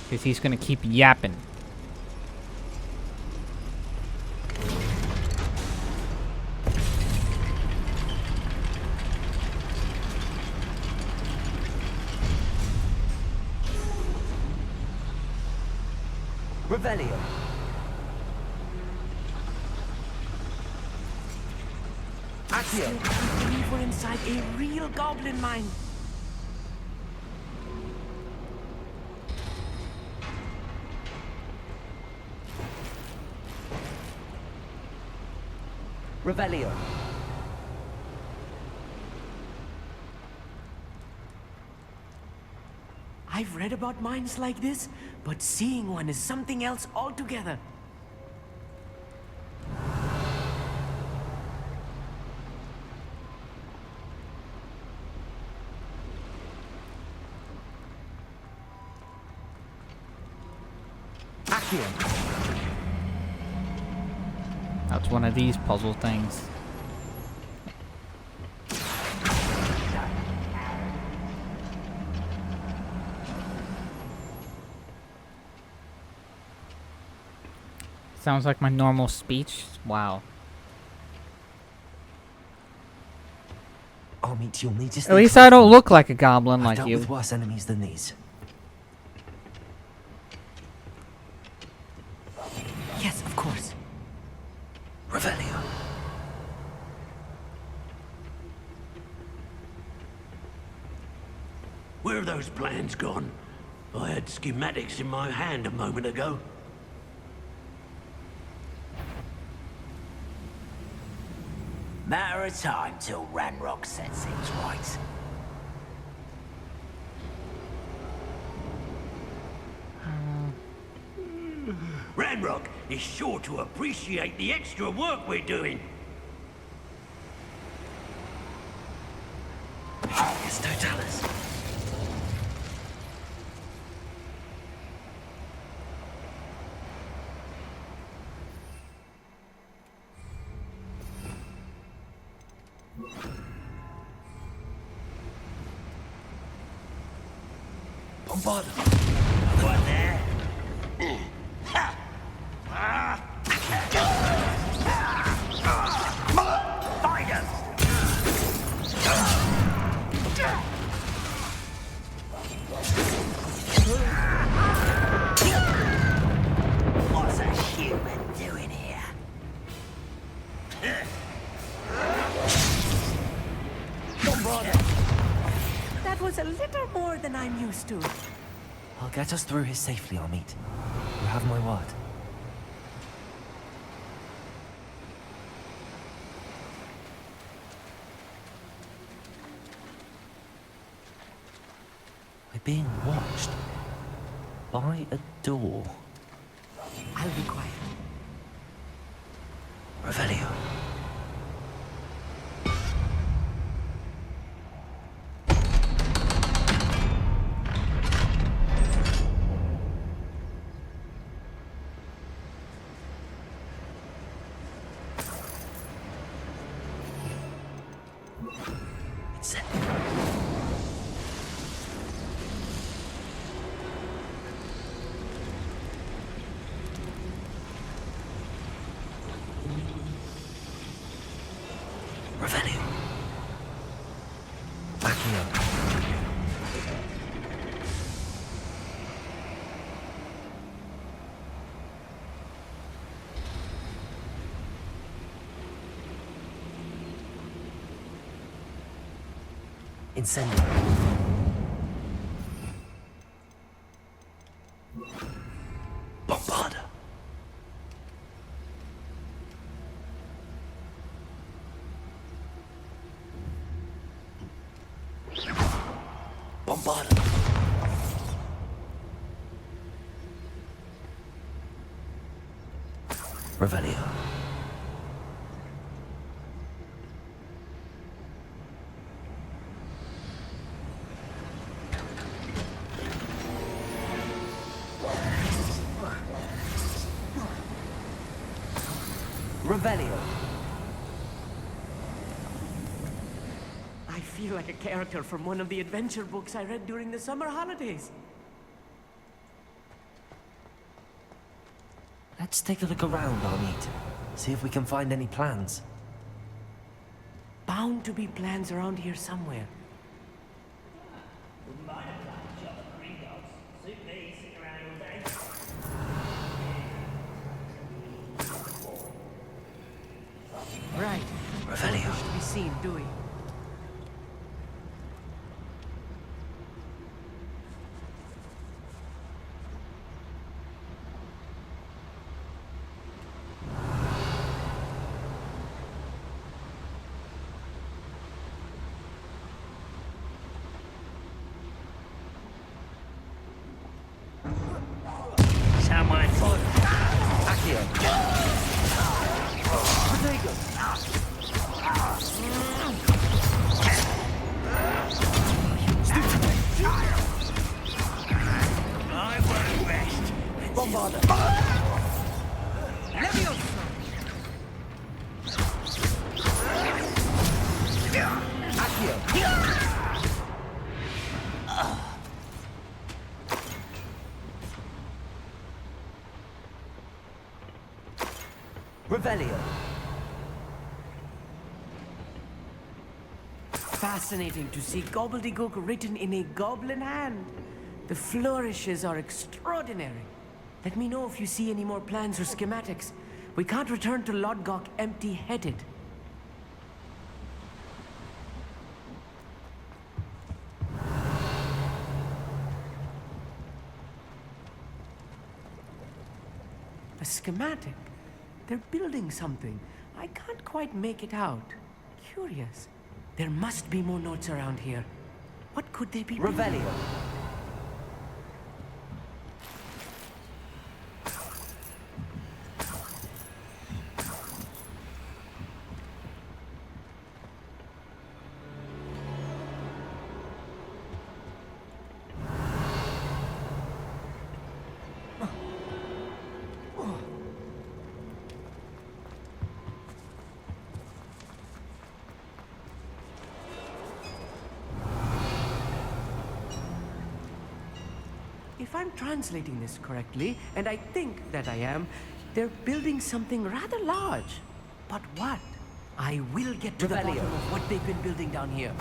Because he's gonna keep yapping. Revelio. Accio. I believe we're inside a real goblin mine. Revelio. I've read about mines like this, but seeing one is something else altogether. Accio. That's one of these puzzle things. Sounds like my normal speech. Wow. Armit, you'll need to stay At least close I to don't me. look like a goblin I've like dealt you. with worse enemies than these. Yes, of course. Revelio. Where are those plans gone? I had schematics in my hand a moment ago. Matter of time till Ranrock sets things right. Ranrock is sure to appreciate the extra work we're doing. Yes, Totalis. Bombard. What there? Ha! Ah! I'm used to. I'll get us through here safely, Amit. You have my word. We're being watched by a door. I'll be quiet. Revelio. It's it. Revelio. Accio. Incendio. Bombarda. Bombarda. Revelio. Revelio. I feel like a character from one of the adventure books I read during the summer holidays. Let's take a look around, Amit. See if we can find any plans. Bound to be plans around here somewhere. Right. Revelio. Don't wish to be seen, do we? Someone. Accio. I won't rest. Bombarda. Accio. Revelio. Fascinating to see gobbledygook written in a goblin hand. The flourishes are extraordinary. Let me know if you see any more plans or schematics. We can't return to Lodgok empty-headed. A schematic? They're building something. I can't quite make it out. Curious. There must be more notes around here. What could they be? Revelio. If I'm translating this correctly, and I think that I am, they're building something rather large. But what? I will get to the bottom of what they've been building down here.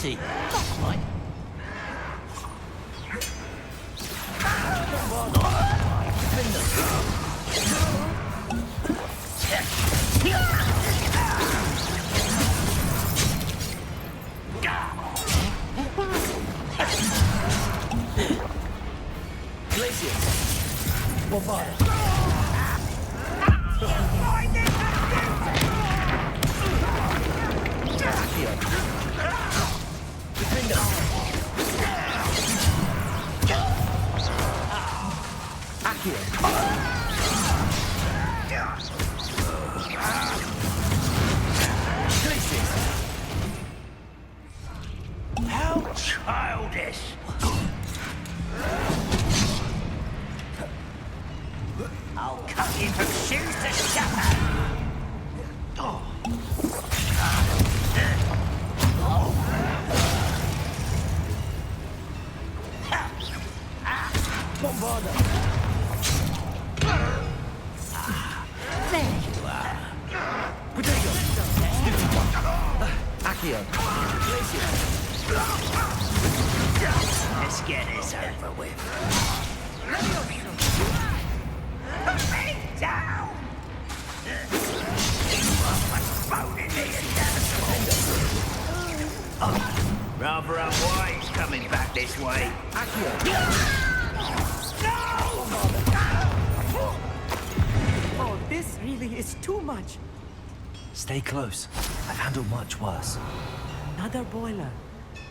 pity. That's right. How childish! I'll cut you from shoes to shatter. Let's get this over with. Put me down! Rather unwise coming back this way. Oh, this really is too much. Stay close. I've handled much worse. Another boiler.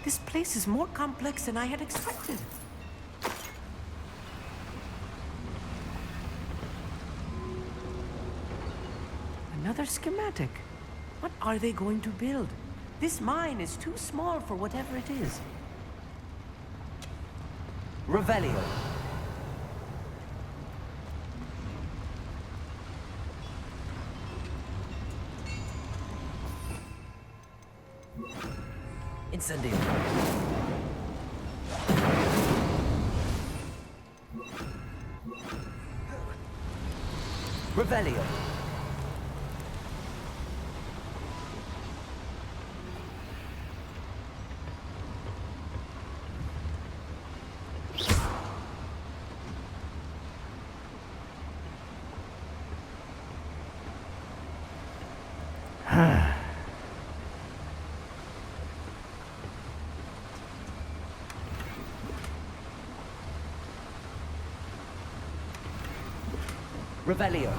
This place is more complex than I had expected. Another schematic. What are they going to build? This mine is too small for whatever it is. Revelio. Incendio. Revelio. Revelio.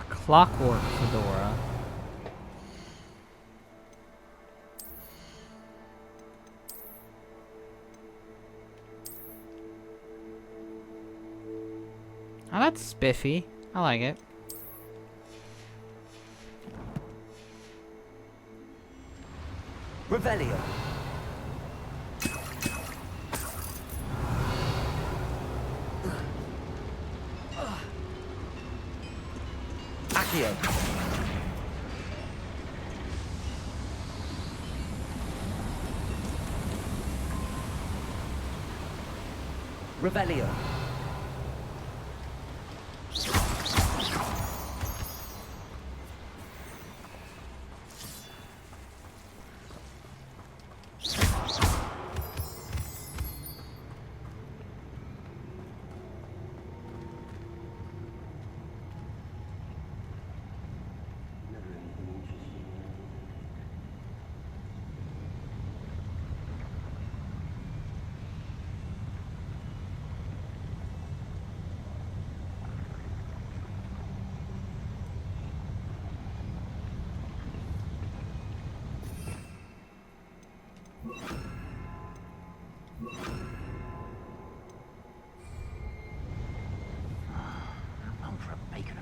Clockwork fedora. Oh, that's spiffy. I like it. Revelio. Accio. Revelio.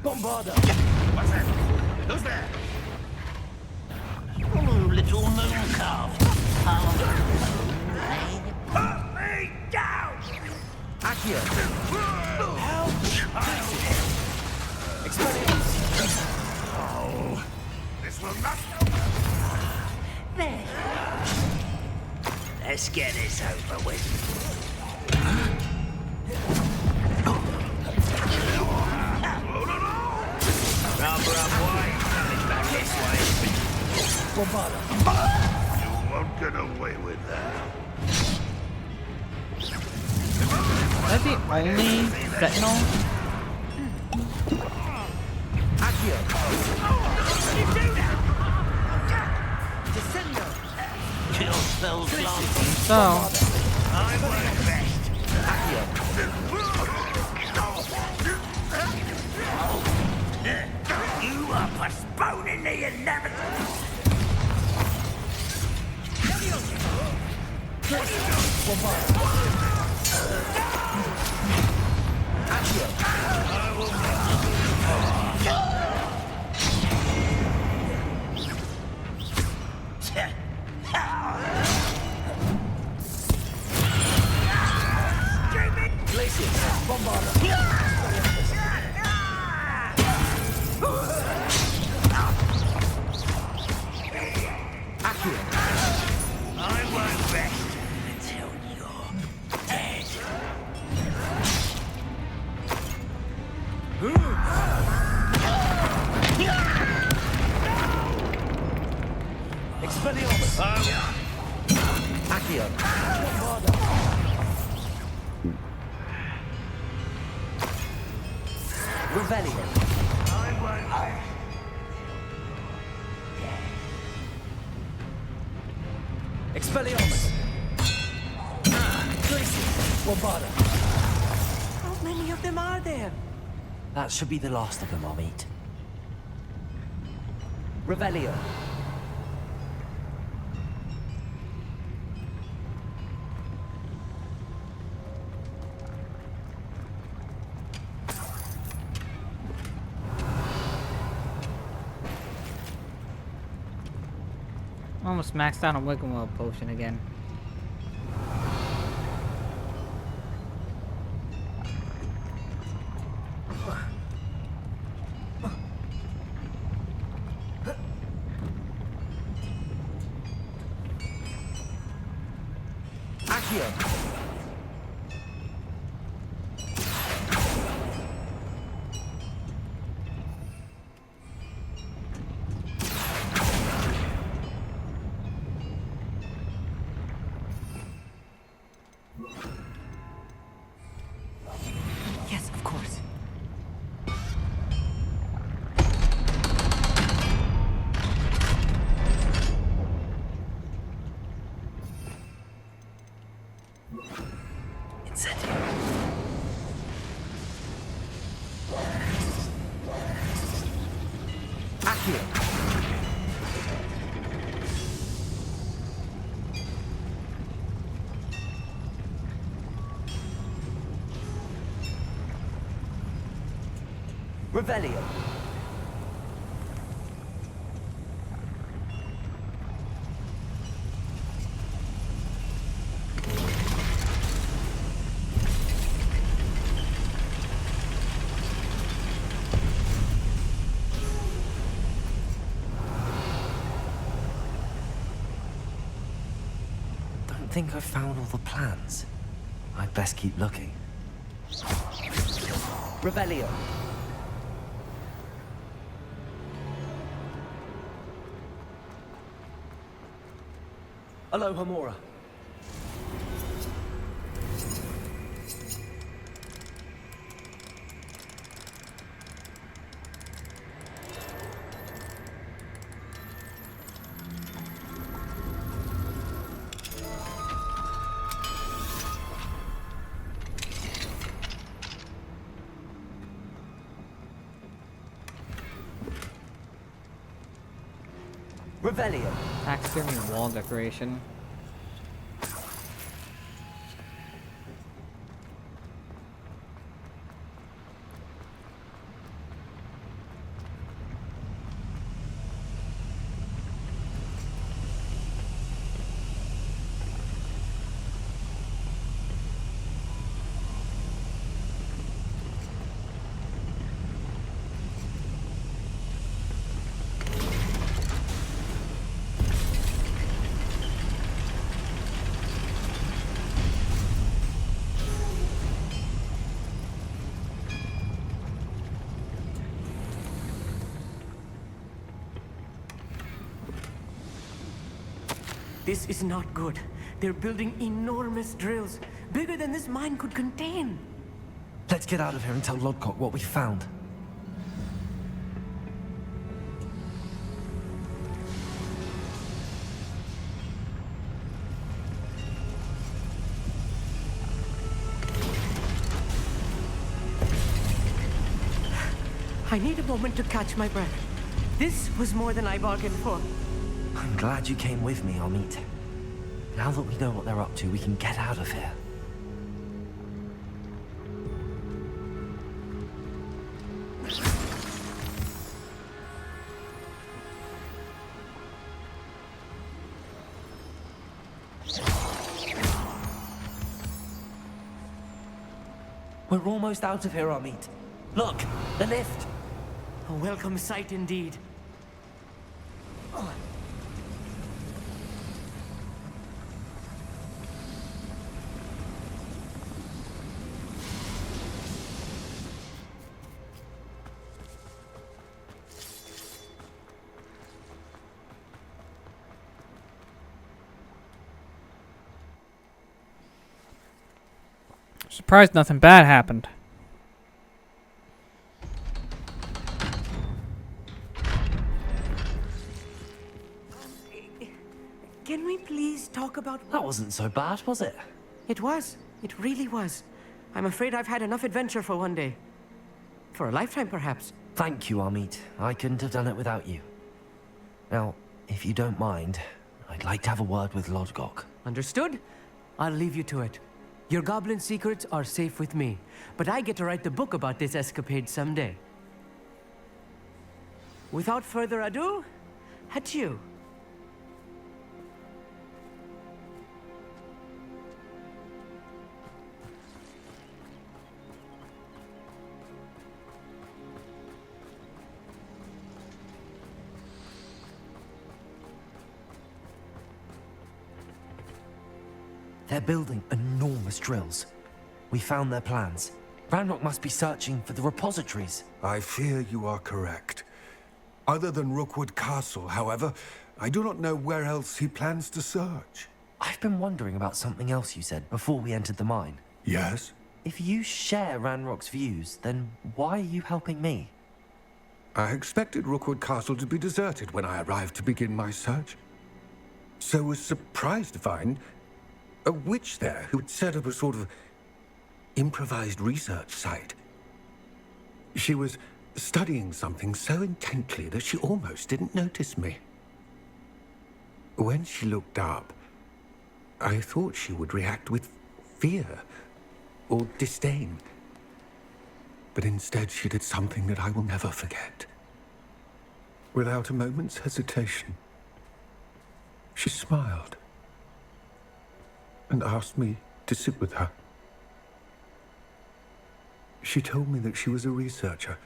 Bombarda! What's that? Who's there? Oh, little moon calf. Put me down! Accio. Help! Expelliarmus. Oh, this will not help. Let's get this over with. Number up wide, coming back this way. You won't get away with that. Is that the only Sentinel? Accio. You do that. Descendo. Kill spells planting. So. I work best. Accio. You are postponing the inevitable. I won't rest until you're dead. Expelliarmus! Accio! Revelio! I won't rest. Expelliarmus! How many of them are there? That should be the last of them I'll meet. Revelio! Almost maxed out on Wiggle potion again. Accio! Yes, of course. Incendio. Accio. Revelio. Don't think I've found all the plans. I'd best keep looking. Revelio. Aloha Mora. Revelio. Taxidermy wall decoration. This is not good. They're building enormous drills, bigger than this mine could contain. Let's get out of here and tell Lodcock what we found. I need a moment to catch my breath. This was more than I bargained for. I'm glad you came with me, Amit. Now that we know what they're up to, we can get out of here. We're almost out of here, Amit. Look, the lift. A welcome sight indeed. Surprised nothing bad happened. Can we please talk about... That wasn't so bad, was it? It was. It really was. I'm afraid I've had enough adventure for one day. For a lifetime, perhaps. Thank you, Amit. I couldn't have done it without you. Now, if you don't mind, I'd like to have a word with Lodcock. Understood? I'll leave you to it. Your goblin secrets are safe with me, but I get to write the book about this escapade someday. Without further ado, adieu. They're building enormous drills. We found their plans. Ranrock must be searching for the repositories. I fear you are correct. Other than Rookwood Castle, however, I do not know where else he plans to search. I've been wondering about something else you said before we entered the mine. Yes? If you share Ranrock's views, then why are you helping me? I expected Rookwood Castle to be deserted when I arrived to begin my search. So was surprised to find a witch there who had set up a sort of improvised research site. She was studying something so intently that she almost didn't notice me. When she looked up, I thought she would react with fear or disdain. But instead she did something that I will never forget. Without a moment's hesitation, she smiled and asked me to sit with her. She told me that she was a researcher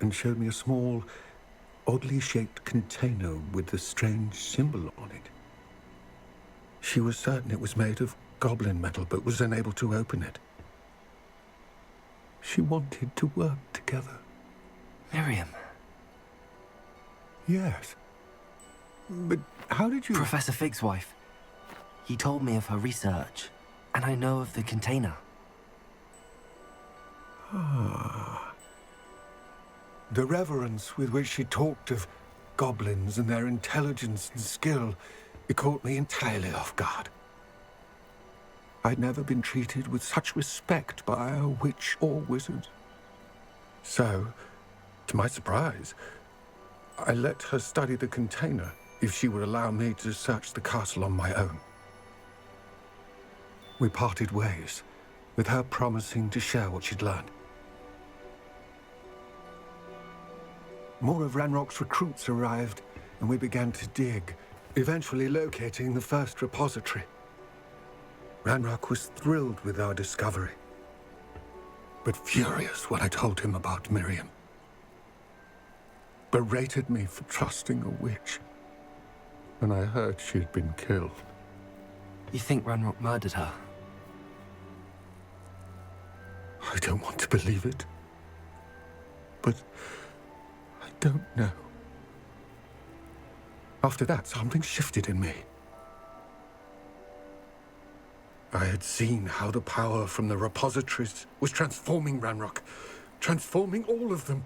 and showed me a small, oddly shaped container with a strange symbol on it. She was certain it was made of goblin metal, but was unable to open it. She wanted to work together. Miriam. Yes. But how did you... Professor Fig's wife. He told me of her research, and I know of the container. Ah. The reverence with which she talked of goblins and their intelligence and skill, it caught me entirely off guard. I'd never been treated with such respect by a witch or wizard. So, to my surprise, I let her study the container if she would allow me to search the castle on my own. We parted ways, with her promising to share what she'd learned. More of Ranrock's recruits arrived, and we began to dig, eventually locating the first repository. Ranrock was thrilled with our discovery, but furious when I told him about Miriam. Berated me for trusting a witch, and I heard she'd been killed. You think Ranrock murdered her? I don't want to believe it, but I don't know. After that, something shifted in me. I had seen how the power from the repositories was transforming Ranrock, transforming all of them.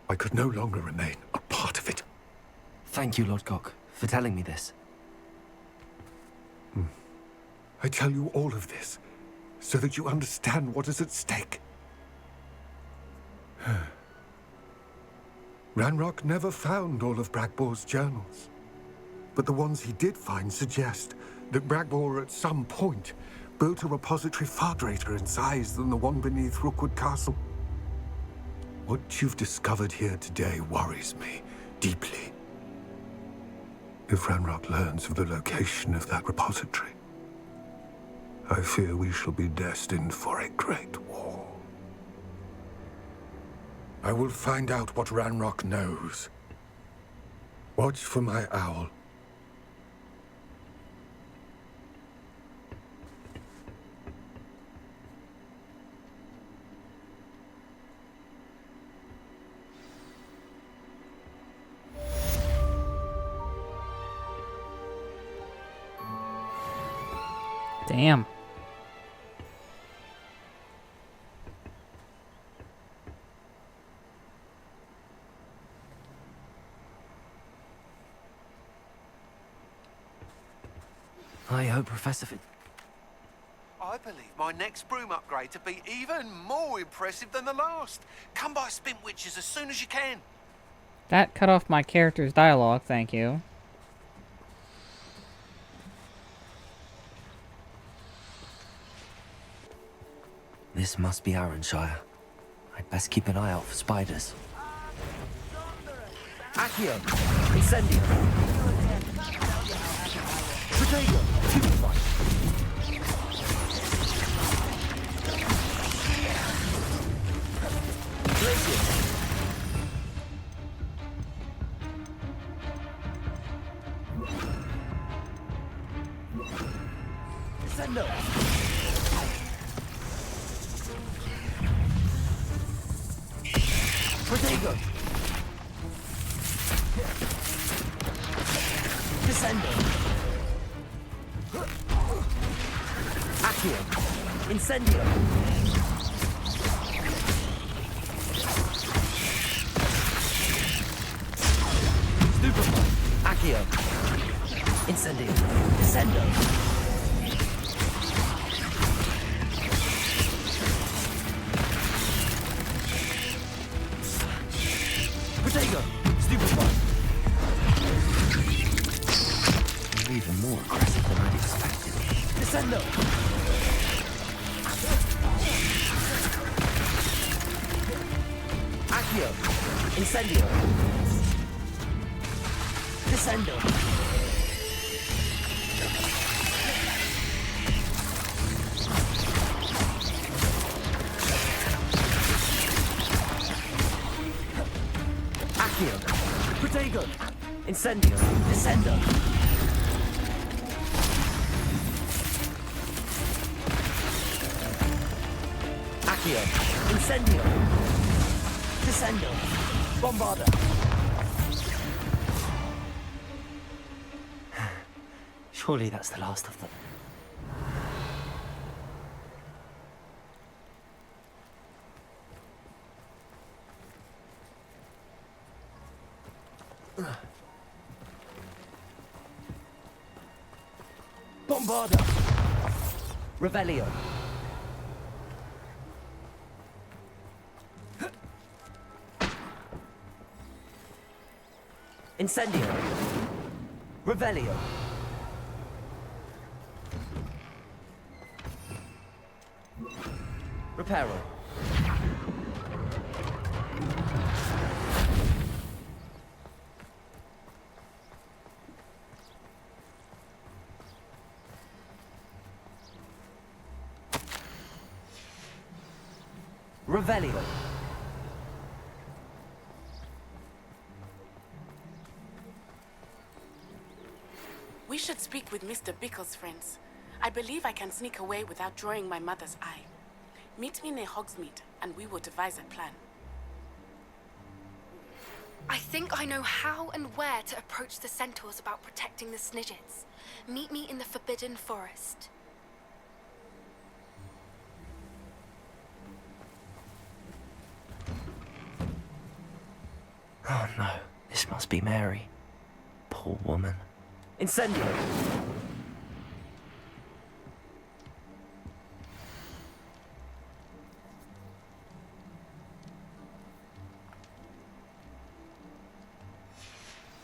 I could no longer remain a part of it. Thank you, Lord Gok, for telling me this. I tell you all of this so that you understand what is at stake. Ranrock never found all of Bragbor's journals, but the ones he did find suggest that Bragbor at some point built a repository far greater in size than the one beneath Rookwood Castle. What you've discovered here today worries me deeply. If Ranrock learns of the location of that repository, I fear we shall be destined for a great war. I will find out what Ranrock knows. Watch for my owl. Damn. I hope Professor I believe my next broom upgrade to be even more impressive than the last. Come by Spintwitches as soon as you can. That cut off my character's dialogue, thank you. This must be Arranshire. I'd best keep an eye out for spiders. Accio! Incendio! Protego! Stupefy! Glacier! Sendo! Protego! Descendo! Accio! Incendio! Stupefy! Accio! Incendio! Descendo! Protego! Stupefy! You're even more aggressive than I'd expected. Descendo! Accio! Incendio! Descendo! Accio! Protego! Incendio! Descendo! Accio! Incendio! Descendo! Bombarda! Surely that's the last of them. Bombarda! Revelio! Incendio! Revelio! Reparo! Revelio! We should speak with Mr. Bickle's friends. I believe I can sneak away without drawing my mother's eye. Meet me near Hogsmeade, and we will devise a plan. I think I know how and where to approach the centaurs about protecting the Snidgets. Meet me in the Forbidden Forest. Oh no, this must be Mary. Poor woman. Incendio!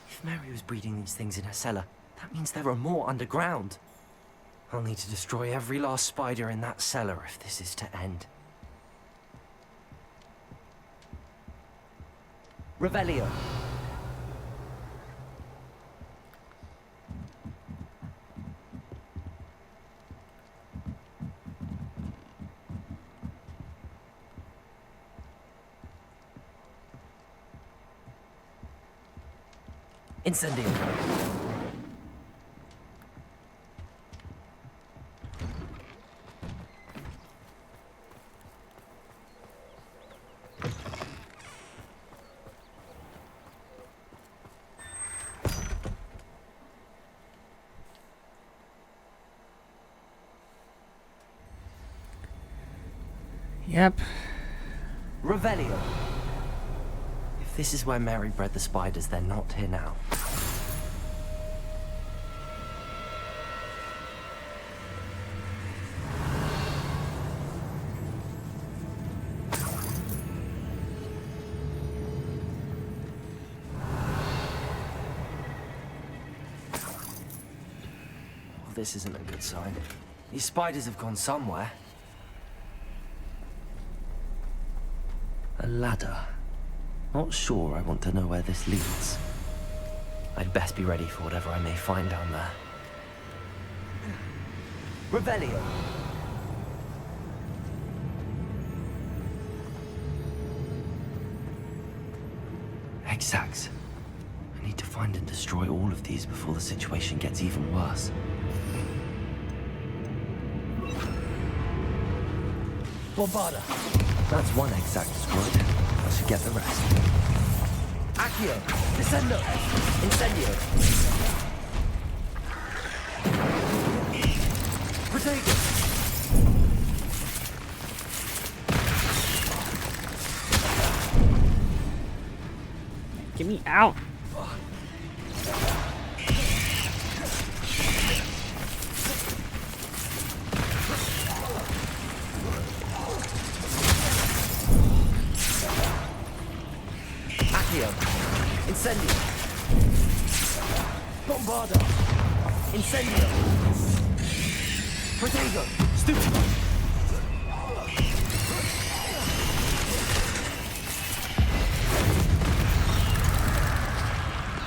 If Mary was breeding these things in her cellar, that means there are more underground. I'll need to destroy every last spider in that cellar if this is to end. Revelio. Incendio. Yep. Revelio. If this is where Mary bred the spiders, they're not here now. Well, this isn't a good sign. These spiders have gone somewhere. A ladder. Not sure I want to know where this leads. I'd best be ready for whatever I may find down there. Revelio. Exact. I need to find and destroy all of these before the situation gets even worse. Bombarda. That's one exact destroyed. I should get the rest. Accio! Descendo! Incendio! Protego! Get me out! Incendio! Bombarda! Incendio! Protego! Stupido!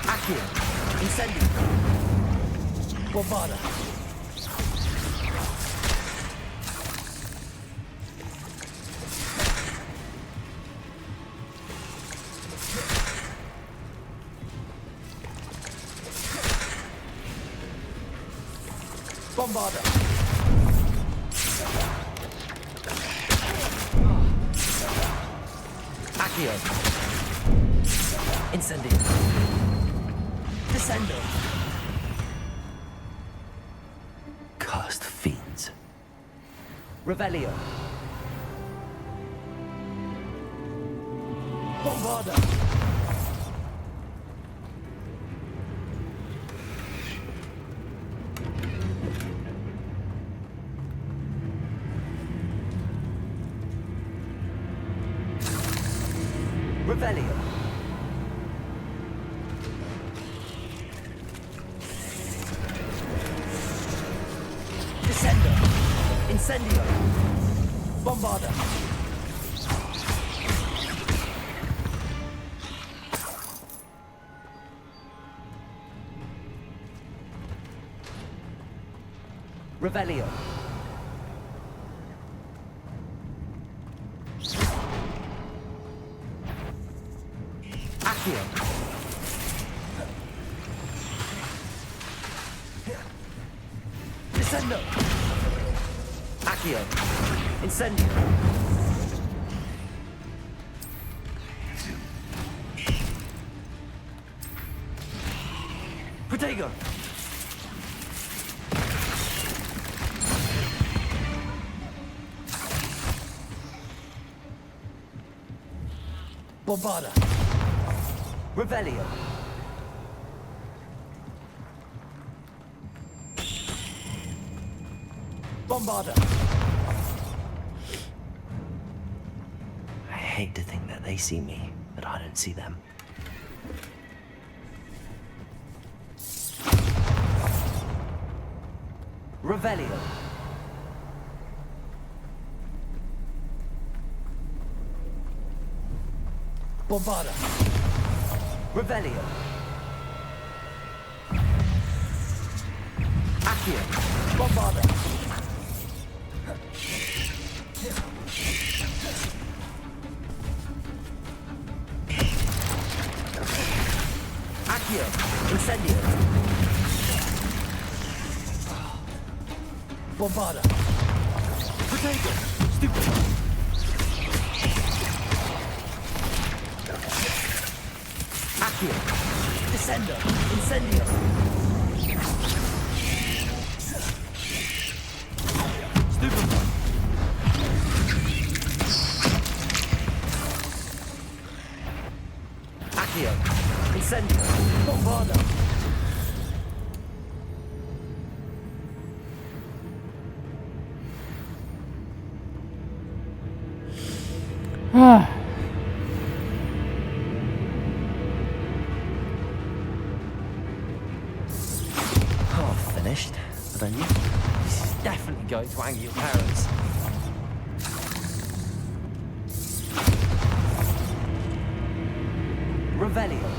Accio! Incendio! Bombarda! Bombarda! Accio! Incendio! Descendo! Cursed fiends. Revelio! Bombarda! Revelio. Descendo. Incendio. Bombarda. Revelio. Accio. Descendo. Accio. Incendio. Protego. Bombarda. Revelio. Bombarda. I hate to think that they see me, but I don't see them. Revelio. Bombarda. Revelio. Accio. Bombarda. Accio. Incendio. Bombarda. Potato. Stupid. Accio. Descendo. Incendio. Stupefy. Accio. Incendio. Bombarda. Finished, but I knew this is definitely going to anger your parents. Revelio.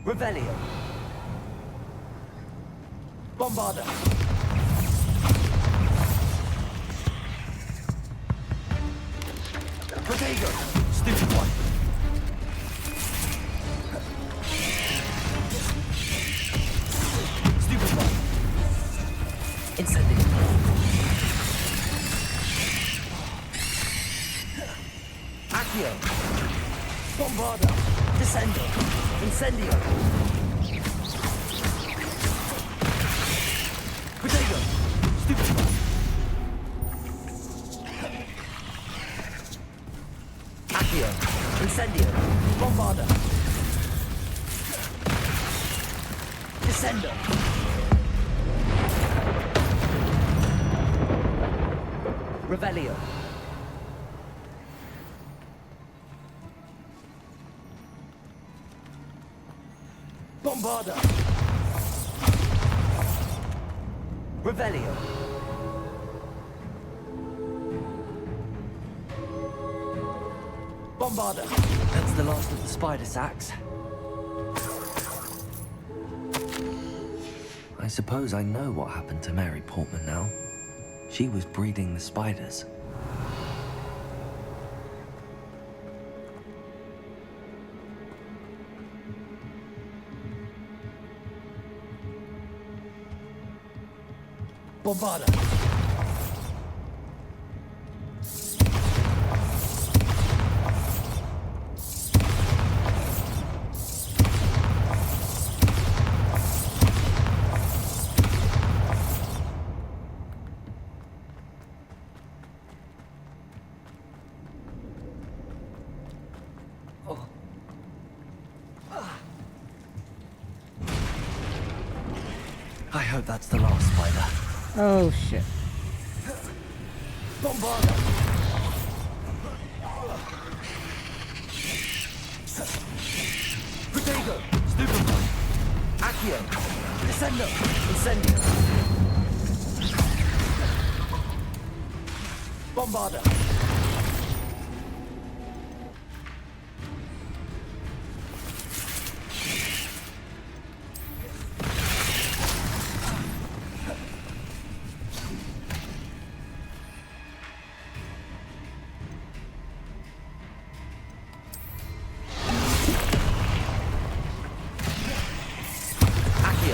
Revelio. Bombarda. Protego. Stupid one. Stupid one. Incendio. Accio. Bombarda. Descendo. Incendio. Protego. Stupid one. Accio. Incendio. Bombarda. Descendo. Revelio. Bombarda. Revelio. Bombarda. That's the last of the spider sacks. I suppose I know what happened to Mary Portman now. She was breeding the spiders. Bombarda. I hope that's the last spider. Oh shit. Bombarda. Protego. Stupefy. Accio. Descendo. Incendio. Bombarda.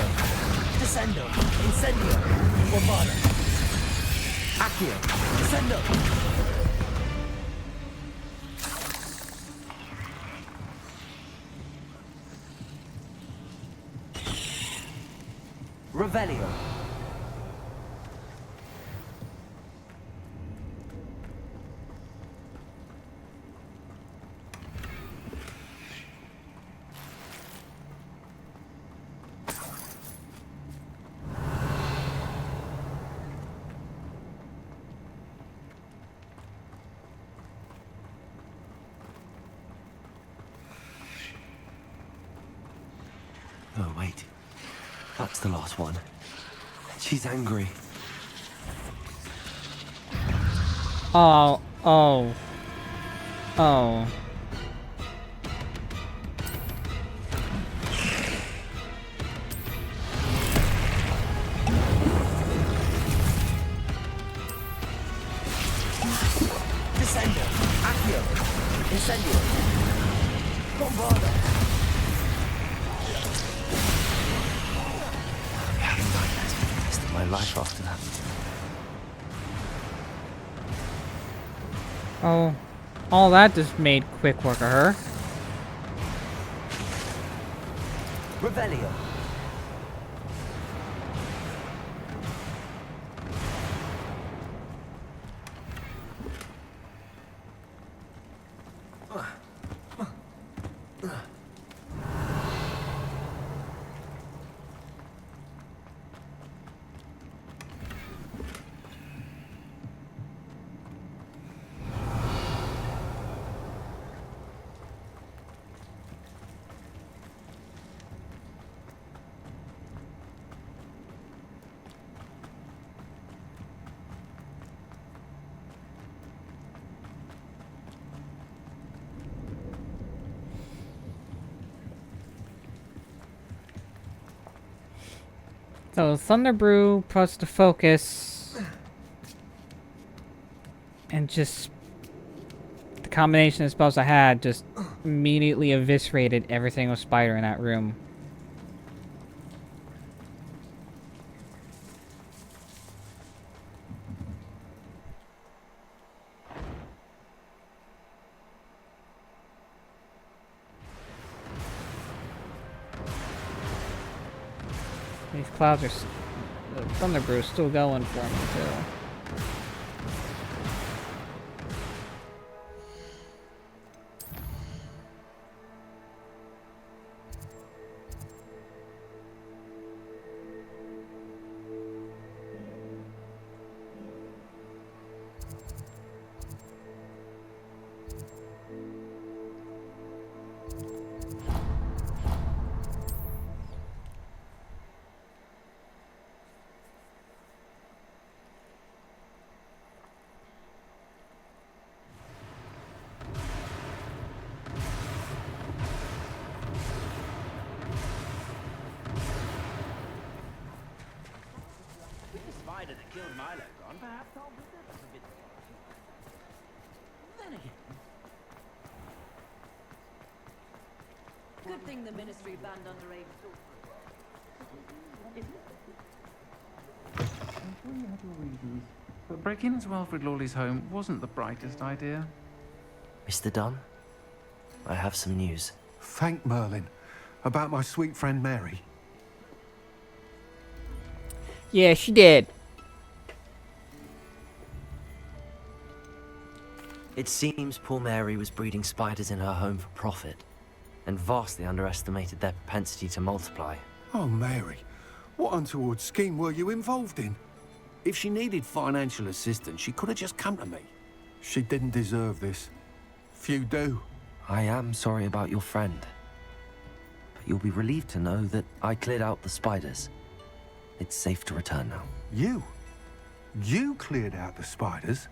Revelio. Descendo. Incendio. Bombada. Accio. Descendo. Revelio. Oh, wait. That's the last one. She's angry. Oh. Oh. Oh. Descendo. Accio. Incendio. Bombarda. Nightmares for the rest of my life after that. Oh. All that just made quick work of her. Revelio. So Thunder Brew plus the focus, and just the combination of spells I had just immediately eviscerated every single spider in that room. These clouds are... The Thunder Brew is still going for me, too. Spider that killed Milo gone, perhaps I'll visit us a bit. Then again. Good thing the Ministry banned underage I'm sure you had your reasons, but breaking into Wilfred Lawley's home wasn't the brightest idea. Mr. Dunn, I have some news. Thank Merlin. About my sweet friend Mary. Yeah, she did. It seems poor Mary was breeding spiders in her home for profit, and vastly underestimated their propensity to multiply. Oh, Mary. What untoward scheme were you involved in? If she needed financial assistance, she could have just come to me. She didn't deserve this. Few do. I am sorry about your friend. But you'll be relieved to know that I cleared out the spiders. It's safe to return now. You? You cleared out the spiders?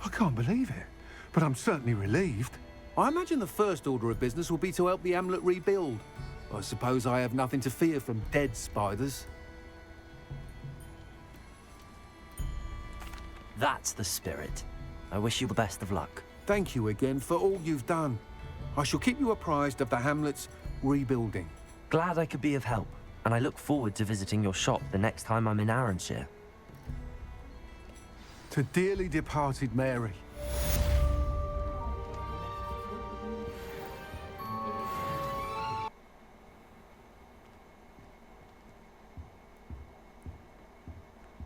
I can't believe it, but I'm certainly relieved. I imagine the first order of business will be to help the Hamlet rebuild. I suppose I have nothing to fear from dead spiders. That's the spirit. I wish you the best of luck. Thank you again for all you've done. I shall keep you apprised of the Hamlet's rebuilding. Glad I could be of help. and I look forward to visiting your shop the next time I'm in Arranshire. To dearly departed Mary.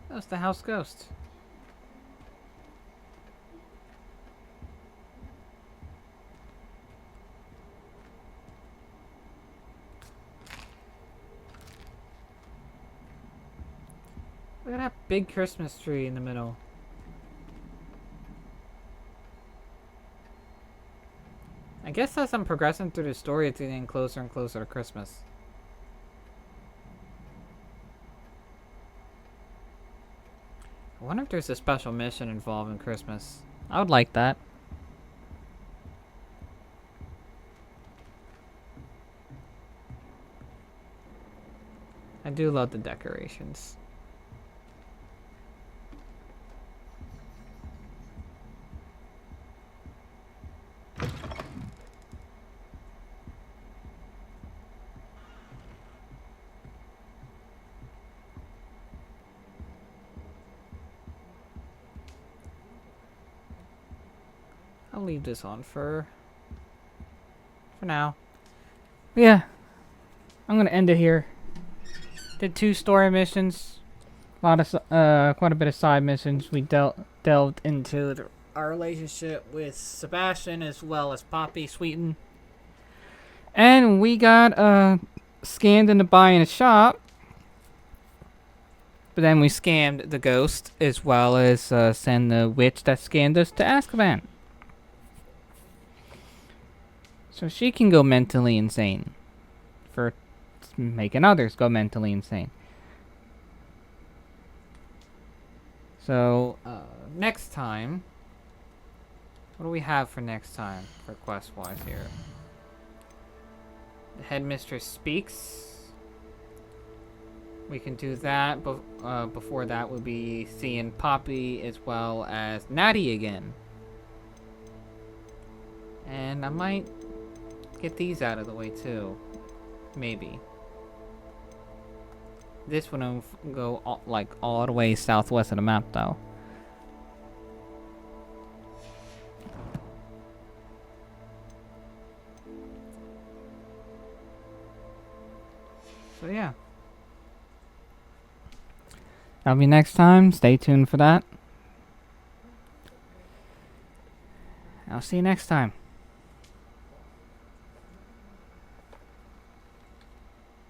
That's the house ghost. Look at that big Christmas tree in the middle. I guess as I'm progressing through the story, it's getting closer and closer to Christmas. I wonder if there's a special mission involving Christmas. I would like that. I do love the decorations. I'll leave this on for now. But yeah, I'm gonna end it here. Did 2 story missions, quite a bit of side missions. We delved into our relationship with Sebastian as well as Poppy Sweeten, and we got scammed into buying a shop. But then we scammed the ghost as well as send the witch that scammed us to Azkaban. So she can go mentally insane for making others go mentally insane. So, next time, what do we have for next time for quest-wise here? The Headmistress Speaks. We can do that, but before that we'll be seeing Poppy as well as Natty again. And I might get these out of the way too. Maybe. This one will go all the way southwest of the map though. So yeah. That'll be next time. Stay tuned for that. I'll see you next time.